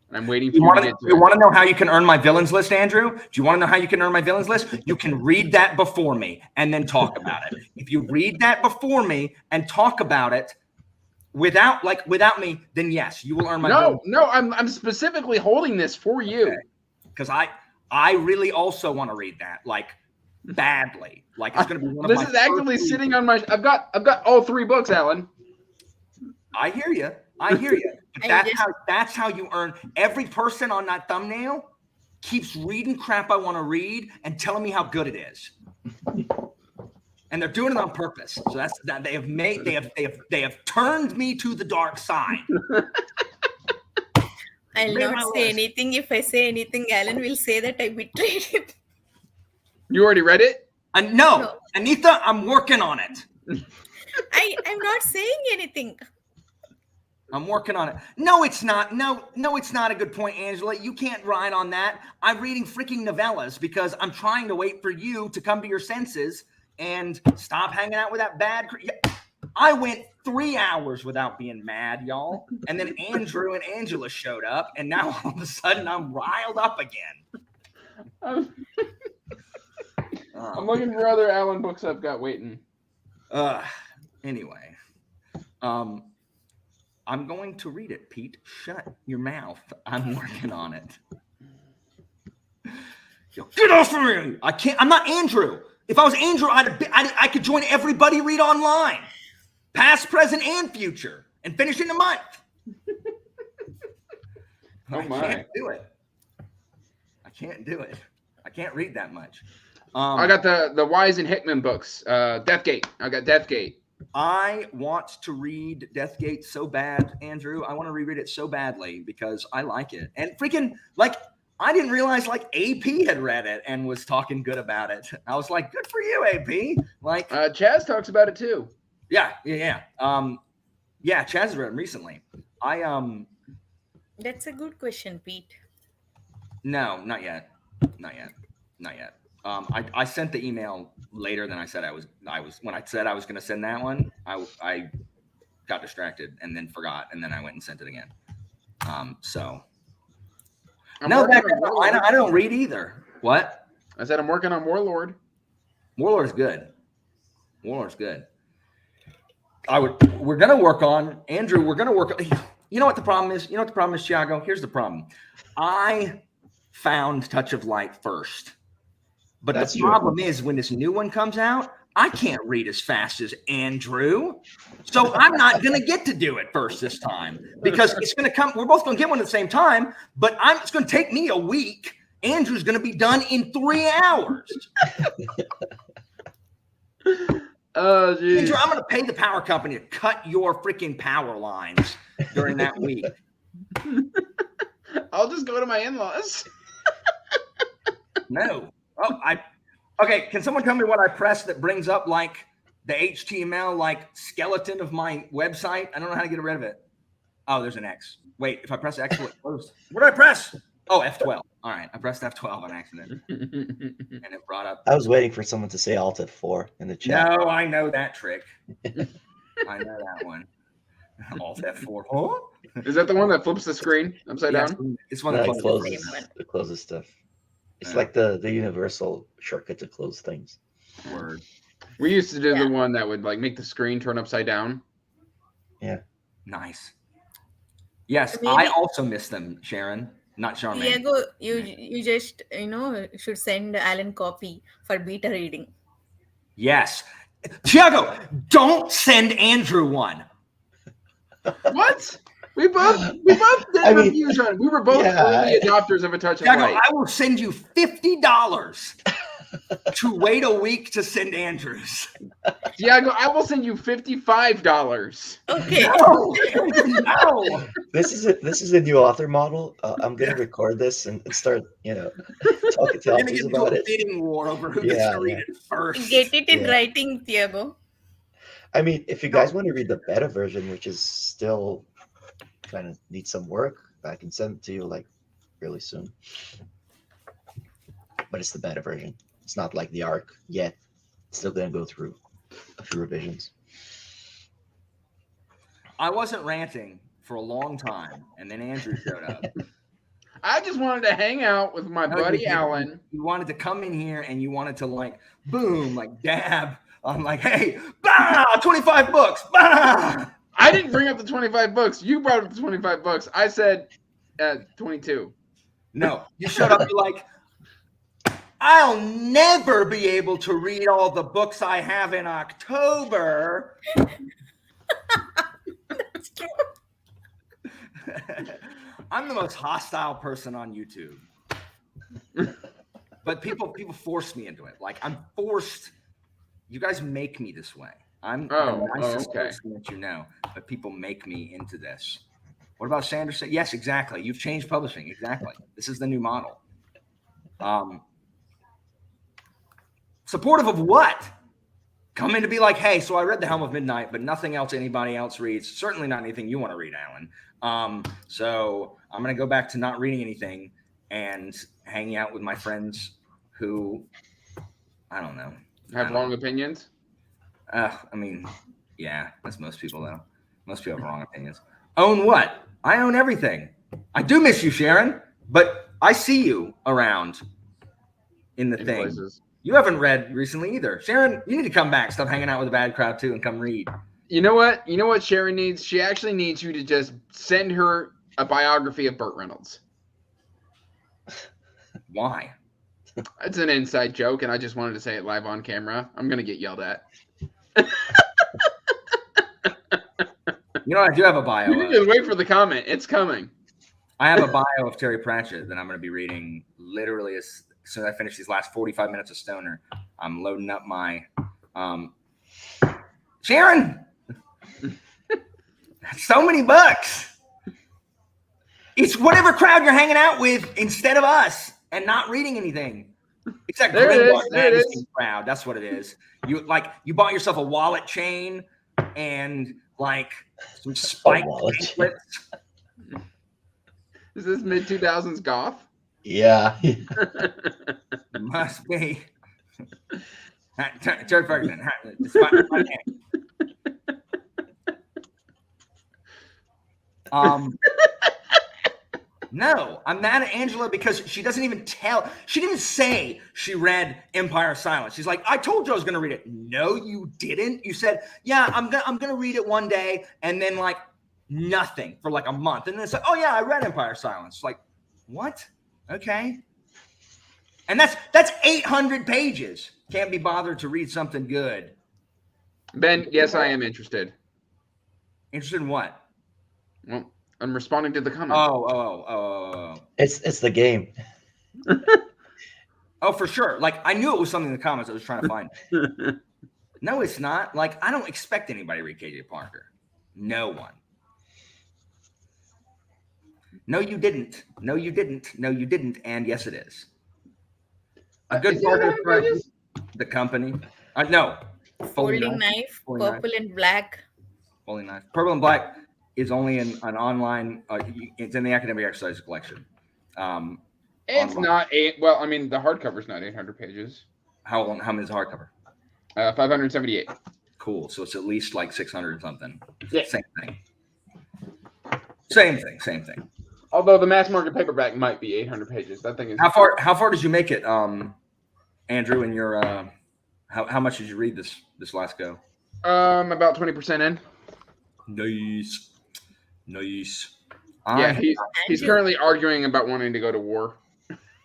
and I'm waiting for you to get to it. You want to know how you can earn my villains list, Andrew? Do you want to know how you can earn my villains list? You can read that before me and then talk about it. If you read that before me and talk about it without me, then yes, you will earn my villains list. No, I'm specifically holding this for you. Because I really also want to read that, like, badly. Like, it's going to be one of my This is actually sitting on my. I've got all 3 books, Alan. I hear you. But that's how you earn. Every person on that thumbnail keeps reading crap I want to read and telling me how good it is. And they're doing it on purpose. So that's that they have turned me to the dark side. I'll not say anything. If I say anything, Alan will say that I betrayed him. You already read it? No, Anita, I'm working on it. I'm not saying anything. I'm working on it. No, it's not. No, it's not a good point, Angela. You can't ride on that. I'm reading freaking novellas because I'm trying to wait for you to come to your senses and stop hanging out with that bad. I went 3 hours without being mad, y'all. And then Andrew and Angela showed up, and now all of a sudden I'm riled up again. I'm looking for other Alan books I've got waiting. Anyway, I'm going to read it, Pete. Shut your mouth. I'm working on it. Get off of me! I can't. I'm not Andrew. If I was Andrew, I could join everybody read online, past, present, and future, and finish in a month. Oh my! I can't do it. I can't read that much. I got the Wise and Hickman books. Deathgate. I got Deathgate. I want to read Deathgate so bad, Andrew. I want to reread it so badly because I like it. And freaking, like, I didn't realize, like, AP had read it and was talking good about it. I was like, good for you, AP. Like, Chaz talks about it too. yeah. Yeah, Chaz has read it recently. That's a good question, Pete. No, not yet. I sent the email later than I said I was when I said I was going to send that one. I got distracted and then forgot, and then I went and sent it again. So no, I don't read either. What? I said I'm working on Warlord. Warlord's good. We're gonna work on Andrew. We're gonna work. You know what the problem is? Thiago? Here's the problem. I found Touch of Light first. But the problem is when this new one comes out, I can't read as fast as Andrew. So I'm not going to get to do it first this time because it's going to come. We're both going to get one at the same time, but it's going to take me a week. Andrew's going to be done in 3 hours. Oh, geez. Andrew, I'm going to pay the power company to cut your freaking power lines during that week. I'll just go to my in-laws. No. Oh, okay. Can someone tell me what I pressed that brings up like the HTML like skeleton of my website? I don't know how to get rid of it. Oh, there's an X. Wait, if I press X, will it close? What did I press? Oh, F12. All right, I pressed F12 on accident, and it brought up. I was waiting for someone to say Alt F4 in the chat. No, I know that trick. I know that one. Alt F4. Huh? Is that the one that flips the screen upside down? It's one that closes stuff. It's like the universal shortcut to close things. Word. We used to do the one that would like make the screen turn upside down. Yeah. Nice. Yes, I also miss them, Sharon. Not Charmaine. Diego, you just should send Alan copy for beta reading. Yes. Tiago, don't send Andrew one. What? We both did reviews on it. We were both early adopters of A Touch of Light. I will send you $50 to wait a week to send Andrews. Tiago, I will send you $55. Okay. No. This is a new author model. I'm gonna record this and start, talking to authors about it. Bidding war over who gets to read it first. Get it in writing, Tiago. I mean, if you guys want to read the beta version, which is still kind of needs some work, I can send it to you like really soon. But it's the beta version. It's not like the ARC yet. It's still going to go through a few revisions. I wasn't ranting for a long time, and then Andrew showed up. I just wanted to hang out with my buddy Alan. You wanted to come in here and you wanted to like boom, like dab. I'm like, hey, bah, 25 books, bah. I didn't bring up the 25 books. You brought up the 25 books. I said 22. No, you showed up. You're like, I'll never be able to read all the books I have in October. That's true. I'm the most hostile person on YouTube. But people force me into it. Like I'm forced. You guys make me this way. I'm the nicest person that you know, but people make me into this. What about Sanderson? Yes, exactly. You've changed publishing. Exactly. This is the new model. Supportive of what? Come in to be like, hey, so I read The Helm of Midnight, but nothing else anybody else reads. Certainly not anything you want to read, Alan. So I'm going to go back to not reading anything and hanging out with my friends who, I don't know. Have wrong opinions? I mean, yeah, that's most people, though. Most people have wrong opinions. Own what? I own everything. I do miss you, Sharon, but I see you around in the thing. Places. You haven't read recently either. Sharon, you need to come back. Stop hanging out with a bad crowd, too, and come read. You know what? You know what Sharon needs? She actually needs you to just send her a biography of Burt Reynolds. Why? It's an inside joke, and I just wanted to say it live on camera. I'm going to get yelled at. You know, I do have a bio. You can just wait for the comment. It's coming. I have a bio of Terry Pratchett that I'm going to be reading literally as soon as I finish these last 45 minutes of Stoner. I'm loading up my Sharon, so many bucks. It's whatever crowd you're hanging out with instead of us and not reading anything. It's that There it is, Greenbelt there it is. magazine crowd. That's what it is. You bought yourself a wallet chain and like some spike wallet. bracelets. Is this mid 2000s goth? Yeah. Must be. Jared Ferguson. Despite my name. No, I'm mad at Angela because she doesn't even tell. She didn't say she read Empire of Silence. She's like, I told you I was going to read it. No, you didn't. You said, yeah, I'm gonna read it one day, and then like nothing for like a month, and then it's like, oh yeah, I read Empire of Silence. Like, what? Okay. And that's 800 pages. Can't be bothered to read something good. Ben, yes, I am interested. Interested in what? Well, I'm responding to the comment. Oh. It's the game. Oh, for sure. Like, I knew it was something in the comments I was trying to find. No, it's not. Like, I don't expect anybody to read KJ Parker. No one. No, you didn't. No, you didn't. No, you didn't. And yes, it is. A good Is it part of 100 pages? the company. No. Folding knife, Folding purple and black. Folding knife. Purple and Black is only in an online. It's in the academic exercise collection. It's online. not eight. Well, I mean, the hardcover's not 800 pages. How long? How many is the hardcover? 578. Cool. So it's at least like 600 something. Yeah. Same thing. Same thing. Although the mass market paperback might be 800 pages. That thing is. How far did you make it, Andrew? In your how much did you read this last go? About 20% in. Nice. Yeah, he's currently arguing about wanting to go to war.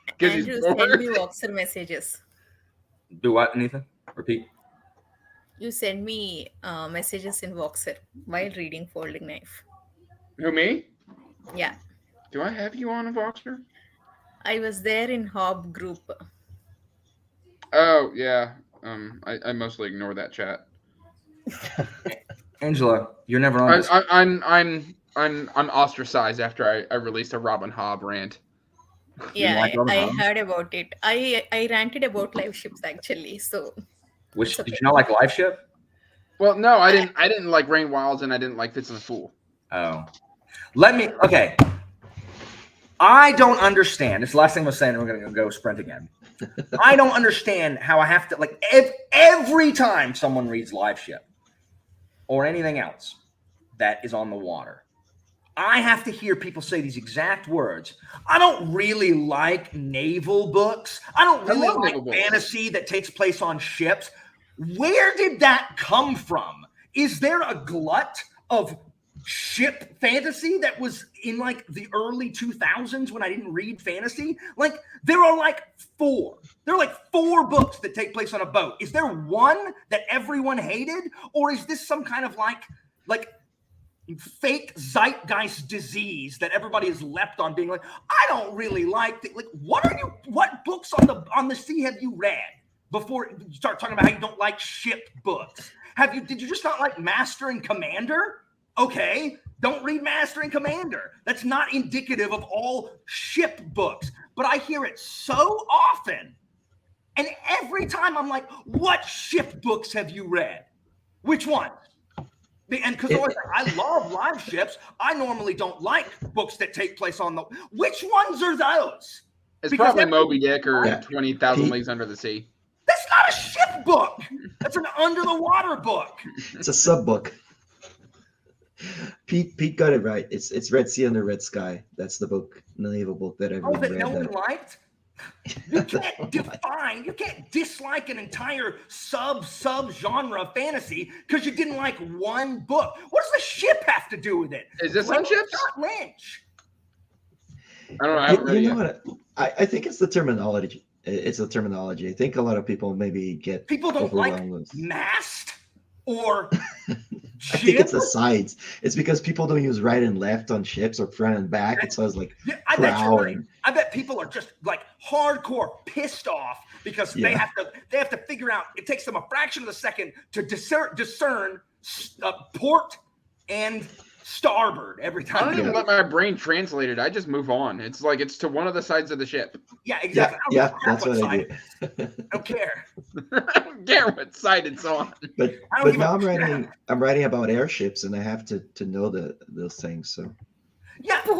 Because he's Andrew, bored. send me Voxer messages. Do what, Nathan? Repeat. You send me messages in Voxer while reading Folding Knife. Who, me? Yeah, Do I have you on a Voxer? I was there in Hob group. Oh, yeah. I mostly ignore that chat. Angela, you're never on this. I'm ostracized after I released a Robin Hobb rant. Yeah, like Robin I Hobb? heard about it. I ranted about live ships actually. So Which it's okay. did you not like Live Ship? Well, no, I didn't like Rain Wilds and I didn't like Fitz and the Fool. Oh. Okay. I don't understand. It's the last thing I was saying. We're going to go sprint again. I don't understand how I have to, like, every time someone reads Live Ship or anything else that is on the water, I have to hear people say these exact words. I don't really like naval books. I don't really love like naval books. fantasy that takes place on ships. Where did that come from? Is there a glut of ship fantasy that was in like the early 2000s when I didn't read fantasy? Like there are like four books that take place on a boat. Is there one that everyone hated, or is this some kind of like fake zeitgeist disease that everybody has leapt on, being like, I don't really like what books on the sea have you read before you start talking about how you don't like ship books? Did you just not like Master and Commander? Okay, don't read Master and Commander. That's not indicative of all ship books. But I hear it so often. And every time I'm like, what ship books have you read? Which one? And because I love live ships, I normally don't like books that take place on the. Which ones are those? It's Because probably every- Moby Dick or Yeah. 20,000 Leagues Under the Sea. That's not a ship book. That's an under the water book. It's a sub book. Pete got it right. It's Red Sea Under Red Sky. That's the book, the naval book that Oh, everyone that read. no one that- liked. You can't you can't dislike an entire sub genre of fantasy because you didn't like one book. What does the ship have to do with it? Is this on Lynch, ships? not Lynch. I don't know. I haven't read it You yet. know what? I think it's the terminology. It's the terminology. I think a lot of people maybe get People don't like overwhelmed with. Mast or I think it's the sides. It's because people don't use right and left on ships or front and back. It's always like I bet crowing. I bet people are just like hardcore pissed off because they have to figure out. It takes them a fraction of a second to discern port and starboard every I time. don't even let my brain translate it. I just move on. It's like it's to one of the sides of the ship. Yeah, exactly. Yeah, that's what I do. I don't care. I don't care what side it's on. But now I'm writing about airships, and I have to know those things. So Yeah, but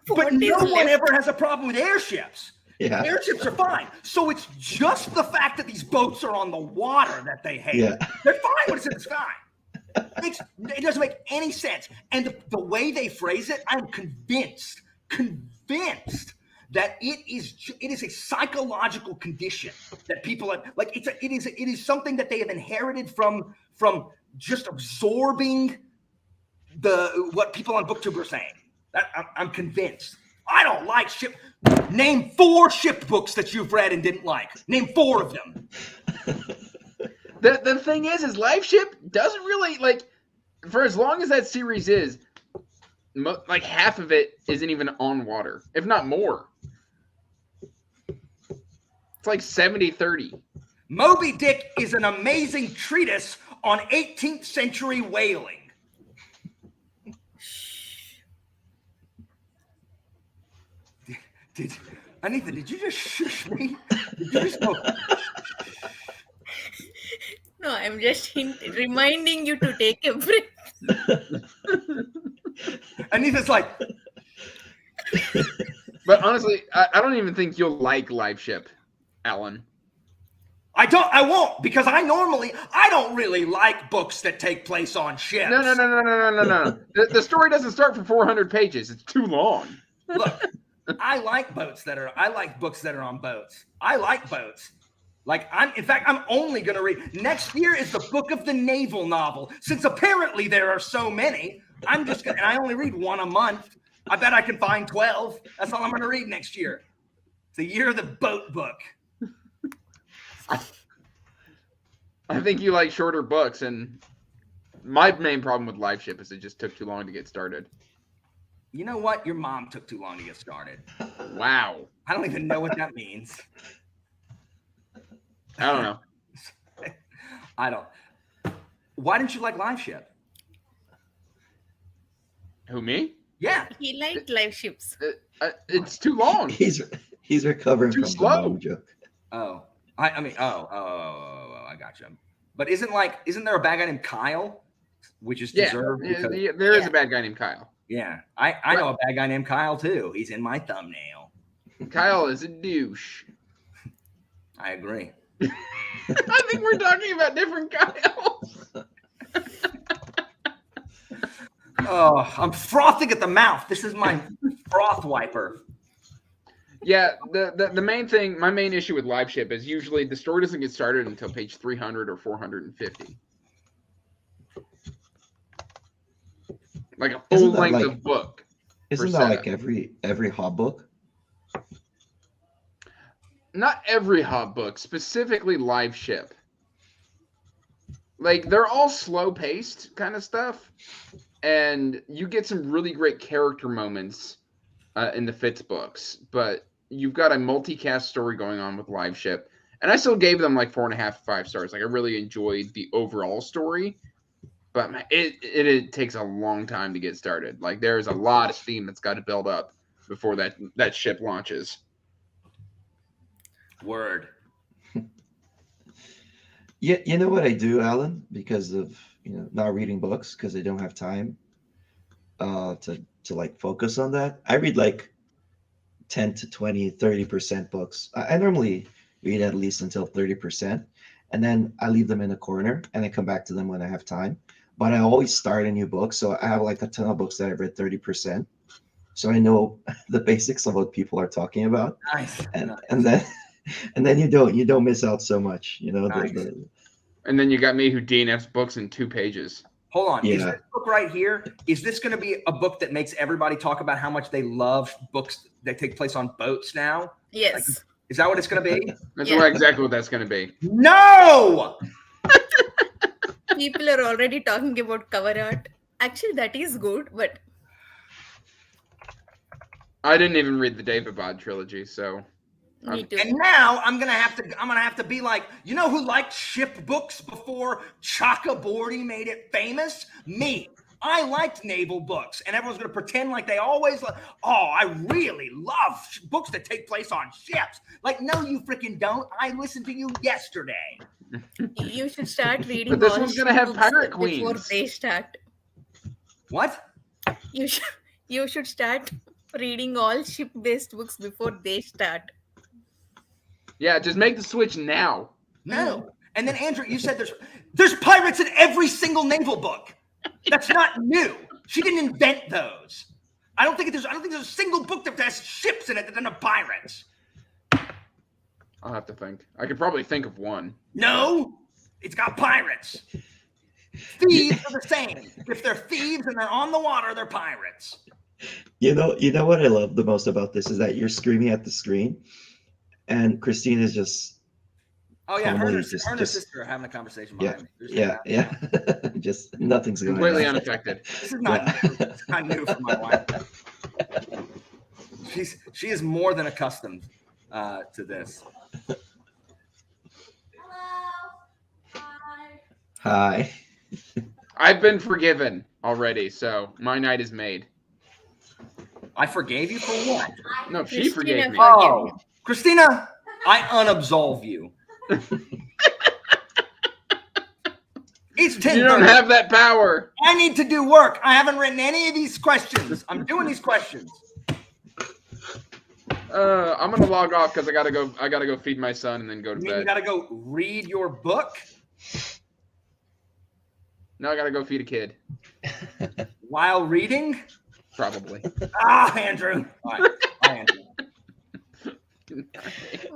what no is one left? ever has a problem with airships. yeah, Airships are fine. So it's just the fact that these boats are on the water that they hate. Yeah. They're fine when it's in the sky. It doesn't make any sense. And the way they phrase it, I'm convinced that it is a psychological condition that people have, like it is something that they have inherited from just absorbing what people on BookTube are saying. I'm convinced. I don't like ship. Name 4 ship books that you've read and didn't like. Name 4 of them. The thing is Live Ship doesn't really, like, for as long as that series is, like half of it isn't even on water, if not more. It's like 70-30. Moby Dick is an amazing treatise on 18th century whaling. Anita, did you just shush me? Did you just go? No, I'm just reminding you to take a break. Anita's like, But honestly, I don't even think you'll like Live Ship, Alan. I won't, because I don't really like books that take place on ships. No. The story doesn't start for 400 pages. It's too long. Look, I like books that are on boats. I like boats. Like I'm only going to read. Next year is the Book of the Naval novel. Since apparently there are so many, and I only read 1 a month. I bet I can find 12. That's all I'm going to read next year. It's the year of the boat book. I think you like shorter books, and my main problem with Live Ship is it just took too long to get started. You know what? Your mom took too long to get started. Wow. I don't even know what that means. I don't know. I don't. Why didn't you like Live Ship? Who, me? Yeah. He liked live ships. It's too long. he's recovering Too from slow. the mom joke. Oh, I got you. But isn't there a bad guy named Kyle, which is deserved? Because, There is a bad guy named Kyle. yeah, I know a bad guy named Kyle too. He's in my thumbnail. Kyle is a douche. I agree. I think we're talking about different Kyles. Oh, I'm frothing at the mouth. This is my froth wiper. Yeah, the main thing, my main issue with Live Ship is usually the story doesn't get started until page 300 or 450. Like a full length of book. Isn't that like every hot book? Not every hot book, specifically Live Ship. Like, they're all slow-paced kind of stuff, and you get some really great character moments in the Fitz books, but you've got a multicast story going on with Live Ship, and I still gave them like 4.5 to 5 stars. Like, I really enjoyed the overall story, but it takes a long time to get started. Like, there's a lot of steam that's got to build up before that ship launches. Word. Yeah, you know what I do, Alan, because of not reading books because I don't have time to like focus on that. I read like 10 to 20, 30% books. I normally read at least until 30%, and then I leave them in a corner and I come back to them when I have time. But I always start a new book, so I have like a ton of books that I've read 30%. So I know the basics of what people are talking about. Nice. And then you don't miss out so much, Nice. And then you got me who DNFs books in 2 pages. Hold on. Yeah. Is this book right here? Is this going to be a book that makes everybody talk about how much they love books that take place on boats now? Yes. Is that what it's going to be? That's Yeah. exactly what that's going to be. No! people are already talking about cover art. Actually, that is good, but I didn't even read the David Bod trilogy, so me too. And now I'm gonna have to be like, you know who liked ship books before Chakraborty made it famous? Me. I liked naval books, and everyone's gonna pretend like they always. Oh, I really love books that take place on ships. Like, no, you freaking don't. I listened to you yesterday. You should start reading But this all one's gonna ship have books pirate before queens. they start. What? You should start reading all ship-based books before they start. Yeah, just make the switch now. No. And then Andrew, you said there's pirates in every single naval book. That's not new. She didn't invent those. I don't think there's a single book that has ships in it that doesn't have pirates. I'll have to think. I could probably think of one. No, it's got pirates. Thieves are the same. If they're thieves and they're on the water, they're pirates. You know what I love the most about this is that you're screaming at the screen, and Christine is just. Oh yeah, her and her just sister are having a conversation yeah, behind me. yeah. Just nothing's going Completely on. unaffected. This is not new. It's not new for my wife. She is more than accustomed to this. Hi. I've been forgiven already, so my night is made. I forgave you for what? No, she Christina forgave me. Oh, Christina, I unabsolve you. It's 10:30. You don't have that power. I need to do work. I haven't written any of these questions. I'm doing these questions. I'm gonna log off because I gotta go feed my son and then go to You mean you bed. gotta go read your book No, I gotta go feed a kid. while reading? Probably. Ah, Andrew. All right. Bye, Andrew.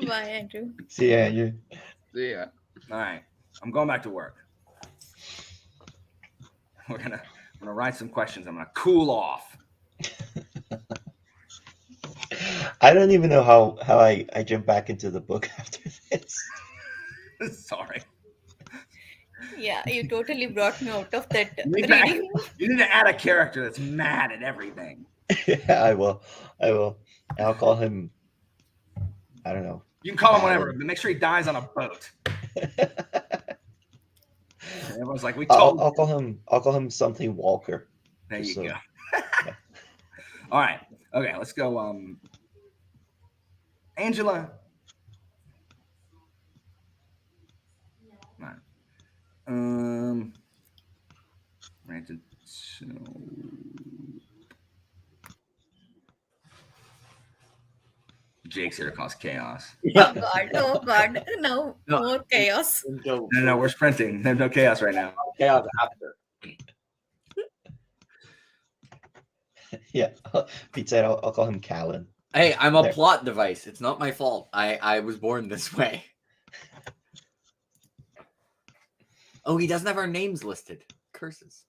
Bye, Andrew. See ya, Andrew. Yeah. All right. I'm going back to work. I'm gonna write some questions. I'm gonna cool off. I don't even know how I jump back into the book after this. Sorry. Yeah, you totally brought me out of that You reading. need to add a character that's mad at everything. Yeah, I will. I'll call him. I don't know. You can call him whatever, but make sure he dies on a boat. Everyone's like, we told I'll call him something Walker. There you So- go. All right. Okay, let's go. Angela. All right. Granted, so Jake's here to cause chaos. Oh God, no, No. more chaos. No, we're sprinting. There's no chaos right now. Chaos after. Yeah, Pete said I'll call him Callan. Hey, I'm a There. plot device. It's not my fault. I was born this way. Oh, he doesn't have our names listed. Curses.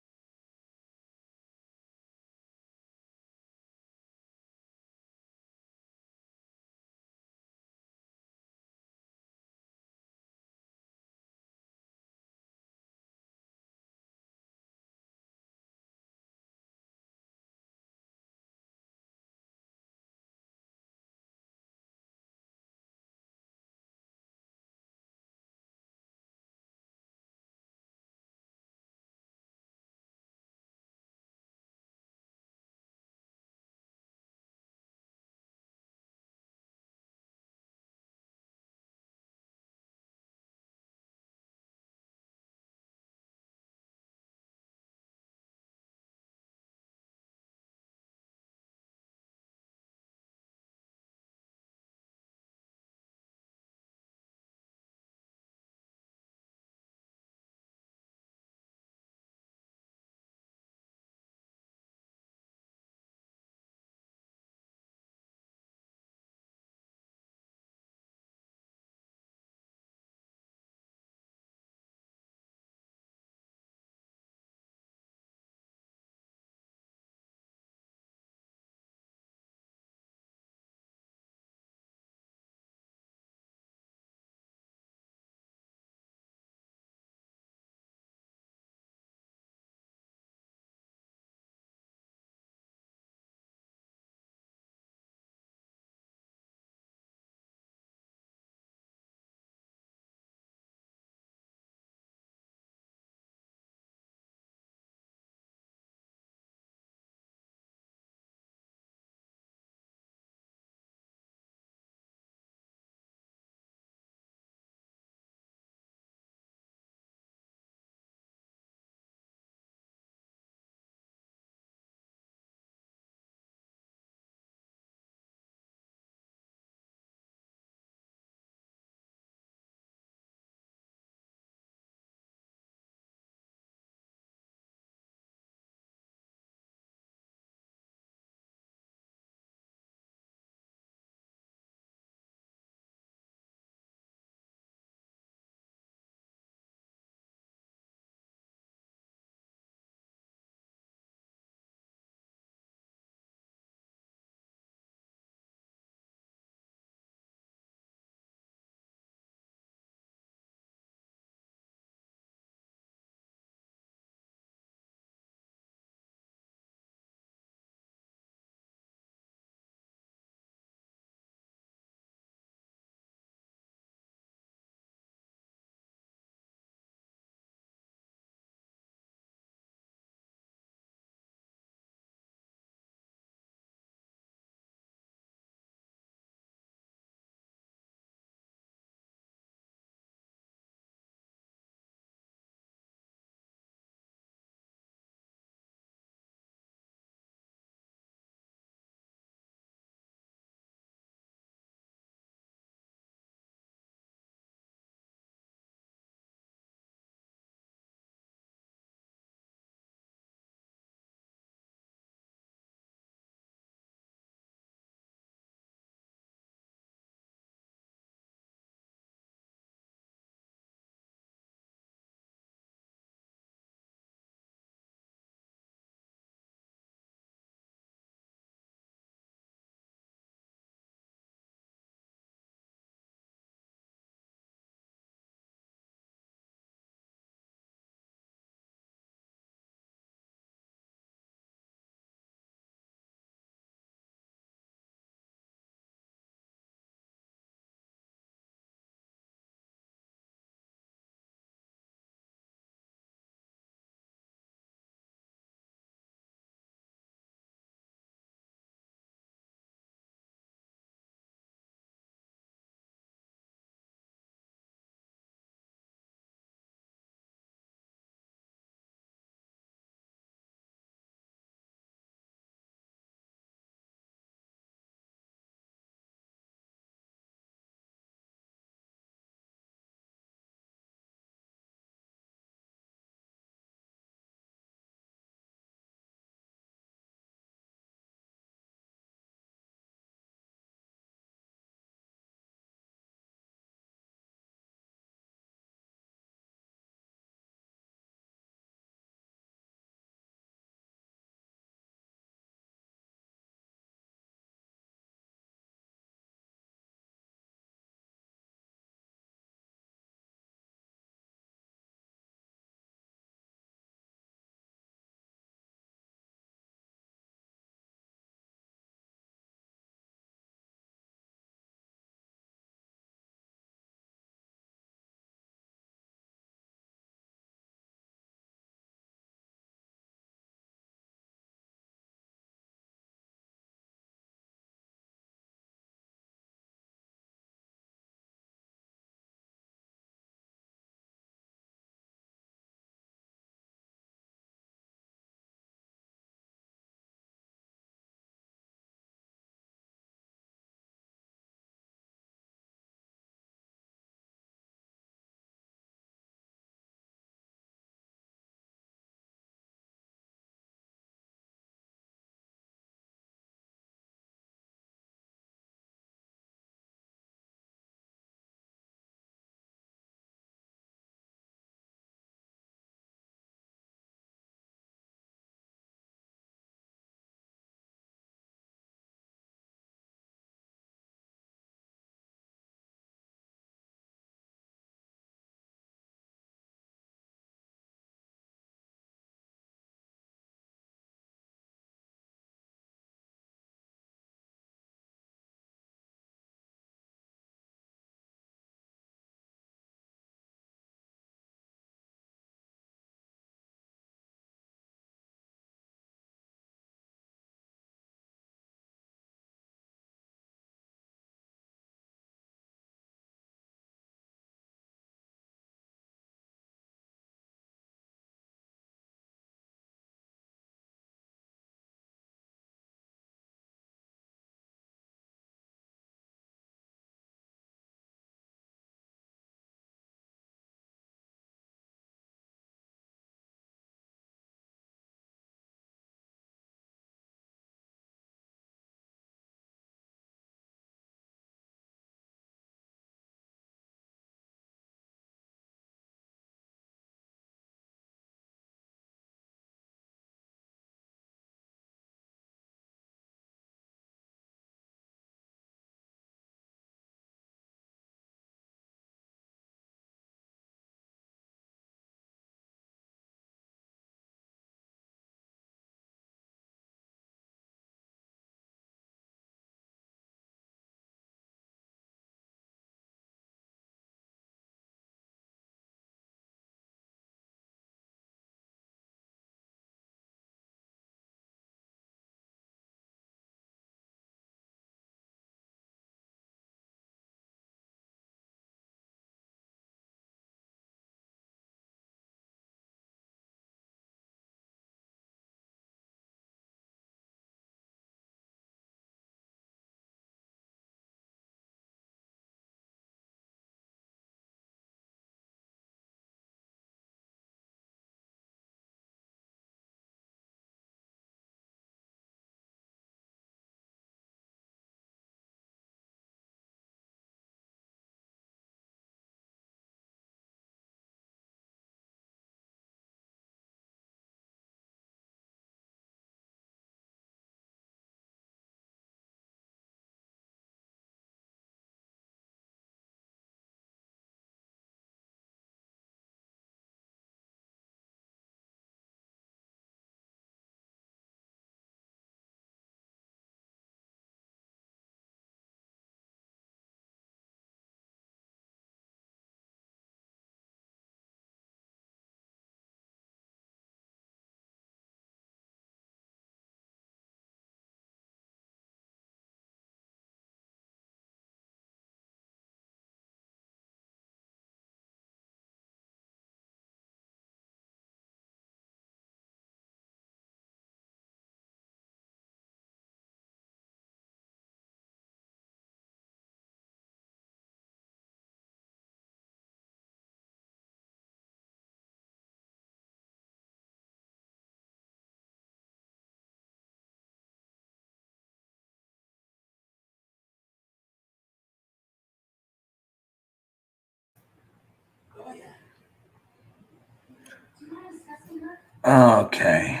Okay.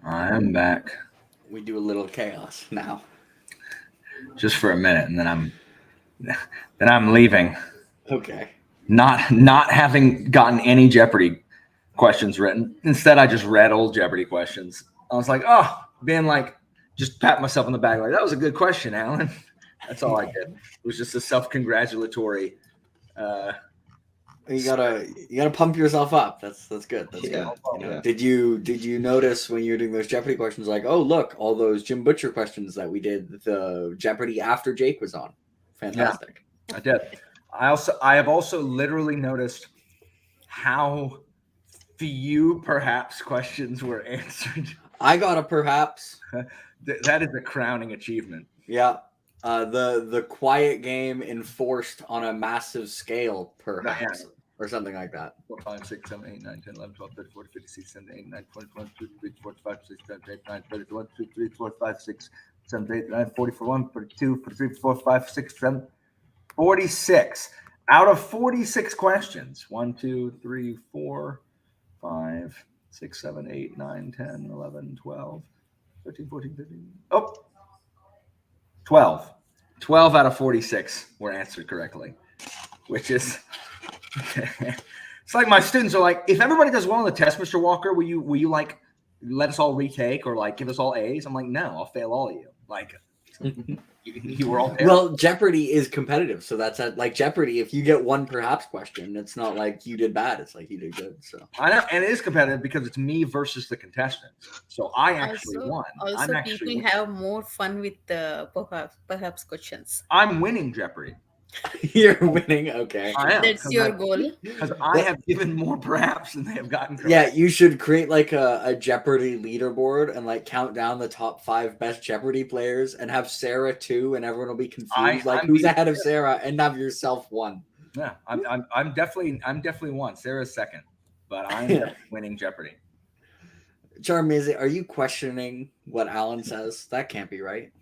I am back We do a little chaos now. just for a minute, and then I'm leaving. Okay. Not having gotten any Jeopardy questions written. Instead, I just read old Jeopardy questions. I was like, oh, being like, just pat myself on the back, like, that was a good question, Alan. That's all I did. It was just a self-congratulatory. You gotta pump yourself up. That's good. That's Yeah. good. You know? Yeah. Did you notice when you were doing those Jeopardy questions, like, oh look, all those Jim Butcher questions that we did the Jeopardy after Jake was on? Fantastic. Yeah, I did. I have also literally noticed how few perhaps questions were answered. I got a perhaps. That is a crowning achievement. Yeah. The quiet game enforced on a massive scale, perhaps, or something like that. 4, 5, 6, 7, 8, 9, 10, 11, 12, 13, 14, 15, 16, 17, 18, 19, 20, 21, 22, 23, 24, 25, 26, 27, 28, 29, 30, 31, 32, 33, 34, 35, 36, 7, 8, 9, 40, 41, 42, 43, 44, 45, 6, 7, 46. Out of 46 questions, 1, 2, 3, 4, 5, 6, 7, 8, 9, 10, 11, 12, 13, 14, 15. Oh, 12. 12 out of 46 were answered correctly, which is it's like my students are like, if everybody does well on the test, Mr. Walker, will you like let us all retake or like give us all A's? I'm like, no, I'll fail all of you. Like you were all Well, Jeopardy is competitive, so that's like Jeopardy. If you get one perhaps question, it's not like you did bad; it's like you did good. So I know, and it is competitive because it's me versus the contestants. So I actually won. Also, people have more fun with the perhaps questions. I'm winning Jeopardy. You're winning. Okay. I am. That's your goal. Because I have given more perhaps than they have gotten correct. Yeah, you should create like a Jeopardy leaderboard and like count down the top 5 best Jeopardy players and have Sarah 2, and everyone will be confused like who's ahead of Sarah, and have yourself 1. Yeah, I'm definitely 1. Sarah's 2nd, but I'm winning Jeopardy. Charmaze, are you questioning what Alan says? That can't be right.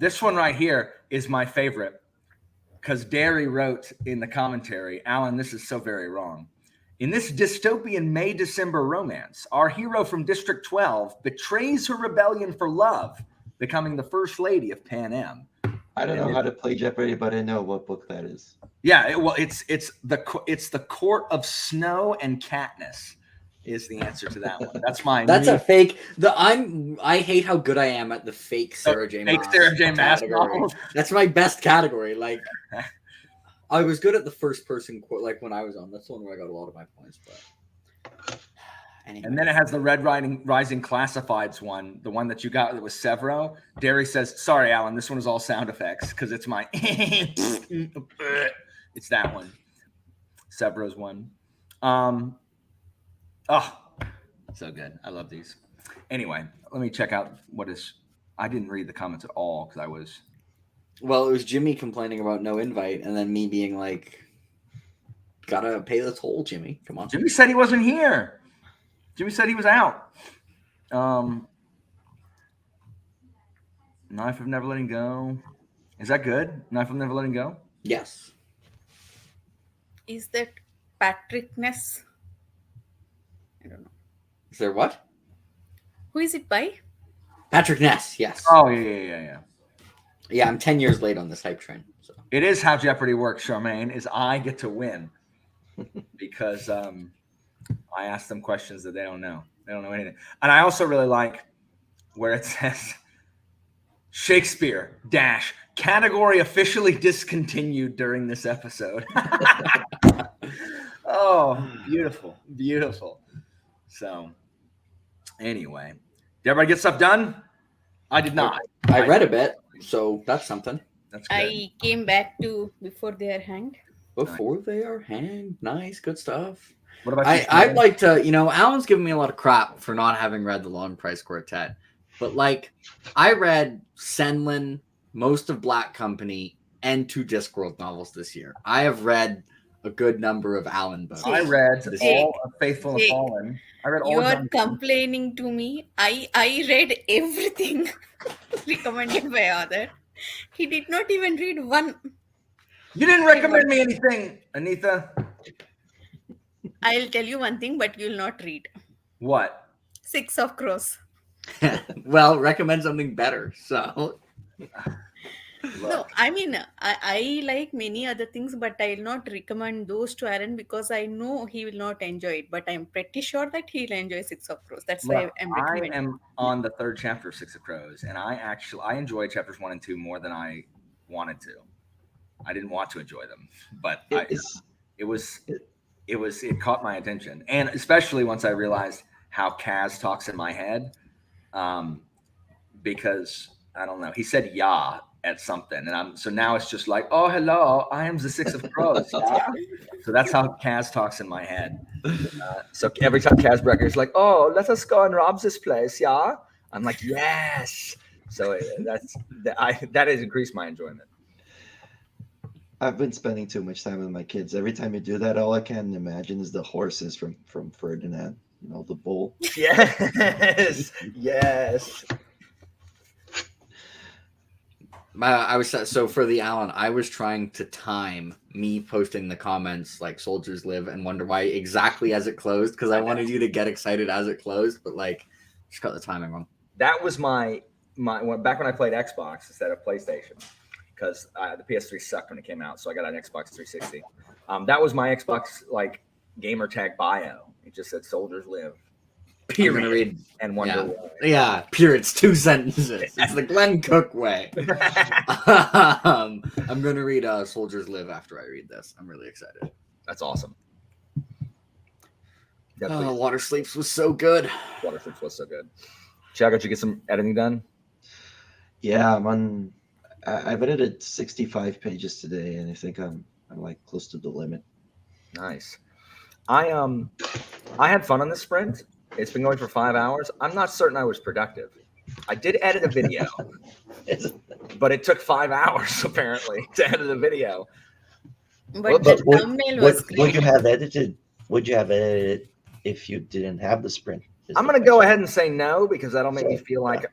This one right here is my favorite. Because Derry wrote in the commentary, Alan, this is so very wrong. In this dystopian May-December romance, our hero from District 12 betrays her rebellion for love, becoming the first lady of Pan Am. I don't know how to play Jeopardy, but I know what book that is. Yeah, well, it's the Court of Snow and Katniss is the answer to that one. That's mine. That's a fake. I hate how good I am at the fake Sarah J. Fake Maas Sarah J. Maas category. novels. That's my best category. Like, I was good at the first person quote, like when I was on. That's the one where I got a lot of my points. But anyway. And then it has the Red Rising Classifieds one, the one that you got that was Severo. Derry says, "Sorry, Alan, this one is all sound effects because it's my." It's that one. Severo's one. Oh, so good. I love these. Anyway, let me check out what is. I didn't read the comments at all because I was. Well, it was Jimmy complaining about no invite, and then me being like, "Gotta pay the toll, Jimmy. Come on." Jimmy said he wasn't here. Jimmy said he was out. Knife of Never Letting Go. Is that good? Knife of Never Letting Go? Yes. Is that Patrick Ness? I don't know. Is there what? Who is it by? Patrick Ness, yes. Oh, yeah. Yeah, I'm 10 years late on this hype train. So. It is how Jeopardy works, Charmaine, is I get to win because I ask them questions that they don't know. They don't know anything. And I also really like where it says Shakespeare - category officially discontinued during this episode. Oh, beautiful. Beautiful. So anyway, did everybody get stuff done? I did not. I read a bit, so that's something. That's good. I came back to before they are hanged. Before they are hanged. Nice, good stuff. What about I'd like to, Alan's giving me a lot of crap for not having read The Long Price Quartet. But like, I read Senlin, most of Black Company, and 2 Discworld novels this year. I have read a good number of Alan books. I read all of Faithful and Fallen. I read all. You are complaining to me. I read everything recommended by other. He did not even read one. You didn't recommend me anything, Anita. I'll tell you one thing, but you'll not read. What? 6 of Crows. Well, recommend something better. So No, I mean, I like many other things, but I'll not recommend those to Aaron because I know he will not enjoy it. But I'm pretty sure that he'll enjoy 6 of Crows. That's why Look, I'm I recommending. am on the 3rd chapter of Six of Crows, and I enjoyed chapters 1 and 2 more than I wanted to. I didn't want to enjoy them, but it caught my attention, and especially once I realized how Kaz talks in my head, because I don't know, he said "yeah" at something, and so now it's just like, "Oh, hello, I am the Six of Crows." Yeah? So that's how Kaz talks in my head. So every time Kaz Brecker is like, "Oh, let us go and rob this place," yeah, I'm like, "Yes." So that has increased my enjoyment. I've been spending too much time with my kids. Every time you do that, all I can imagine is the horses from Ferdinand. You know, the bull. Yes, yes. I was so for the Alan, I was trying to time me posting the comments like Soldiers Live and wonder why exactly as it closed, because I wanted you to get excited as it closed, but like just got the timing wrong. That was my back when I played Xbox instead of PlayStation, because the PS3 sucked when it came out, so I got an Xbox 360. That was my Xbox like gamer tag bio. It just said "Soldiers Live." Period. Read, and wonder why. Yeah, period. It's 2 sentences. It's the Glenn Cook way. I'm gonna read Soldiers Live after I read this. I'm really excited. That's awesome. Water Sleeps was so good. Water Sleeps was so good. Tiago, did you get some editing done? Yeah, I've edited 65 pages today, and I think I'm like close to the limit. Nice. I had fun on this sprint. It's been going for 5 hours. I'm not certain I was productive. I did edit a video, but it took 5 hours apparently to edit a video. But the thumbnail was great. Would you have edited if you didn't have the sprint? I'm going to go ahead and say no, because that'll make me feel like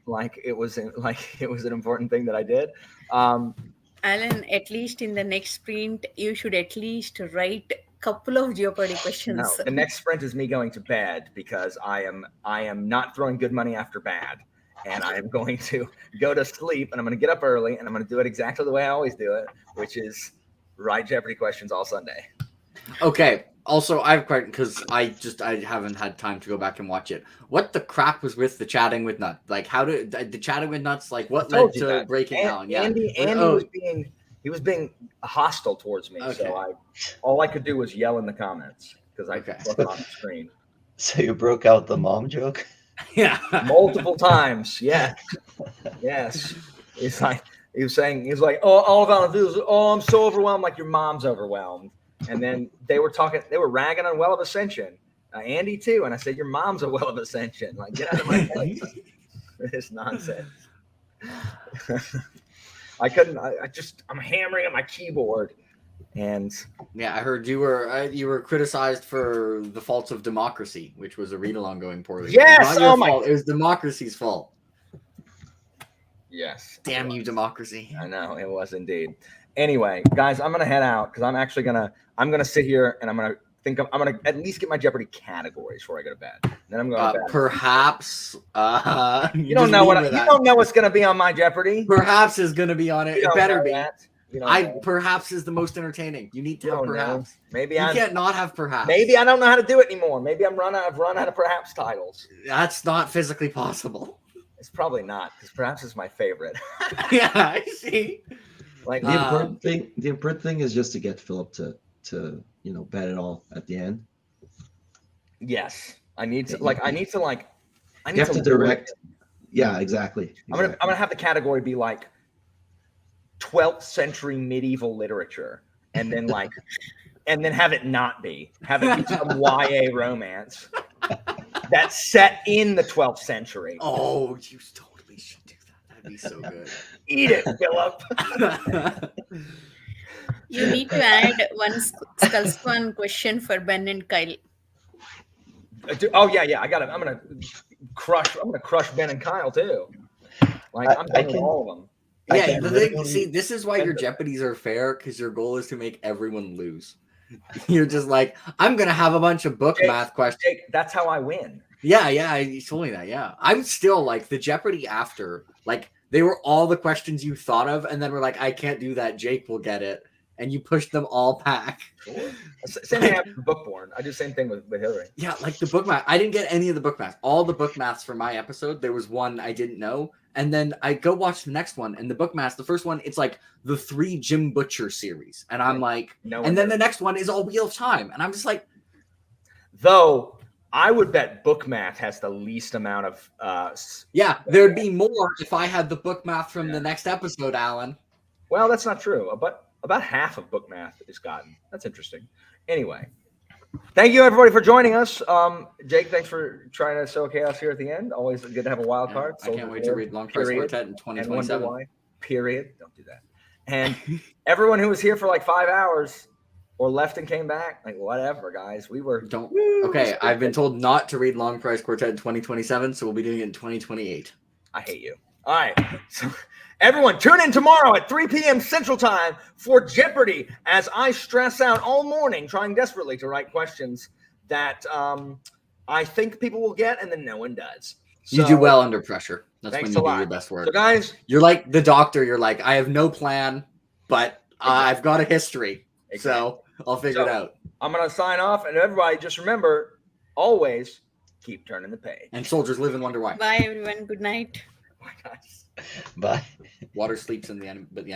it was an important thing that I did. Alan, at least in the next sprint, you should at least write couple of Jeopardy questions. No, the next sprint is me going to bed, because I am not throwing good money after bad, and I am going to go to sleep, and I'm going to get up early, and I'm going to do it exactly the way I always do it, which is write Jeopardy questions all Sunday. Okay. Also, I have a question, because I haven't had time to go back and watch it. What the crap was with the chatting with Nuts? Like, how did the chatting with Nuts? Like, what led to breaking down? Yeah, Andy was being hostile towards me. Okay. So all I could do was yell in the comments, because I wasn't on the screen. So you broke out the mom joke? Yeah, multiple times. Yeah, yes. It's like he was like, "Oh, all I do is, I'm so overwhelmed." Like, your mom's overwhelmed. And then they were ragging on Well of Ascension, Andy too. And I said, "Your mom's a Well of Ascension. Like, get out of my place." This nonsense. I'm hammering at my keyboard, and yeah. I heard you were criticized for the faults of democracy, which was a read along going poorly. Yes, Not your fault. It was democracy's fault. Yes. Damn you, democracy. I know, it was indeed. Anyway, guys, I'm gonna head out, because I'm actually gonna sit here, and I'm gonna at least get my Jeopardy categories before I go to bed. Then I'm going to bed. Perhaps you don't know what's gonna be on my Jeopardy. Perhaps is gonna be on it. It better be. Perhaps is the most entertaining. You need to have perhaps. Maybe you can't not have perhaps. Maybe I don't know how to do it anymore. Maybe I've run out of perhaps titles. That's not physically possible. It's probably not, because perhaps is my favorite. Yeah, I see. Like the important thing is just to get Philip to bet it all at the end. Yes, I need to direct. Yeah, exactly. I'm gonna have the category be like 12th century medieval literature, and then have it not be. Have it be some YA romance that's set in the 12th century. Oh, you totally should do that. That'd be so good. Eat it, Philip. You need to add one Skullswan question for Ben and Kyle. Oh yeah, I got it. I'm gonna crush Ben and Kyle too. Like, I'm taking all of them. Yeah, see, this is why your Jeopardies are fair, because your goal is to make everyone lose. You're just like, I'm gonna have a bunch of book Jake, math questions. Jake, that's how I win. Yeah, you told me that. Yeah, I'm still like the Jeopardy after. Like they were all the questions you thought of, and then we're like, I can't do that. Jake will get it, and you pushed them all back. Sure. Same thing happened with Bookborn. I do the same thing with Hillary. Yeah, like the book math. I didn't get any of the book math. All the book maths for my episode, there was one I didn't know. And then I go watch the next one, and the book math, the first one, it's like the 3 Jim Butcher series. And I'm like, and then the next one is all Wheel of Time. And I'm just like, though I would bet book math has the least amount of yeah, there'd be more if I had the book math from the next episode, Alan. Well, that's not true. But about half of book math is gotten. That's interesting. Anyway, thank you everybody for joining us. Jake, thanks for trying to sow chaos here at the end. Always good to have a wild card. I can't wait to read Long Price Quartet in 2027. Why. Period. Don't do that. And everyone who was here for like 5 hours or left and came back, like whatever, guys. We were Okay, I've been told not to read Long Price Quartet in 2027, so we'll be doing it in 2028. I hate you. All right. So everyone, tune in tomorrow at 3 p.m. Central Time for Jeopardy as I stress out all morning trying desperately to write questions that I think people will get and then no one does. You do well under pressure. That's when you do lot. your best work. So guys, you're like the doctor. You're like, I have no plan, but I've got a history. So I'll figure it out. I'm going to sign off. And everybody just remember, always keep turning the page. And soldiers live and wonder why. Bye, everyone. Good night. Bye, guys. Bye. Water sleeps in the end, but the